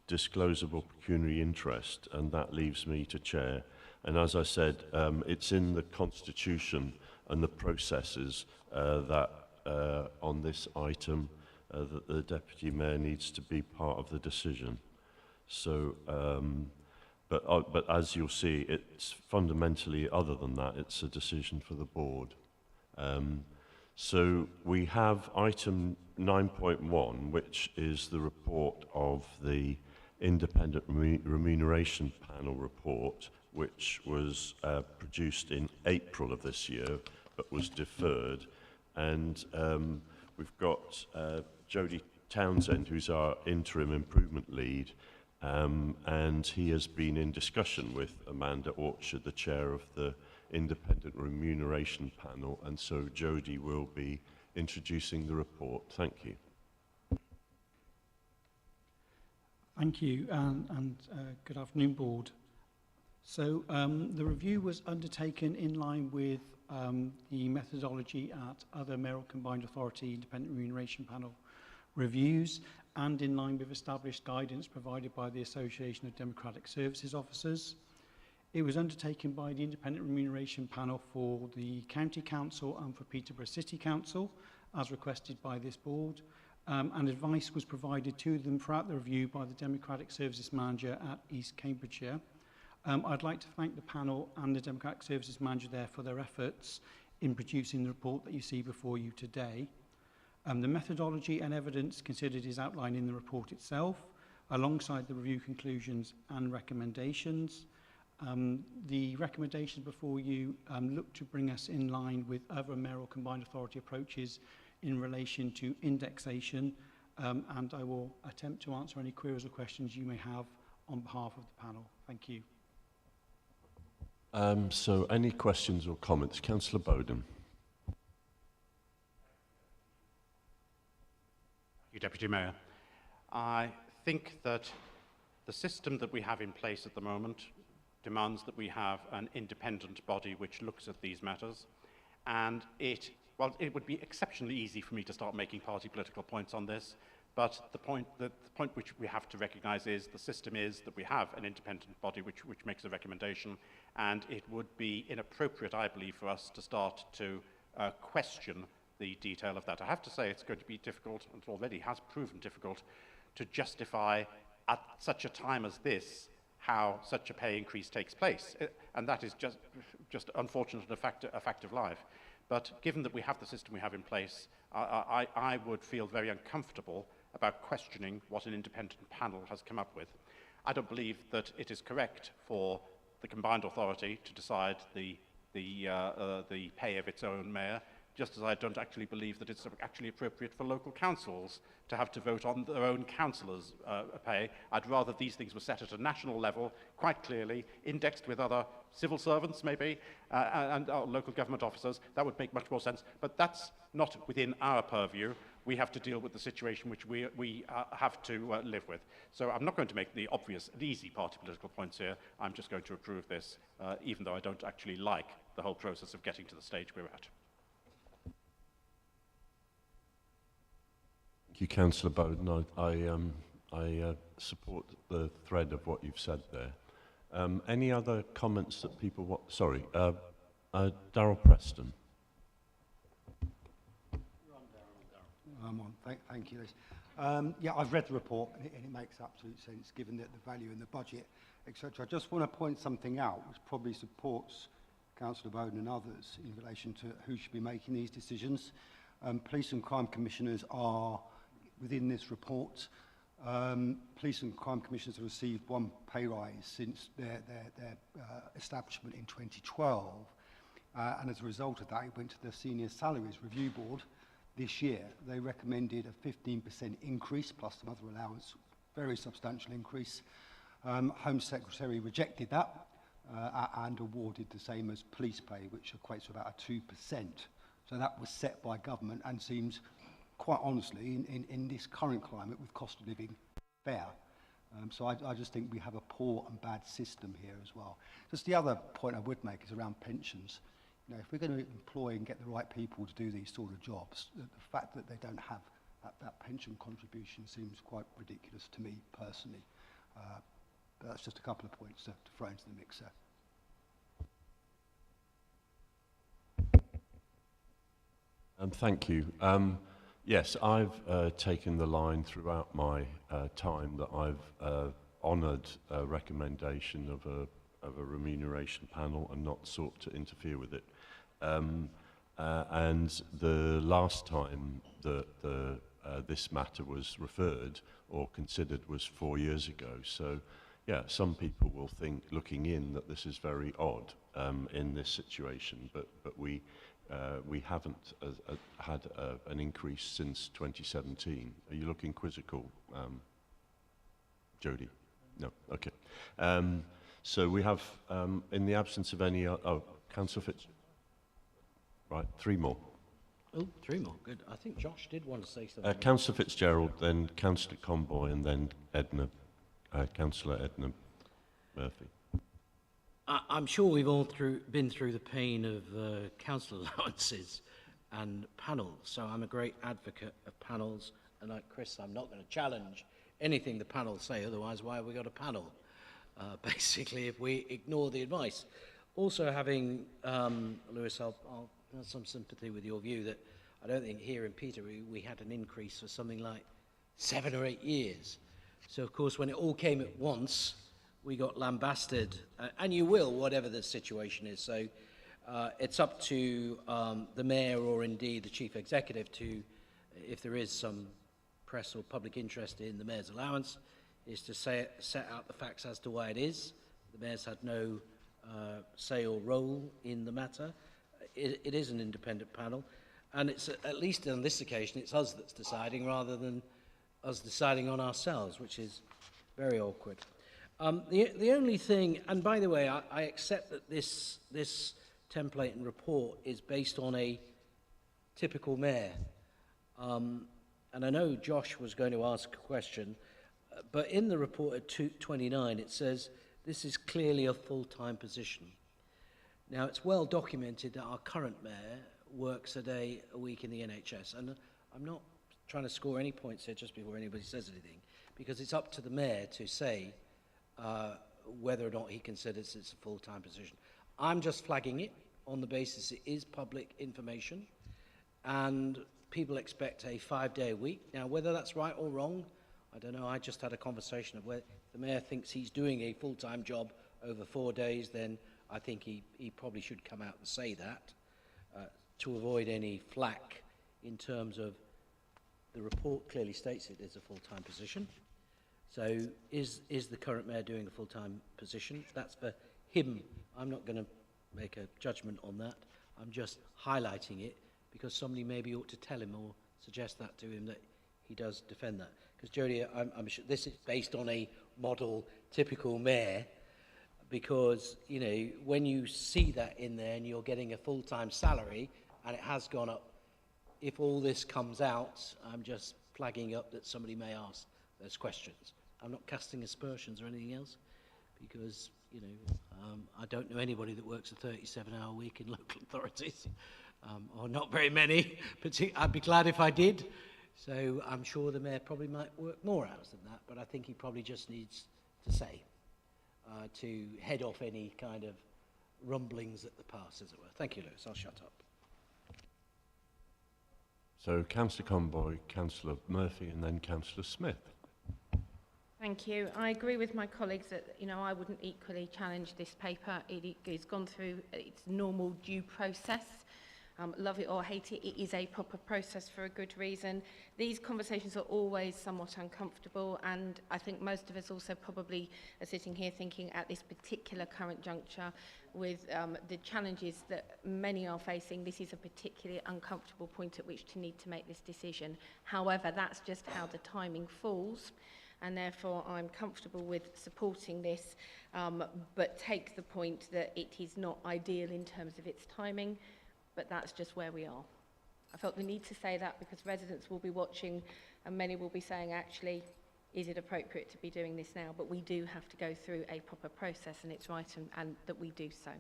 disclosable pecuniary interest, and that leaves me to chair. And as I said, it's in the Constitution and the processes that on this item that the Deputy Mayor needs to be part of the decision. So, but as you'll see, it's fundamentally, other than that, it's a decision for the board. So we have item 9.1, which is the report of the Independent Remuneration Panel report, which was produced in April of this year, but was deferred. And we've got Jodie Townsend, who's our interim improvement lead, and he has been in discussion with Amanda Orchard, the chair of the Independent Remuneration Panel, and so Jodie will be introducing the report. Thank you. Thank you, and good afternoon, Board. So the review was undertaken in line with the methodology at other Mayoral Combined Authority Independent Remuneration Panel reviews, and in line with established guidance provided by the Association of Democratic Services Officers. It was undertaken by the Independent Remuneration Panel for the County Council and for Peterborough City Council, as requested by this board, and advice was provided to them throughout the review by the Democratic Services Manager at East Cambridgeshire. I'd like to thank the panel and the Democratic Services Manager there for their efforts in producing the report that you see before you today. The methodology and evidence considered is outlined in the report itself, alongside the review conclusions and recommendations. The recommendations before you look to bring us in line with other mayoral combined authority approaches in relation to indexation, and I will attempt to answer any queries or questions you may have on behalf of the panel. Thank you. So any questions or comments? Councillor Bowden. Thank you, Deputy Mayor. I think that the system that we have in place at the moment demands that we have an independent body which looks at these matters, and it would be exceptionally easy for me to start making party political points on this, but the point which we have to recognise is the system is that we have an independent body which makes a recommendation, and it would be inappropriate, I believe, for us to start to question the detail of that. I have to say it's going to be difficult, and it already has proven difficult, to justify at such a time as this how such a pay increase takes place. And that is just unfortunate and a fact of life. But given that we have the system we have in place, I would feel very uncomfortable about questioning what an independent panel has come up with. I don't believe that it is correct for the combined authority to decide the pay of its own mayor, just as I don't actually believe that it's actually appropriate for local councils to have to vote on their own councillors' pay. I'd rather these things were set at a national level, quite clearly, indexed with other civil servants, maybe, and local government officers. That would make much more sense. But that's not within our purview. We have to deal with the situation which we have to live with. So I'm not going to make the obvious and easy party political points here. I'm just going to approve this, even though I don't actually like the whole process of getting to the stage we're at. Thank you, Councillor Bowden. I support the thread of what you've said there. Any other comments that people want? Sorry, Darryl Preston. I'm on. Thank you, Liz. Yeah, I've read the report, and it makes absolute sense, given that the value in the budget, etc. I just want to point something out, which probably supports Councillor Bowden and others in relation to who should be making these decisions. Police and crime commissioners are within this report. Police and crime commissioners have received one pay rise since their establishment in 2012, and as a result of that, it went to the Senior Salaries Review Board this year. They recommended a 15% increase plus some other allowance, very substantial increase. Home Secretary rejected that and awarded the same as police pay, which equates to about a 2%. So that was set by government and seems, quite honestly, in this current climate with cost of living, fair. So I just think we have a poor and bad system here as well. Just the other point I would make is around pensions. You know, if we're going to employ and get the right people to do these sort of jobs, the fact that they don't have that pension contribution seems quite ridiculous to me personally. But that's just a couple of points to throw into the mixer. Thank you. Yes, I've taken the line throughout my time that I've honoured a recommendation of a remuneration panel and not sought to interfere with it. And the last time that this matter was referred or considered was 4 years ago. So, yeah, some people will think, looking in, that this is very odd in this situation, but we haven't had an increase since 2017. Are you looking quizzical, Jody? No, okay. So we have, in the absence of any, Councillor Fitzgerald. Right, three more. Oh, three more, good. I think Josh did want to say something. Councillor Fitzgerald, then Councillor Conboy, and then Councillor Edna Murphy. I'm sure we've all been through the pain of council allowances and panels, so I'm a great advocate of panels, and like Chris, I'm not going to challenge anything the panels say, otherwise why have we got a panel? basically, if we ignore the advice. Also having, Lewis, I'll have some sympathy with your view that I don't think here in Peterbrough we had an increase for something like 7 or 8 years. So, of course, when it all came at once, we got lambasted, and you will, whatever the situation is. So it's up to the Mayor or indeed the Chief Executive to, if there is some press or public interest in the Mayor's allowance, is to set out the facts as to why it is. The Mayor's had no say or role in the matter. It is an independent panel, and it's at least on this occasion it's us that's deciding rather than us deciding on ourselves, which is very awkward. The only thing, and by the way, I accept that this template and report is based on a typical Mayor. And I know Josh was going to ask a question, but in the report at 229 it says this is clearly a full-time position. Now, it's well documented that our current Mayor works a day a week in the NHS, and I'm not trying to score any points here just before anybody says anything, because it's up to the Mayor to say whether or not he considers it's a full-time position. I'm just flagging it on the basis it is public information, and people expect a 5-day week. Now, whether that's right or wrong, I don't know. I just had a conversation of where the Mayor thinks he's doing a full-time job over 4 days, then I think he probably should come out and say that to avoid any flack in terms of the report clearly states it is a full-time position. So is the current Mayor doing a full-time position? That's for him. I'm not going to make a judgment on that. I'm just highlighting it because somebody maybe ought to tell him or suggest that to him that he does defend that. Because Jodie, I'm sure this is based on a model typical Mayor, because, you know, when you see that in there and you're getting a full-time salary and it has gone up, if all this comes out, I'm just flagging up that somebody may ask those questions. I'm not casting aspersions or anything else, because, you know, I don't know anybody that works a 37-hour week in local authorities, or not very many. I'd be glad if I did. So I'm sure the Mayor probably might work more hours than that, but I think he probably just needs to say, to head off any kind of rumblings at the pass, as it were. Thank you, Lewis. I'll shut up. So, Councillor Conboy, Councillor Murphy, and then Councillor Smith. Thank you. I agree with my colleagues that, you know, I wouldn't equally challenge this paper. It's gone through its normal due process. Love it or hate it, it is a proper process for a good reason. These conversations are always somewhat uncomfortable, and I think most of us also probably are sitting here thinking at this particular current juncture with the challenges that many are facing, this is a particularly uncomfortable point at which to need to make this decision. However, that's just how the timing falls, and therefore I'm comfortable with supporting this, but take the point that it is not ideal in terms of its timing, but that's just where we are. I felt the need to say that because residents will be watching and many will be saying, actually, is it appropriate to be doing this now? But we do have to go through a proper process, and it's right and that we do so.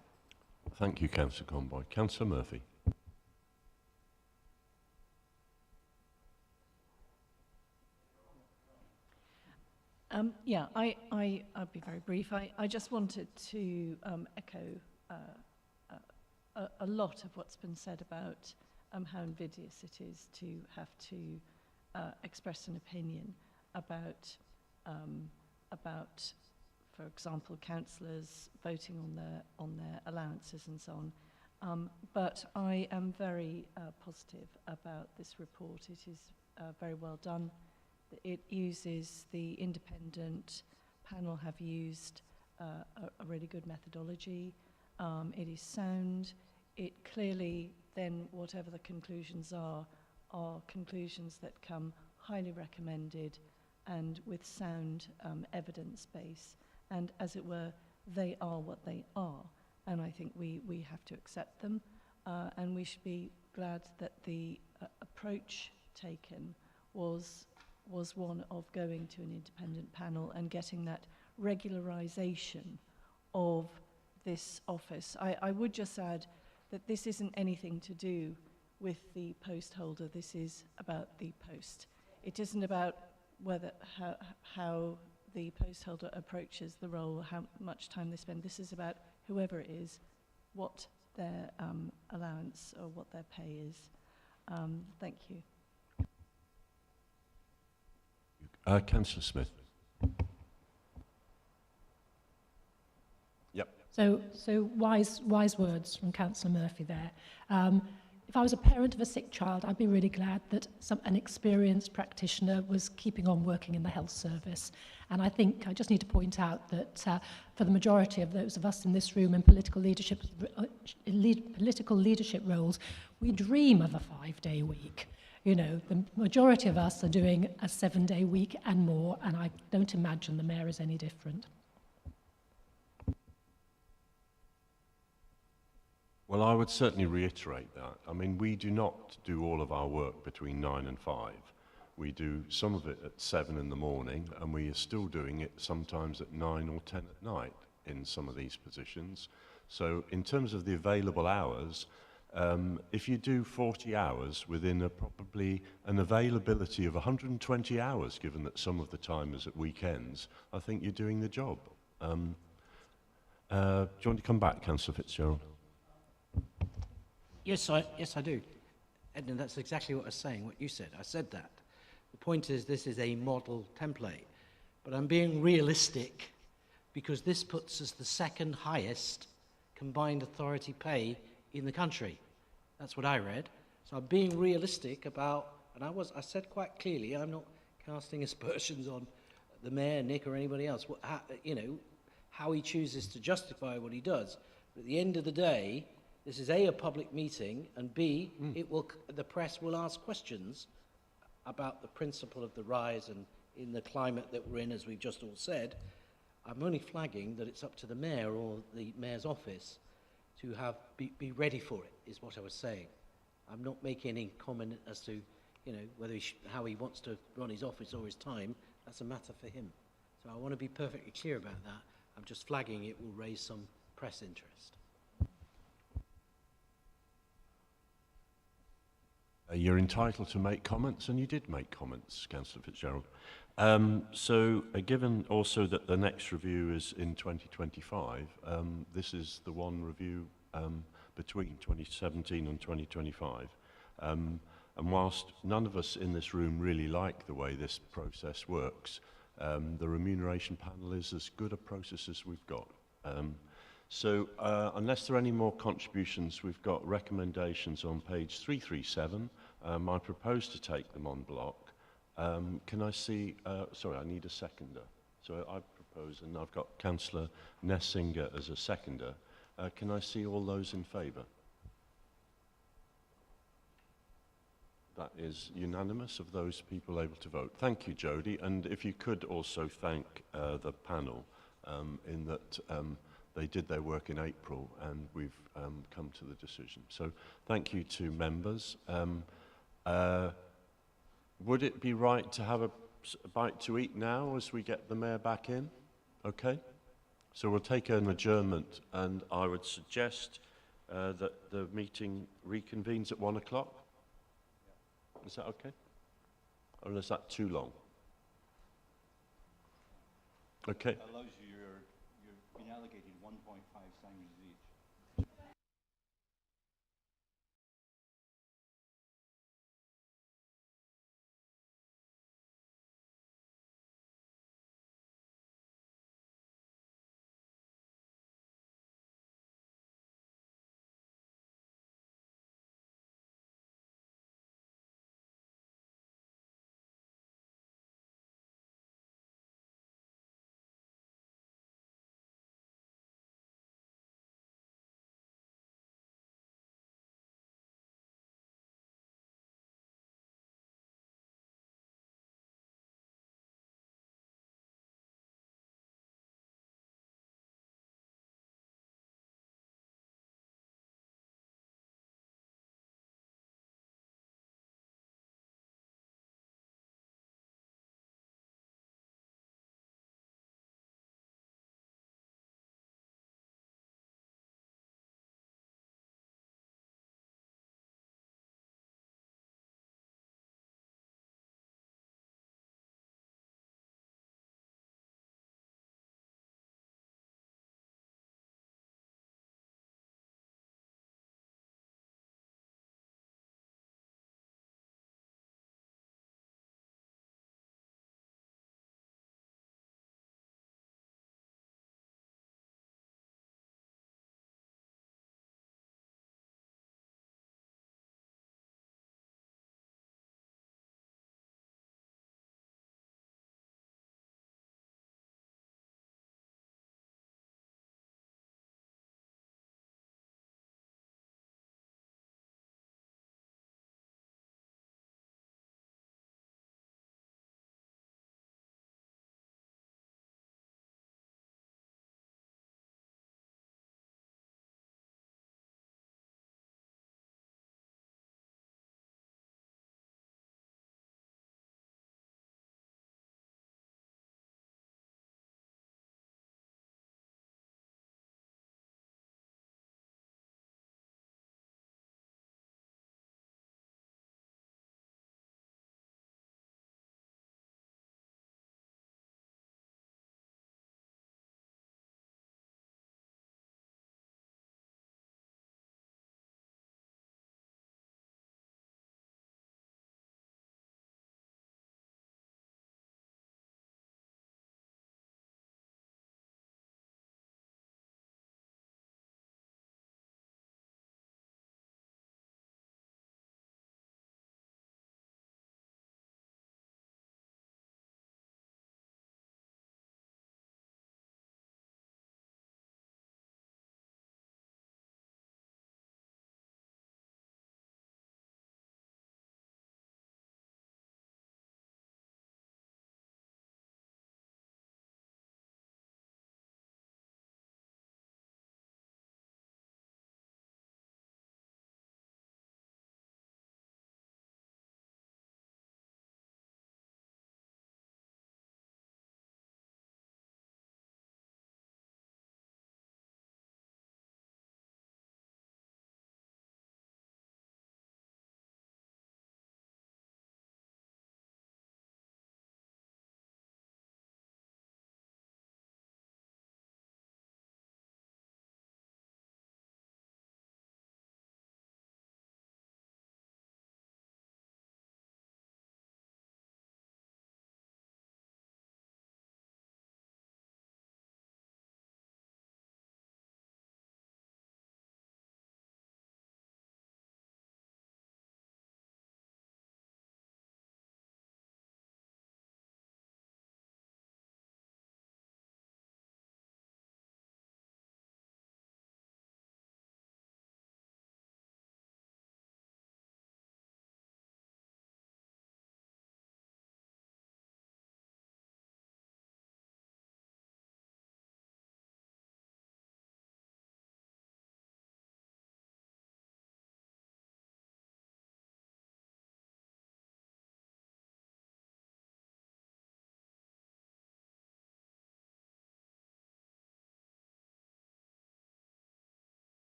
Thank you, Councillor Conboy. Councillor Murphy. Yeah, I'll be very brief. I just wanted to echo a lot of what's been said about how invidious it is to have to express an opinion about, for example, councillors voting on their allowances and so on. But I am very positive about this report. It is very well done. It uses the independent panel have used a really good methodology. It is sound. It clearly then, whatever the conclusions are conclusions that come highly recommended and with sound evidence base. And as it were, they are what they are. And I think we have to accept them. And we should be glad that the approach taken was one of going to an independent panel and getting that regularisation of this office. I would just add that this isn't anything to do with the post holder. This is about the post. It isn't about how the post holder approaches the role, how much time they spend. This is about whoever it is, what their allowance or what their pay is. Thank you. Councillor Smith. Yep. So wise words from Councillor Murphy there. If I was a parent of a sick child, I'd be really glad that an experienced practitioner was keeping on working in the health service. And I think I just need to point out that for the majority of those of us in this room in political leadership roles, we dream of a 5-day week. You know, the majority of us are doing a 7-day week and more, and I don't imagine the mayor is any different. Well, I would certainly reiterate that. I mean, we do not do all of our work between 9 and 5. We do some of it at 7 in the morning, and we are still doing it sometimes at 9 or 10 at night in some of these positions. So in terms of the available hours, if you do 40 hours within probably an availability of 120 hours, given that some of the time is at weekends, I think you're doing the job. Do you want to come back, Councillor Fitzgerald? Yes, I do. Edna, that's exactly what I was saying, what you said. I said that. The point is, this is a model template. But I'm being realistic because this puts us the second highest combined authority pay in the country. That's what I read. So I'm being realistic about, and I said quite clearly, I'm not casting aspersions on the mayor, Nick, or anybody else. How he chooses to justify what he does. But at the end of the day, this is A, a public meeting, and B, the press will ask questions about the principle of the rise and in the climate that we're in, as we've just all said. I'm only flagging that it's up to the mayor or the mayor's office to be ready for it, is what I was saying. I'm not making any comment as to, whether how he wants to run his office or his time. That's a matter for him. So I want to be perfectly clear about that. I'm just flagging it will raise some press interest. You're entitled to make comments, and you did make comments, Councillor Fitzgerald. Given also that the next review is in 2025, this is the one review between 2017 and 2025. And whilst none of us in this room really like the way this process works, the remuneration panel is as good a process as we've got. Unless there are any more contributions, we've got recommendations on page 337. I propose to take them on block. Can I see, sorry, I need a seconder. So I propose, and I've got Councillor Nessinger as a seconder. Can I see all those in favour? That is unanimous of those people able to vote. Thank you, Jodie. And if you could also thank the panel in that they did their work in April and we've come to the decision. So thank you to members. Would it be right to have a bite to eat now as we get the mayor back in? Okay. So we'll take an adjournment, and I would suggest that the meeting reconvenes at 1 o'clock. Is that okay? Or is that too long? Okay. Allows you, you've been allocated 1.5 sandwiches each.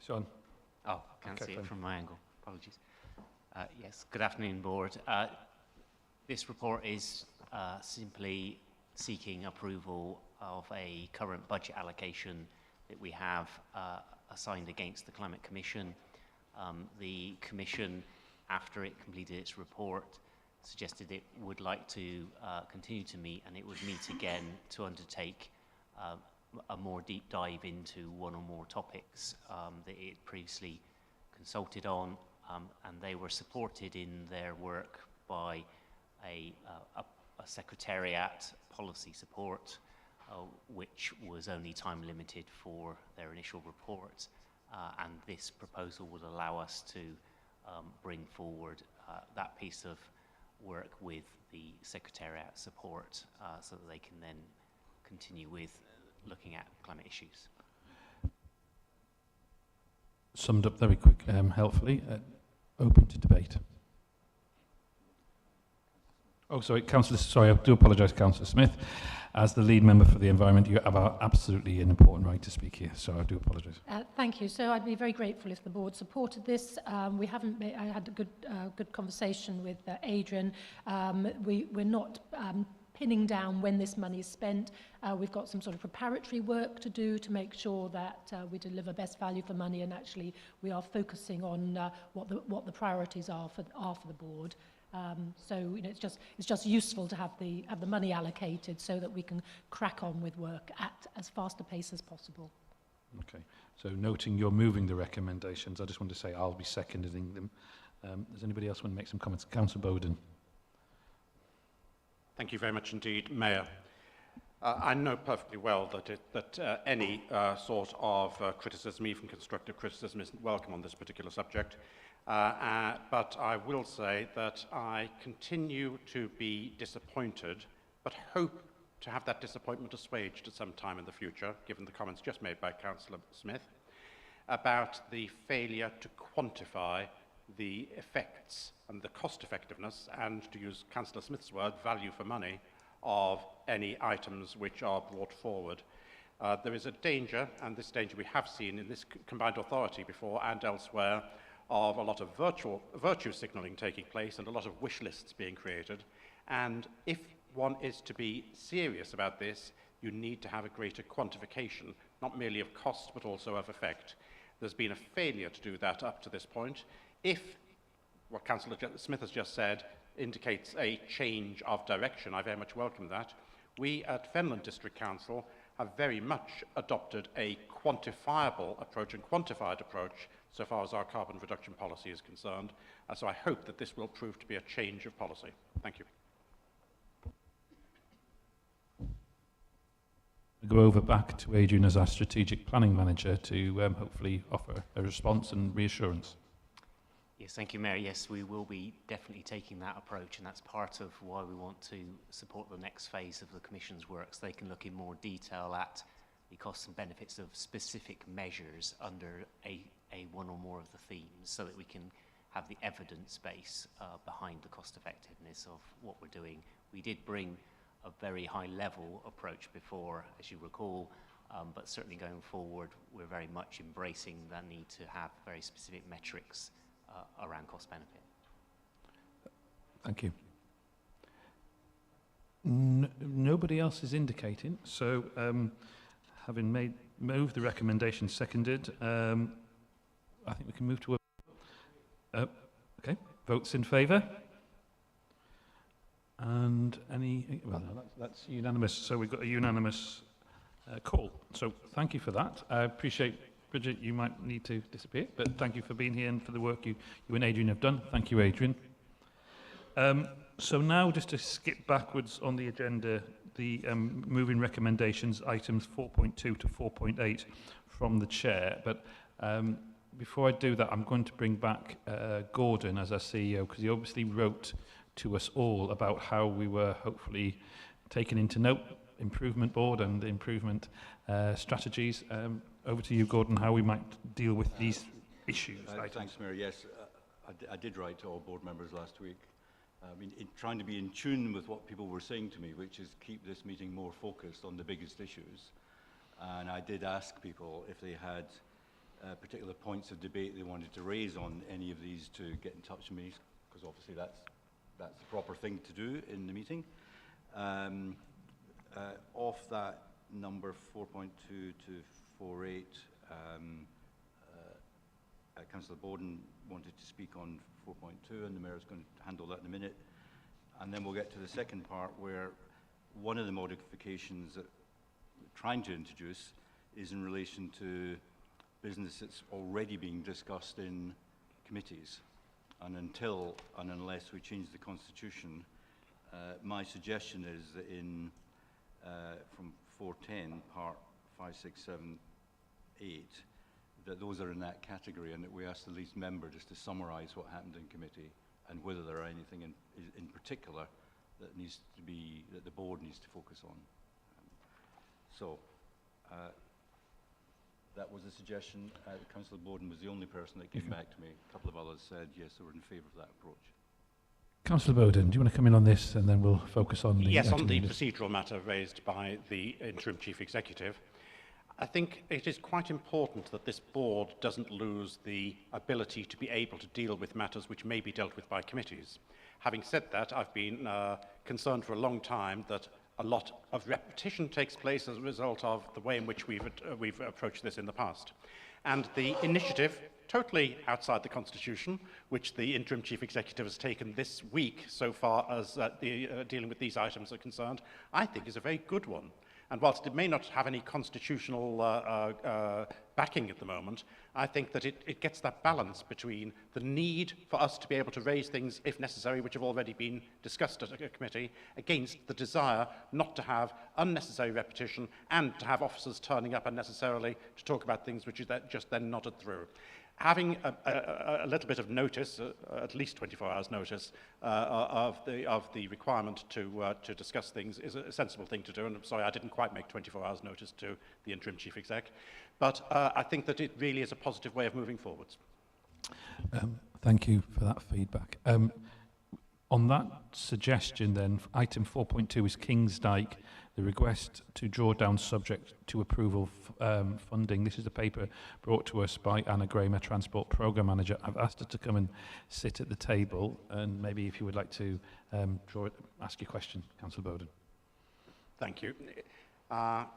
Sean. Oh, can't Okay, see fine. it from my angle. Apologies. Yes, good afternoon, Board. This report is simply seeking approval of a current budget allocation that we have assigned against the Climate Commission. The Commission, after it completed its report, suggested it would like to continue to meet, and it would meet again to undertake a more deep dive into one or more topics that it previously consulted on, and they were supported in their work by a secretariat policy support, which was only time limited for their initial report, and this proposal would allow us to bring forward that piece of work with the secretariat support so that they can then continue with looking at climate issues. Summed up very quick, helpfully. Open to debate. Oh, sorry, Councillor, sorry, I do apologise, Councillor Smith. As the lead member for the environment, you have absolutely an important right to speak here, so I do apologise. Thank you. So I'd be very grateful if the board supported this. I had a good conversation with Adrian. We're not pinning down when this money is spent. We've got some sort of preparatory work to do to make sure that we deliver best value for money, and actually we are focusing on what the priorities are for the board. So you know, it's just useful to have the money allocated so that we can crack on with work at as fast a pace as possible. Okay, so noting you're moving the recommendations, I just want to say I'll be seconding them. Does anybody else want to make some comments? Councillor Bowden. Thank you very much indeed, Mayor. I know perfectly well that any sort of criticism, even constructive criticism, isn't welcome on this particular subject. But I will say that I continue to be disappointed, but hope to have that disappointment assuaged at some time in the future, given the comments just made by Councillor Smith, about the failure to quantify the effects and the cost effectiveness, and to use Councillor Smith's word, value for money, of any items which are brought forward. There is a danger, and this danger we have seen in this combined authority before and elsewhere, of a lot of virtue signalling taking place and a lot of wish lists being created. And if one is to be serious about this, you need to have a greater quantification, not merely of cost, but also of effect. There's been a failure to do that up to this point. If what Councillor Smith has just said indicates a change of direction, I very much welcome that. We at Fenland District Council have very much adopted a quantifiable approach and quantified approach so far as our carbon reduction policy is concerned. So I hope that this will prove to be a change of policy. Thank you. We'll go over back to Adrian as our strategic planning manager to hopefully offer a response and reassurance. Yes, thank you, Mayor. Yes, we will be definitely taking that approach, and that's part of why we want to support the next phase of the Commission's work, so they can look in more detail at the costs and benefits of specific measures under one or more of the themes, so that we can have the evidence base behind the cost effectiveness of what we're doing. We did bring a very high level approach before, as you recall, but certainly going forward, we're very much embracing the need to have very specific metrics around cost benefit. Thank you. Nobody else is indicating, so having moved the recommendation seconded, I think we can move to a okay, votes in favour. And well, no, that's unanimous, so we've got a unanimous call. So thank you for that. I appreciate, Bridget, you might need to disappear, but thank you for being here and for the work you and Adrian have done. Thank you, Adrian. So now, just to skip backwards on the agenda, the moving recommendations, items 4.2 to 4.8 from the chair. But before I do that, I'm going to bring back Gordon as our CEO, because he obviously wrote to us all about how we were hopefully taken into note, improvement board and improvement strategies. Over to you, Gordon, how we might deal with these issues. Thanks, Mayor. Yes, I did write to all board members last week. Trying to be in tune with what people were saying to me, which is keep this meeting more focused on the biggest issues. And I did ask people if they had particular points of debate they wanted to raise on any of these to get in touch with me, because obviously that's the proper thing to do in the meeting. Off that number 4.2 to 4.8, Councillor Borden wanted to speak on 4.2, and the Mayor's going to handle that in a minute. And then we'll get to the second part, where one of the modifications that we're trying to introduce is in relation to business that's already being discussed in committees. And until and unless we change the Constitution, my suggestion is that from 410, part 5, 6, 7, 8, that those are in that category, and that we ask the least member just to summarise what happened in committee and whether there are anything in particular that needs to be, that the board needs to focus on. That was a suggestion. Councillor Borden was the only person that came back to me. A couple of others said yes, they were in favour of that approach. Councillor Bowden, do you want to come in on this, and then we'll focus on the... Yes, on the procedural matter raised by the Interim Chief Executive. I think it is quite important that this board doesn't lose the ability to be able to deal with matters which may be dealt with by committees. Having said that, I've been concerned for a long time that a lot of repetition takes place as a result of the way in which we've approached this in the past. And the initiative, totally outside the Constitution, which the Interim Chief Executive has taken this week so far as dealing with these items are concerned, I think is a very good one. And whilst it may not have any constitutional backing at the moment, I think that it gets that balance between the need for us to be able to raise things, if necessary, which have already been discussed at a committee, against the desire not to have unnecessary repetition and to have officers turning up unnecessarily to talk about things which is just then nodded through. Having a little bit of notice, at least 24 hours notice, of the requirement to discuss things is a sensible thing to do. And I'm sorry, I didn't quite make 24 hours notice to the Interim Chief Exec. But I think that it really is a positive way of moving forwards. Thank you for that feedback. On that suggestion then, item 4.2 is Kingsdyke, the request to draw down subject to approval funding. This is a paper brought to us by Anna Graham, Transport Programme Manager. I've asked her to come and sit at the table, and maybe if you would like to ask your question, Councillor Bowden. Thank you.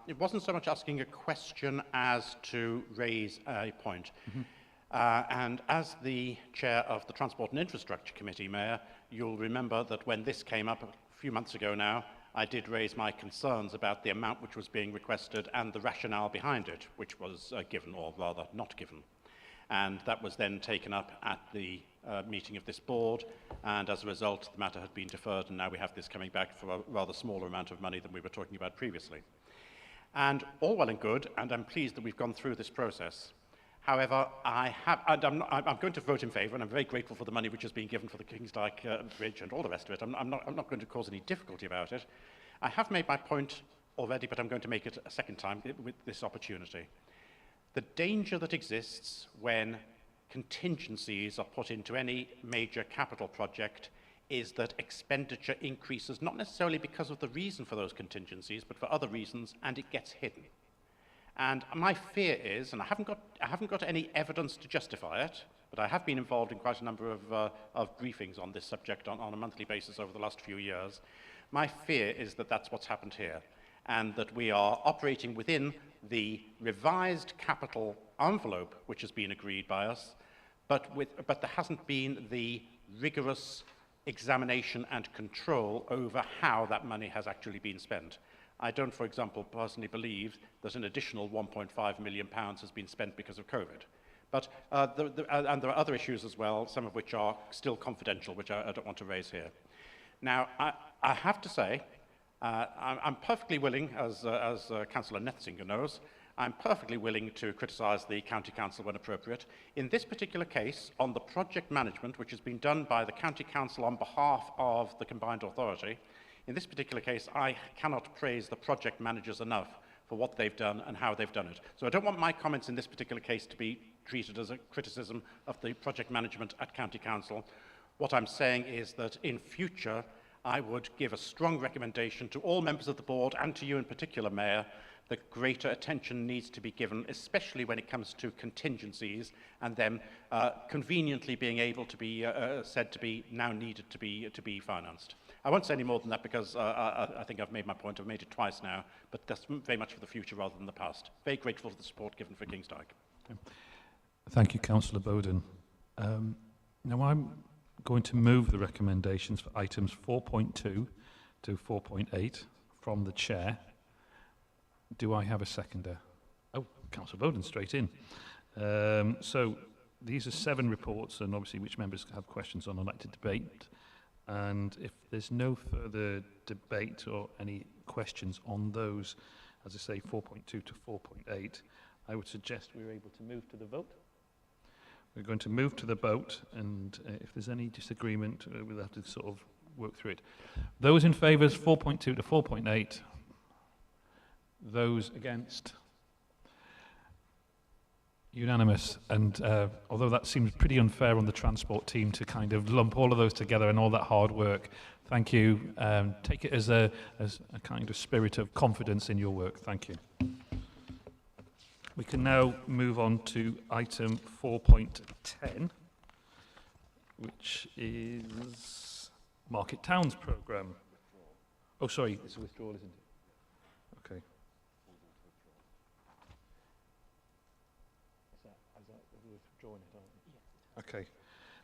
It wasn't so much asking a question as to raise a point. Mm-hmm. And as the chair of the Transport and Infrastructure Committee, Mayor, you'll remember that when this came up a few months ago now, I did raise my concerns about the amount which was being requested and the rationale behind it, which was given, or rather not given. And that was then taken up at the meeting of this board, and as a result, the matter had been deferred, and now we have this coming back for a rather smaller amount of money than we were talking about previously. And all well and good, and I'm pleased that we've gone through this process. However, I'm going to vote in favour, and I'm very grateful for the money which is being given for the Kingsdyke Bridge and all the rest of it. I'm not going to cause any difficulty about it. I have made my point already, but I'm going to make it a second time with this opportunity. The danger that exists when contingencies are put into any major capital project is that expenditure increases, not necessarily because of the reason for those contingencies, but for other reasons, and it gets hidden. And my fear is, and I haven't got any evidence to justify it, but I have been involved in quite a number of briefings on this subject on a monthly basis over the last few years. My fear is that that's what's happened here, and that we are operating within the revised capital envelope which has been agreed by us, but there hasn't been the rigorous examination and control over how that money has actually been spent. I don't, for example, personally believe that an additional £1.5 million has been spent because of COVID. But and there are other issues as well, some of which are still confidential, which I don't want to raise here. Now, I have to say, I'm perfectly willing, as Councillor Netzinger knows, I'm perfectly willing to criticise the County Council when appropriate. In this particular case, on the project management, which has been done by the County Council on behalf of the Combined Authority, in this particular case, I cannot praise the project managers enough for what they've done and how they've done it. So I don't want my comments in this particular case to be treated as a criticism of the project management at County Council. What I'm saying is that in future, I would give a strong recommendation to all members of the board and to you in particular, Mayor, that greater attention needs to be given, especially when it comes to contingencies and them conveniently being able to be said to be now needed to be financed. I won't say any more than that because I think I've made my point. I've made it twice now, but that's very much for the future rather than the past. Very grateful for the support given for King's Dyke. Thank you, Councillor Bowden. Now I'm going to move the recommendations for items 4.2 to 4.8 from the chair. Do I have a seconder? Oh, Councillor Bowden, straight in. So these are 7 reports, and obviously which members have questions on, I'd like to debate. And if there's no further debate or any questions on those, as I say, 4.2 to 4.8, I would suggest we're able to move to the vote. We're going to move to the vote, and if there's any disagreement, we'll have to sort of work through it. Those in favour, 4.2 to 4.8. Those against? Unanimous. And although that seems pretty unfair on the transport team to kind of lump all of those together and all that hard work, thank you. Take it as a kind of spirit of confidence in your work. Thank you. We can now move on to item 4.10, which is Market Towns Programme. Oh, sorry, it's a withdrawal, isn't it? Okay. Okay,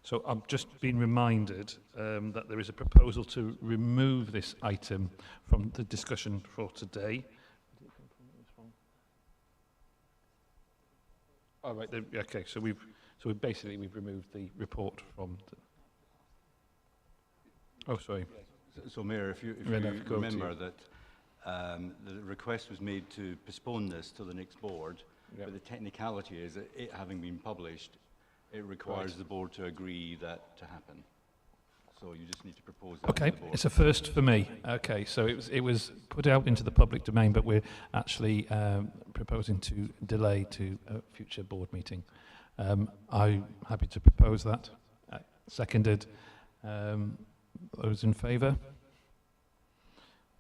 so I've just been reminded that there is a proposal to remove this item from the discussion for today. Oh, right, okay, so we've removed the report from the... Oh, sorry. So Mayor, if you remember that the request was made to postpone this to the next board, but the technicality is that it having been published, it requires the board to agree that to happen. So you just need to propose that to the board. It's a first for me. Okay, so it was put out into the public domain, but we're actually proposing to delay to a future board meeting. I'm happy to propose that. Seconded. Those in favour?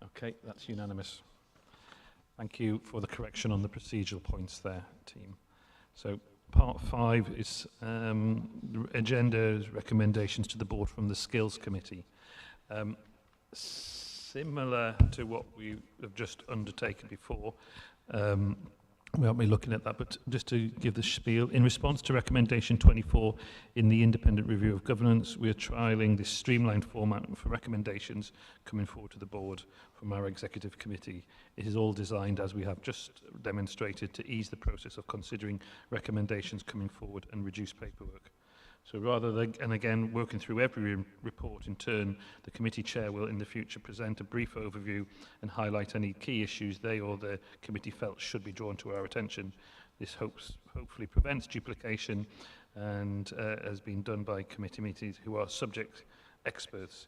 Okay, that's unanimous. Thank you for the correction on the procedural points there, team. So part 5 is agenda recommendations to the board from the Skills Committee. Similar to what we have just undertaken before, we won't be looking at that, but just to give the spiel, in response to recommendation 24 in the independent review of governance, we are trialling this streamlined format for recommendations coming forward to the board from our executive committee. It is all designed, as we have just demonstrated, to ease the process of considering recommendations coming forward and reduce paperwork. So rather than, and again, working through every report in turn, the committee chair will in the future present a brief overview and highlight any key issues they or the committee felt should be drawn to our attention. This hopefully prevents duplication and has been done by committee meetings who are subject experts.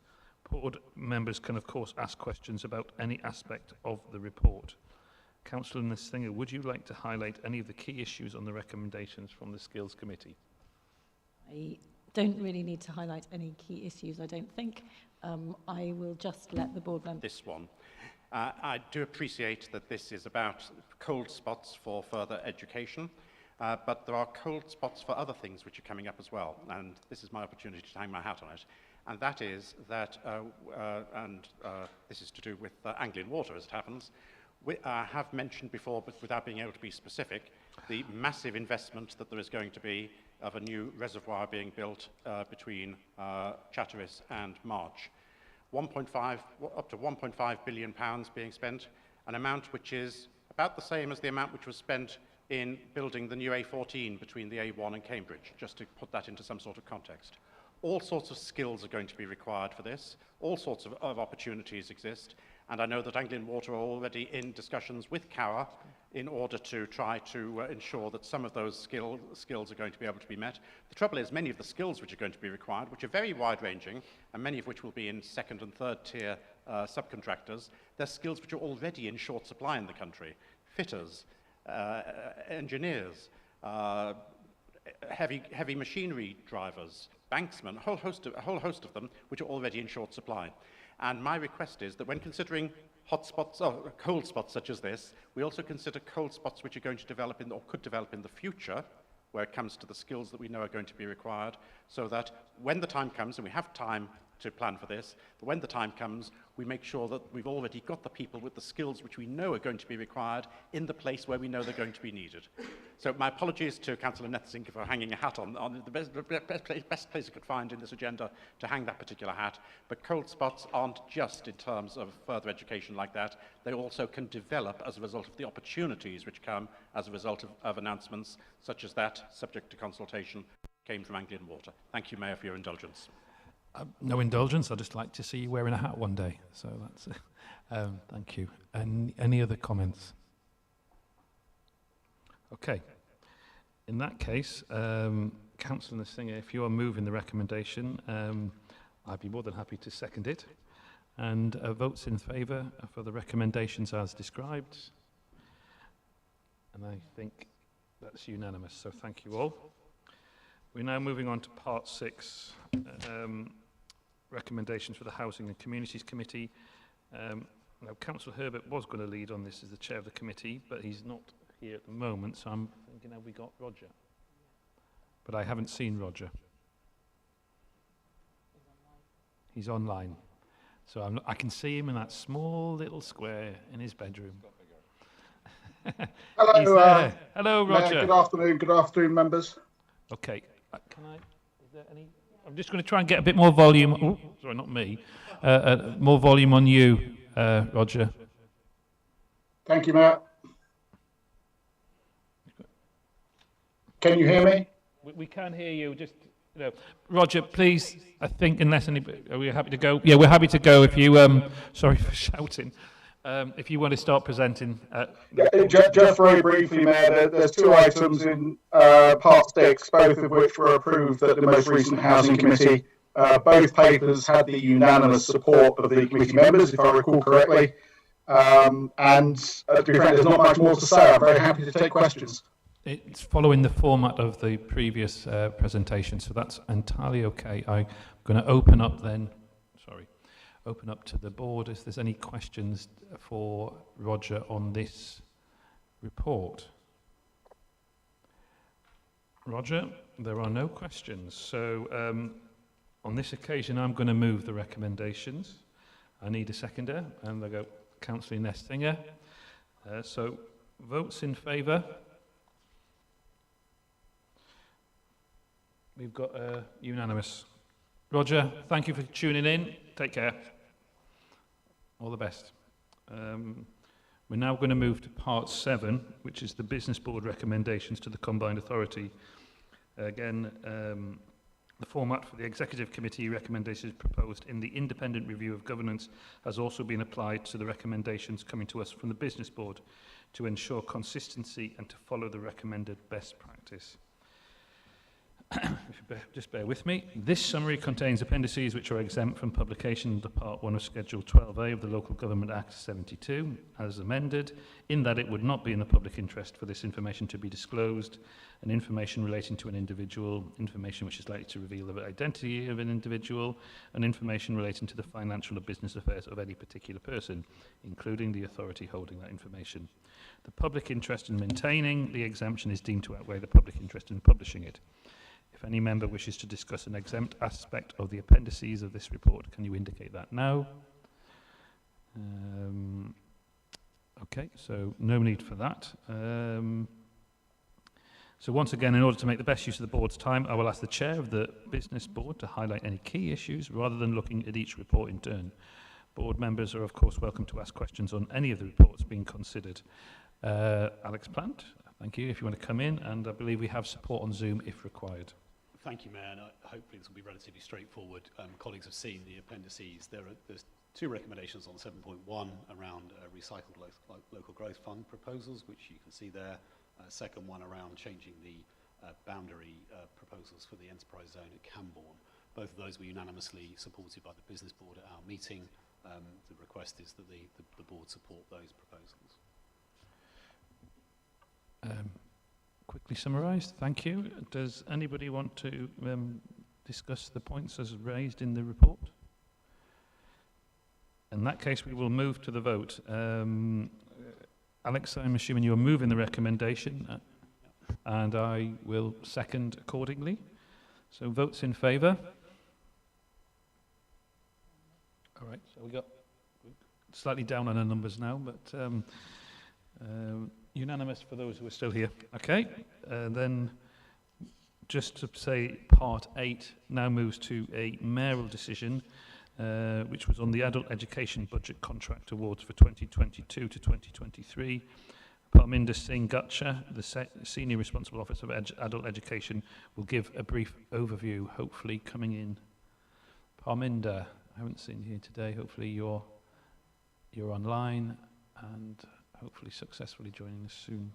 Board members can of course ask questions about any aspect of the report. Councillor Nestinger, would you like to highlight any of the key issues on the recommendations from the Skills Committee? I don't really need to highlight any key issues, I don't think. I will just let the board members... This one. I do appreciate that this is about cold spots for further education, but there are cold spots for other things which are coming up as well, and this is my opportunity to hang my hat on it. And that is that, this is to do with Anglian Water, as it happens. We have mentioned before, but without being able to be specific, the massive investment that there is going to be of a new reservoir being built between Chatteris and March. Up to £1.5 billion being spent, an amount which is about the same as the amount which was spent in building the new A14 between the A1 and Cambridge, just to put that into some sort of context. All sorts of skills are going to be required for this, all sorts of opportunities exist, and I know that Anglian Water are already in discussions with Cower in order to try to ensure that some of those skills are going to be able to be met. The trouble is, many of the skills which are going to be required, which are very wide-ranging, and many of which will be in second and third tier subcontractors, they're skills which are already in short supply in the country. Fitters, engineers, heavy machinery drivers, banksmen, a whole host of them which are already in short supply. And my request is that when considering hotspots, or cold spots such as this, we also consider cold spots which are going to develop in, or could develop in the future, where it comes to the skills that we know are going to be required, so that when the time comes, and we have time to plan for this, but when the time comes, we make sure that we've already got the people with the skills which we know are going to be required in the place where we know they're going to be needed. So my apologies to Councillor Nethsink for hanging a hat on the best place I could find in this agenda to hang that particular hat, but cold spots aren't just in terms of further education like that, they also can develop as a result of the opportunities which come as a result of announcements such as that, subject to consultation, came from Anglian Water. Thank you, Mayor, for your indulgence. No indulgence. I'd just like to see you wearing a hat one day. So that's it. Thank you. And any other comments? Okay. In that case, Councillor Singer, if you are moving the recommendation, I'd be more than happy to second it. And votes in favour for the recommendations as described. And I think that's unanimous. So thank you all. We're now moving on to part 6. Recommendations for the Housing and Communities Committee. Now, Councillor Herbert was going to lead on this as the chair of the committee, but he's not here at the moment, so I'm thinking, have we got Roger? But I haven't seen Roger. He's online. So I can see him in that small little square in his bedroom. Hello, hello, Roger. Good afternoon, members. Okay, can I, is there any... I'm just going to try and get a bit more volume. Oh, sorry, not me. More volume on you, Roger. Thank you, Matt. Can you hear me? We can hear you. Just, you know, Roger, please. I think unless anybody, are we happy to go? Yeah, we're happy to go. If you, sorry for shouting. If you want to start presenting. Just very briefly, Mayor, there's 2 items in part 6, both of which were approved at the most recent Housing Committee. Both papers had the unanimous support of the committee members, if I recall correctly. And to be frank, there's not much more to say. I'm very happy to take questions. It's following the format of the previous presentation, so that's entirely okay. I'm going to open up then. Open up to the board if there's any questions for Roger on this report. Roger, there are no questions. So on this occasion, I'm going to move the recommendations. I need a seconder, and I go Councillor Nestinger. So votes in favour. We've got unanimous. Roger, thank you for tuning in. Take care. All the best. We're now going to move to part 7, which is the Business Board recommendations to the Combined Authority. Again, the format for the Executive Committee recommendations proposed in the Independent Review of Governance has also been applied to the recommendations coming to us from the Business Board to ensure consistency and to follow the recommended best practice. If you just bear with me. This summary contains appendices which are exempt from publication under Part 1 of Schedule 12A of the Local Government Act 72, as amended, in that it would not be in the public interest for this information to be disclosed, and information relating to an individual, information which is likely to reveal the identity of an individual, and information relating to the financial or business affairs of any particular person, including the authority holding that information. The public interest in maintaining the exemption is deemed to outweigh the public interest in publishing it. If any member wishes to discuss an exempt aspect of the appendices of this report, can you indicate that now? Okay, so no need for that. So once again, in order to make the best use of the board's time, I will ask the chair of the business board to highlight any key issues rather than looking at each report in turn. Board members are of course welcome to ask questions on any of the reports being considered. Alex Plant, thank you if you want to come in, and I believe we have support on Zoom if required. Thank you, Mayor, and hopefully this will be relatively straightforward. Colleagues have seen the appendices. There's 2 recommendations on 7.1 around recycled local growth fund proposals, which you can see there. Second one around changing the boundary proposals for the enterprise zone at Cambourne. Both of those were unanimously supported by the business board at our meeting. The request is that the board support those proposals. Quickly summarised, thank you. Does anybody want to discuss the points as raised in the report? In that case, we will move to the vote. Alex, I'm assuming you're moving the recommendation, and I will second accordingly. So votes in favour. All right, so we got slightly down on our numbers now, but unanimous for those who are still here. Okay, then just to say part 8 now moves to a mayoral decision, which was on the adult education budget contract awards for 2022 to 2023. Parminder Singh Gutcher, the Senior Responsible Officer of Adult Education, will give a brief overview, hopefully coming in. Parminder, I haven't seen you here today. Hopefully you're online and hopefully successfully joining us soon.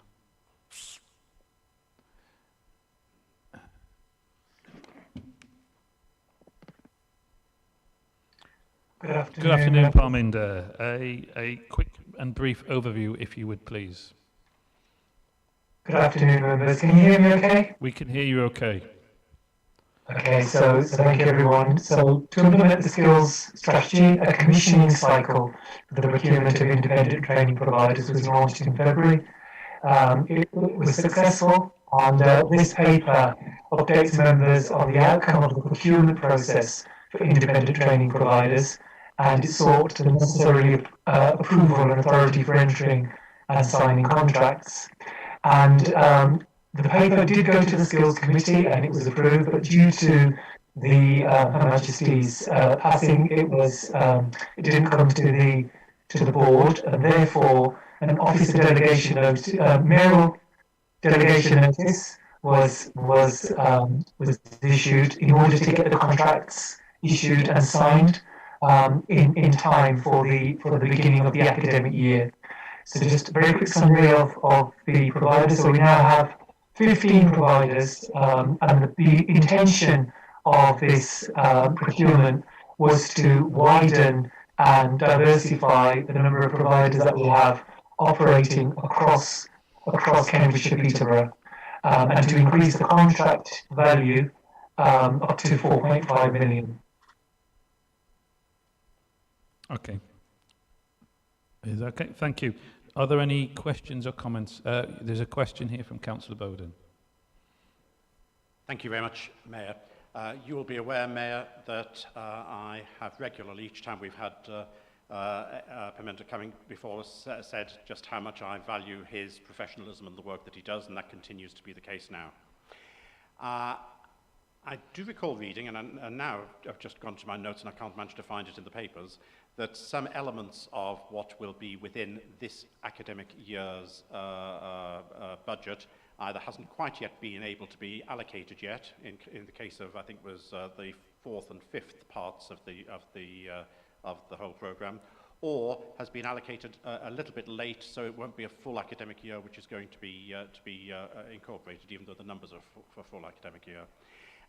Good afternoon. Good afternoon, Parminder. A quick and brief overview, if you would, please. Good afternoon, members. Can you hear me okay? We can hear you okay. Okay, so thank you, everyone. So to implement the skills strategy, a commissioning cycle for the procurement of independent training providers was launched in February. It was successful, and this paper updates members on the outcome of the procurement process for independent training providers, and it sought the necessary approval and authority for entering and signing contracts. And the paper did go to the Skills Committee and it was approved, but due to the Her Majesty's passing, it didn't come to the board, and therefore an officer delegation notice, mayoral delegation notice was issued in order to get the contracts issued and signed in time for the beginning of the academic year. So just a very quick summary of the providers. So we now have 15 providers, and the intention of this procurement was to widen and diversify the number of providers that we have operating across Cambridgeshire, Peterbrough, and to increase the contract value up to 4.5 million. Okay. Is that okay? Thank you. Are there any questions or comments? There's a question here from Councillor Bowden. Thank you very much, Mayor. You will be aware, Mayor, that I have regularly, each time we've had Pimenta coming before us, said just how much I value his professionalism and the work that he does, and that continues to be the case now. I do recall reading, and now I've just gone to my notes and I can't manage to find it in the papers, that some elements of what will be within this academic year's budget either hasn't quite yet been able to be allocated yet, in the case of, I think, was the 4th and 5th parts of the whole programme, or has been allocated a little bit late, so it won't be a full academic year which is going to be incorporated, even though the numbers are for full academic year.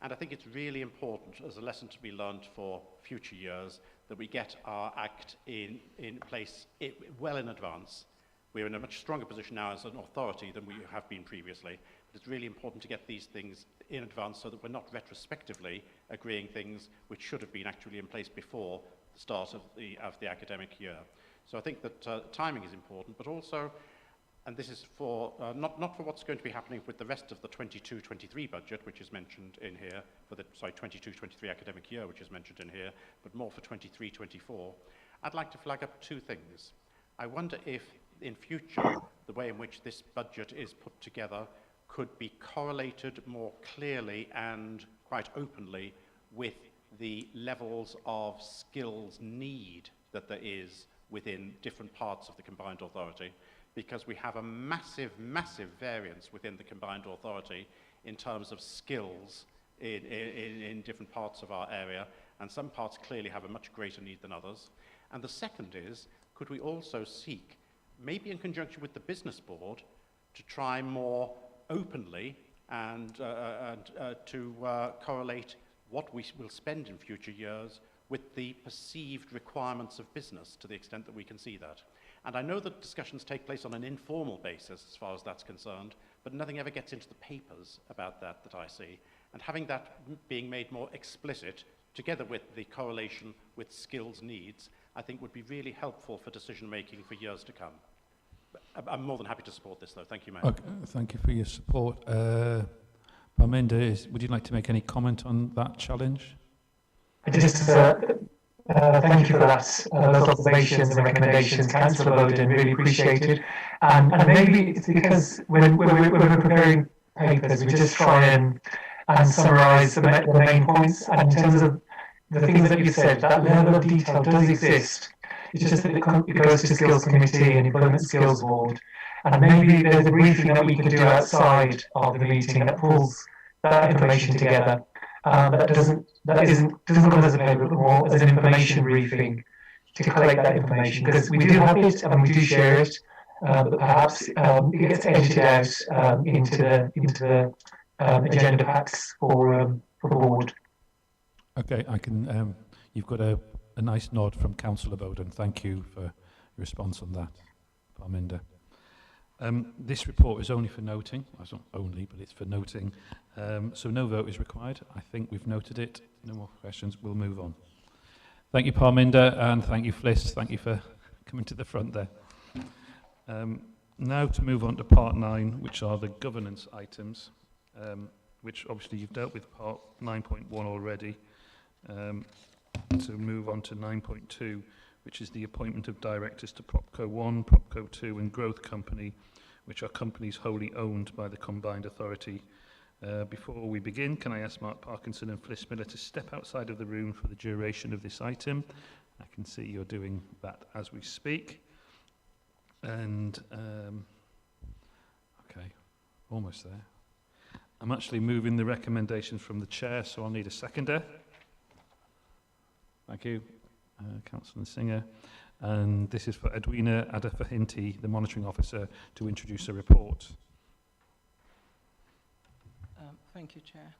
And I think it's really important, as a lesson to be learned for future years, that we get our act in place well in advance. We're in a much stronger position now as an authority than we have been previously. But it's really important to get these things in advance so that we're not retrospectively agreeing things which should have been actually in place before the start of the academic year. So I think that timing is important, but also, and this is for not for what's going to be happening with the rest of the 22-23 budget, which is mentioned in here, for the 22-23 academic year, which is mentioned in here, but more for 23-24. I'd like to flag up two things. I wonder if, in future, the way in which this budget is put together could be correlated more clearly and quite openly with the levels of skills need that there is within different parts of the combined authority, because we have a massive, massive variance within the combined authority in terms of skills in different parts of our area, and some parts clearly have a much greater need than others. And the second is, could we also seek, maybe in conjunction with the business board, to try more openly and to correlate what we will spend in future years with the perceived requirements of business, to the extent that we can see that. And I know that discussions take place on an informal basis as far as that's concerned, but nothing ever gets into the papers about that I see. And having that being made more explicit, together with the correlation with skills needs, I think would be really helpful for decision making for years to come. I'm more than happy to support this, though. Thank you, Mayor. Okay, thank you for your support. Parminder, would you like to make any comment on that challenge? Just thank you for that, those observations and recommendations, Councillor Bowden, really appreciated. And maybe it's because when we're preparing papers, we just try and summarise the main points. And in terms of the things that you said, that level of detail does exist. It's just that it goes to Skills Committee and Employment Skills Board. And maybe there's a briefing that we could do outside of the meeting that pulls that information together. That doesn't come as a paper, but more as an information briefing to collect that information, because we do have it and we do share it, but perhaps it gets edited out into the agenda packs for the board. Okay, I can. You've got a nice nod from Councillor Bowden. Thank you for your response on that, Parminder. This report is only for noting. Well, it's not only, but it's for noting. So no vote is required. I think we've noted it. No more questions. We'll move on. Thank you, Parminder, and thank you, Fliss. Thank you for coming to the front there. Now to move on to Part 9, which are the governance items, which obviously you've dealt with Part 9.1 already. To move on to 9.2, which is the appointment of directors to Propco 1, Propco 2 and Growth Company, which are companies wholly owned by the Combined Authority. Before we begin, can I ask Mark Parkinson and Fliss Miller to step outside of the room for the duration of this item? I can see you're doing that as we speak. And, okay, almost there. I'm actually moving the recommendations from the chair, so I'll need a seconder. Thank you, Councillor Singer. And this is for Edwina Adafahinti, the Monitoring Officer, to introduce a report. Thank you, Chair.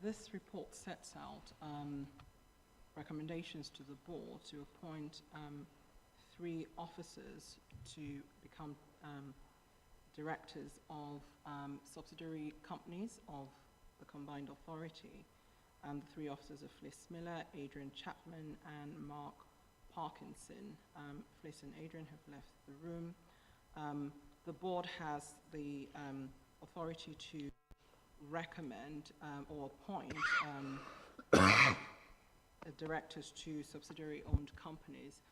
This report sets out recommendations to the board to appoint 3 officers to become directors of subsidiary companies of the Combined Authority. And the 3 officers are Fliss Miller, Adrian Chapman and Mark Parkinson. Fliss and Adrian have left the room. The board has the authority to recommend or appoint directors to subsidiary-owned companies.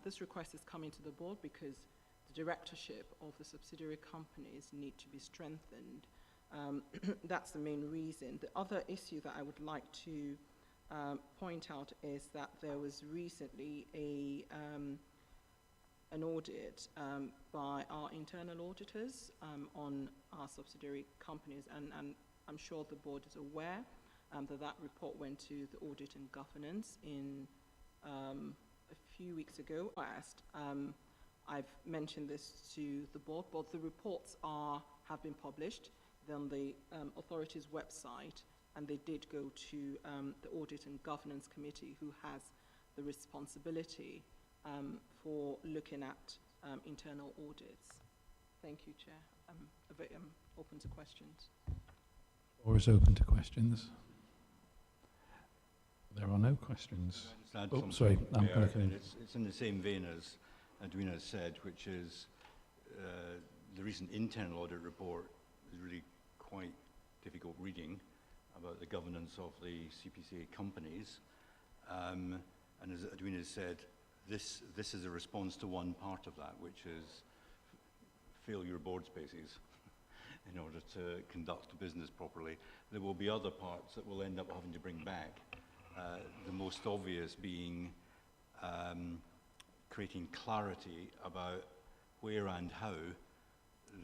This request is coming to the board because the directorship of the subsidiary companies need to be strengthened. That's the main reason. The other issue that I would like to point out is that there was recently an audit by our internal auditors on our subsidiary companies, and I'm sure the board is aware that report went to the Audit and Governance in a few weeks ago. I've mentioned this to the board, but the reports have been published on the authority's website, and they did go to the Audit and Governance Committee, who has the responsibility for looking at internal audits. Thank you, Chair. I'm open to questions. Floor is open to questions. There are no questions. Oh, sorry. It's in the same vein as Edwina said, which is the recent internal audit report is really quite difficult reading about the governance of the CPCA companies. And as Edwina said, this is a response to one part of that, which is fill your board spaces in order to conduct business properly. There will be other parts that we'll end up having to bring back. The most obvious being creating clarity about where and how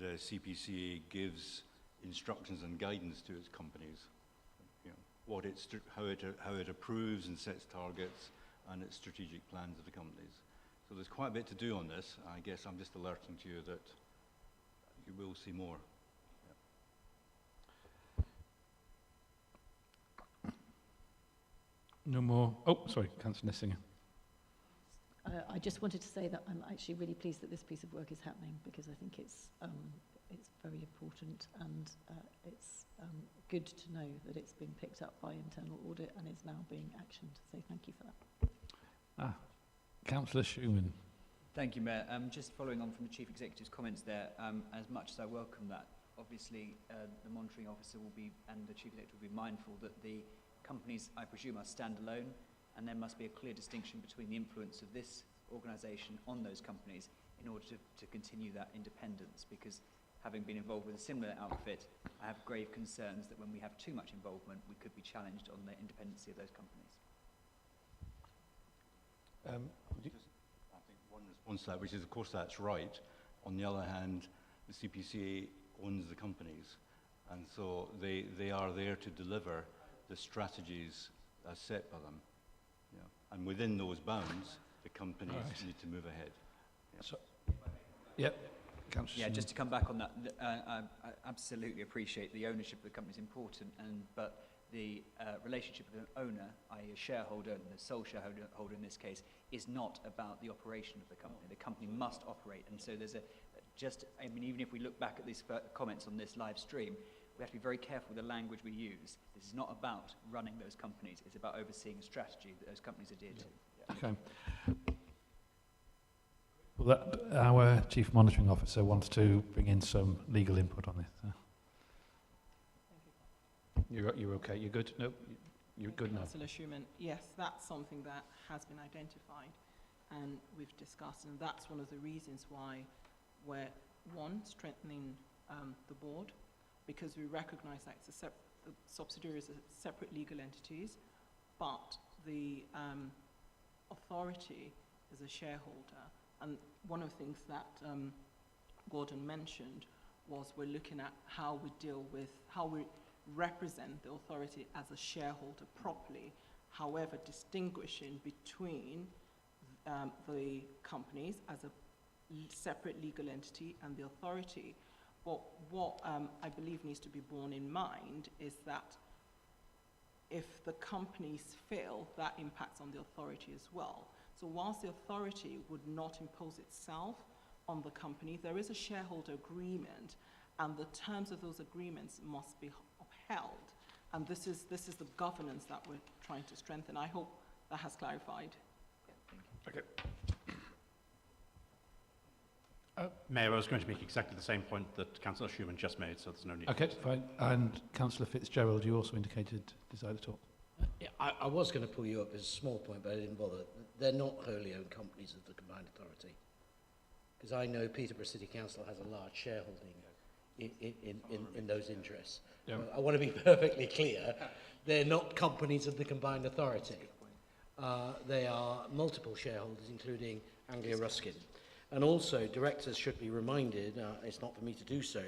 the CPCA gives instructions and guidance to its companies. You know, how it approves and sets targets and its strategic plans of the companies. So there's quite a bit to do on this. I guess I'm just alerting to you that you will see more. No more. Oh, sorry, Councillor Singer. I just wanted to say that I'm actually really pleased that this piece of work is happening, because I think it's it's very important, and it's good to know that it's been picked up by internal audit and is now being actioned. So thank you for that. Councillor Schumann. Thank you, Mayor. Just following on from the Chief Executive's comments there, as much as I welcome that, obviously the monitoring officer will be, and the Chief Executive will be mindful that the companies, I presume, are standalone, and there must be a clear distinction between the influence of this organisation on those companies in order to continue that independence, because having been involved with a similar outfit, I have grave concerns that when we have too much involvement, we could be challenged on the independency of those companies. I think one response to that, which is, of course, that's right. On the other hand, the CPCA owns the companies, and so they are there to deliver the strategies as set by them. Yeah. And within those bounds, the companies need to move ahead. Yeah. So, yep. Yeah, just to come back on that, I absolutely appreciate the ownership of the company is important, but the relationship with the owner, i.e. a shareholder, and the sole shareholder in this case, is not about the operation of the company. The company must operate, and so there's I mean, even if we look back at these comments on this live stream, we have to be very careful with the language we use. This is not about running those companies, it's about overseeing a strategy that those companies adhere to. Yeah. Okay. Well, our Chief Monitoring Officer wants to bring in some legal input on this. You're okay? You're good? No? You're good now? Councillor Schumann, yes, that's something that has been identified and we've discussed, and that's one of the reasons why we're, one, strengthening the board, because we recognise that it's the subsidiaries are separate legal entities, but the authority is a shareholder. And one of the things that Gordon mentioned was we're looking at how we deal with, how we represent the authority as a shareholder properly, however distinguishing between the companies as a separate legal entity and the authority. But what I believe needs to be borne in mind is that if the companies fail, that impacts on the authority as well. So whilst the authority would not impose itself on the company, there is a shareholder agreement, and the terms of those agreements must be upheld. And this is the governance that we're trying to strengthen. I hope that has clarified. Thank you. Okay. Mayor, I was going to make exactly the same point that Councillor Schumann just made, so there's no need. Okay, fine. And Councillor Fitzgerald, you also indicated desire to talk. Yeah, I was going to pull you up as a small point, but I didn't bother. They're not wholly owned companies of the combined authority. Because I know Peterbrough City Council has a large shareholding in those interests. Yeah. I want to be perfectly clear. They're not companies of the combined authority. They are multiple shareholders, including Anglia Ruskin. And also, directors should be reminded, it's not for me to do so,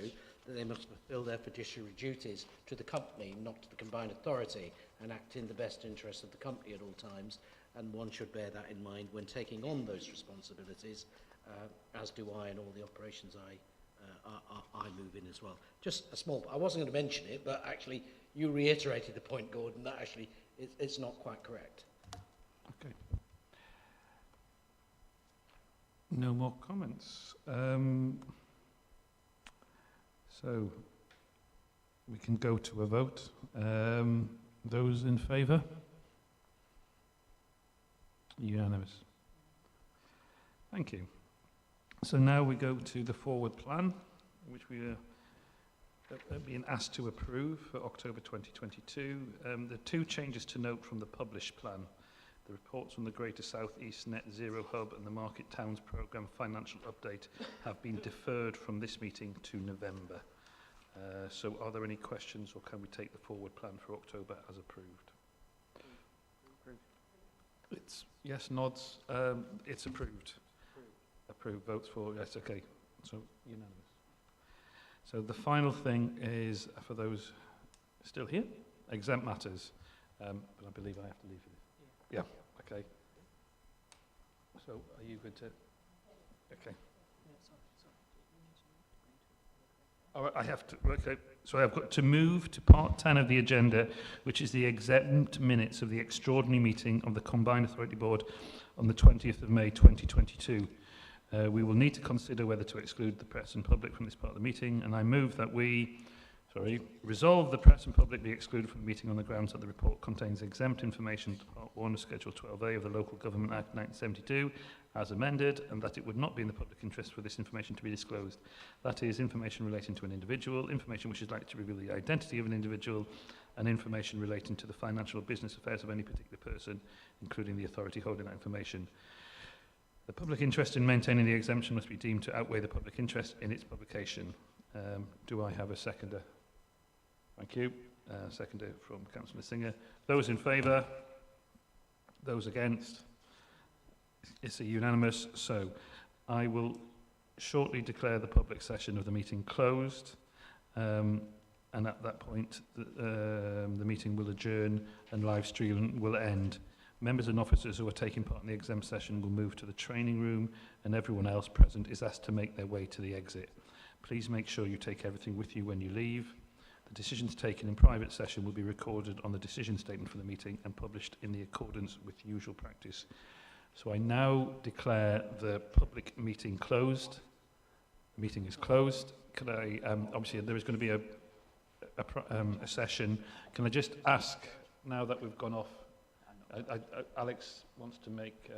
that they must fulfil their fiduciary duties to the company, not to the combined authority, and act in the best interest of the company at all times. And one should bear that in mind when taking on those responsibilities, as do I in all the operations I move in as well. Just a small, I wasn't going to mention it, but actually you reiterated the point, Gordon, that actually it's not quite correct. Okay. No more comments. So we can go to a vote. Those in favour? Unanimous. Thank you. So now we go to the forward plan, which we are being asked to approve for October 2022. The two changes to note from the published plan: the reports from the Greater South East Net Zero Hub and the Market Towns Programme financial update have been deferred from this meeting to November. So are there any questions, or can we take the forward plan for October as approved? It's yes, nods. It's approved. Approved. Votes for yes. Okay. So unanimous. So the final thing is for those still here, exempt matters. But I believe I have to leave for this. Yeah. Okay. So are you good to? Okay. All right, I have to, okay, so I've got to move to part 10 of the agenda, which is the exempt minutes of the extraordinary meeting of the Combined Authority Board on the 20th of May 2022. We will need to consider whether to exclude the press and public from this part of the meeting, and I move that we resolve the press and public be excluded from the meeting on the grounds that the report contains exempt information to Part 1 of Schedule 12A of the Local Government Act 1972 as amended, and that it would not be in the public interest for this information to be disclosed. That is, information relating to an individual, information which is likely to reveal the identity of an individual, and information relating to the financial or business affairs of any particular person, including the authority holding that information. The public interest in maintaining the exemption must be deemed to outweigh the public interest in its publication. Do I have a seconder? Thank you. Seconder from Councillor Singer. Those in favour? Those against? It's a unanimous. So I will shortly declare the public session of the meeting closed. And at that point, the meeting will adjourn and live stream will end. Members and officers who are taking part in the exempt session will move to the training room, and everyone else present is asked to make their way to the exit. Please make sure you take everything with you when you leave. The decisions taken in private session will be recorded on the decision statement for the meeting and published in the accordance with usual practice. So I now declare the public meeting closed. The meeting is closed. Could I, obviously there is going to be a session. Can I just ask, now that we've gone off, Alex wants to make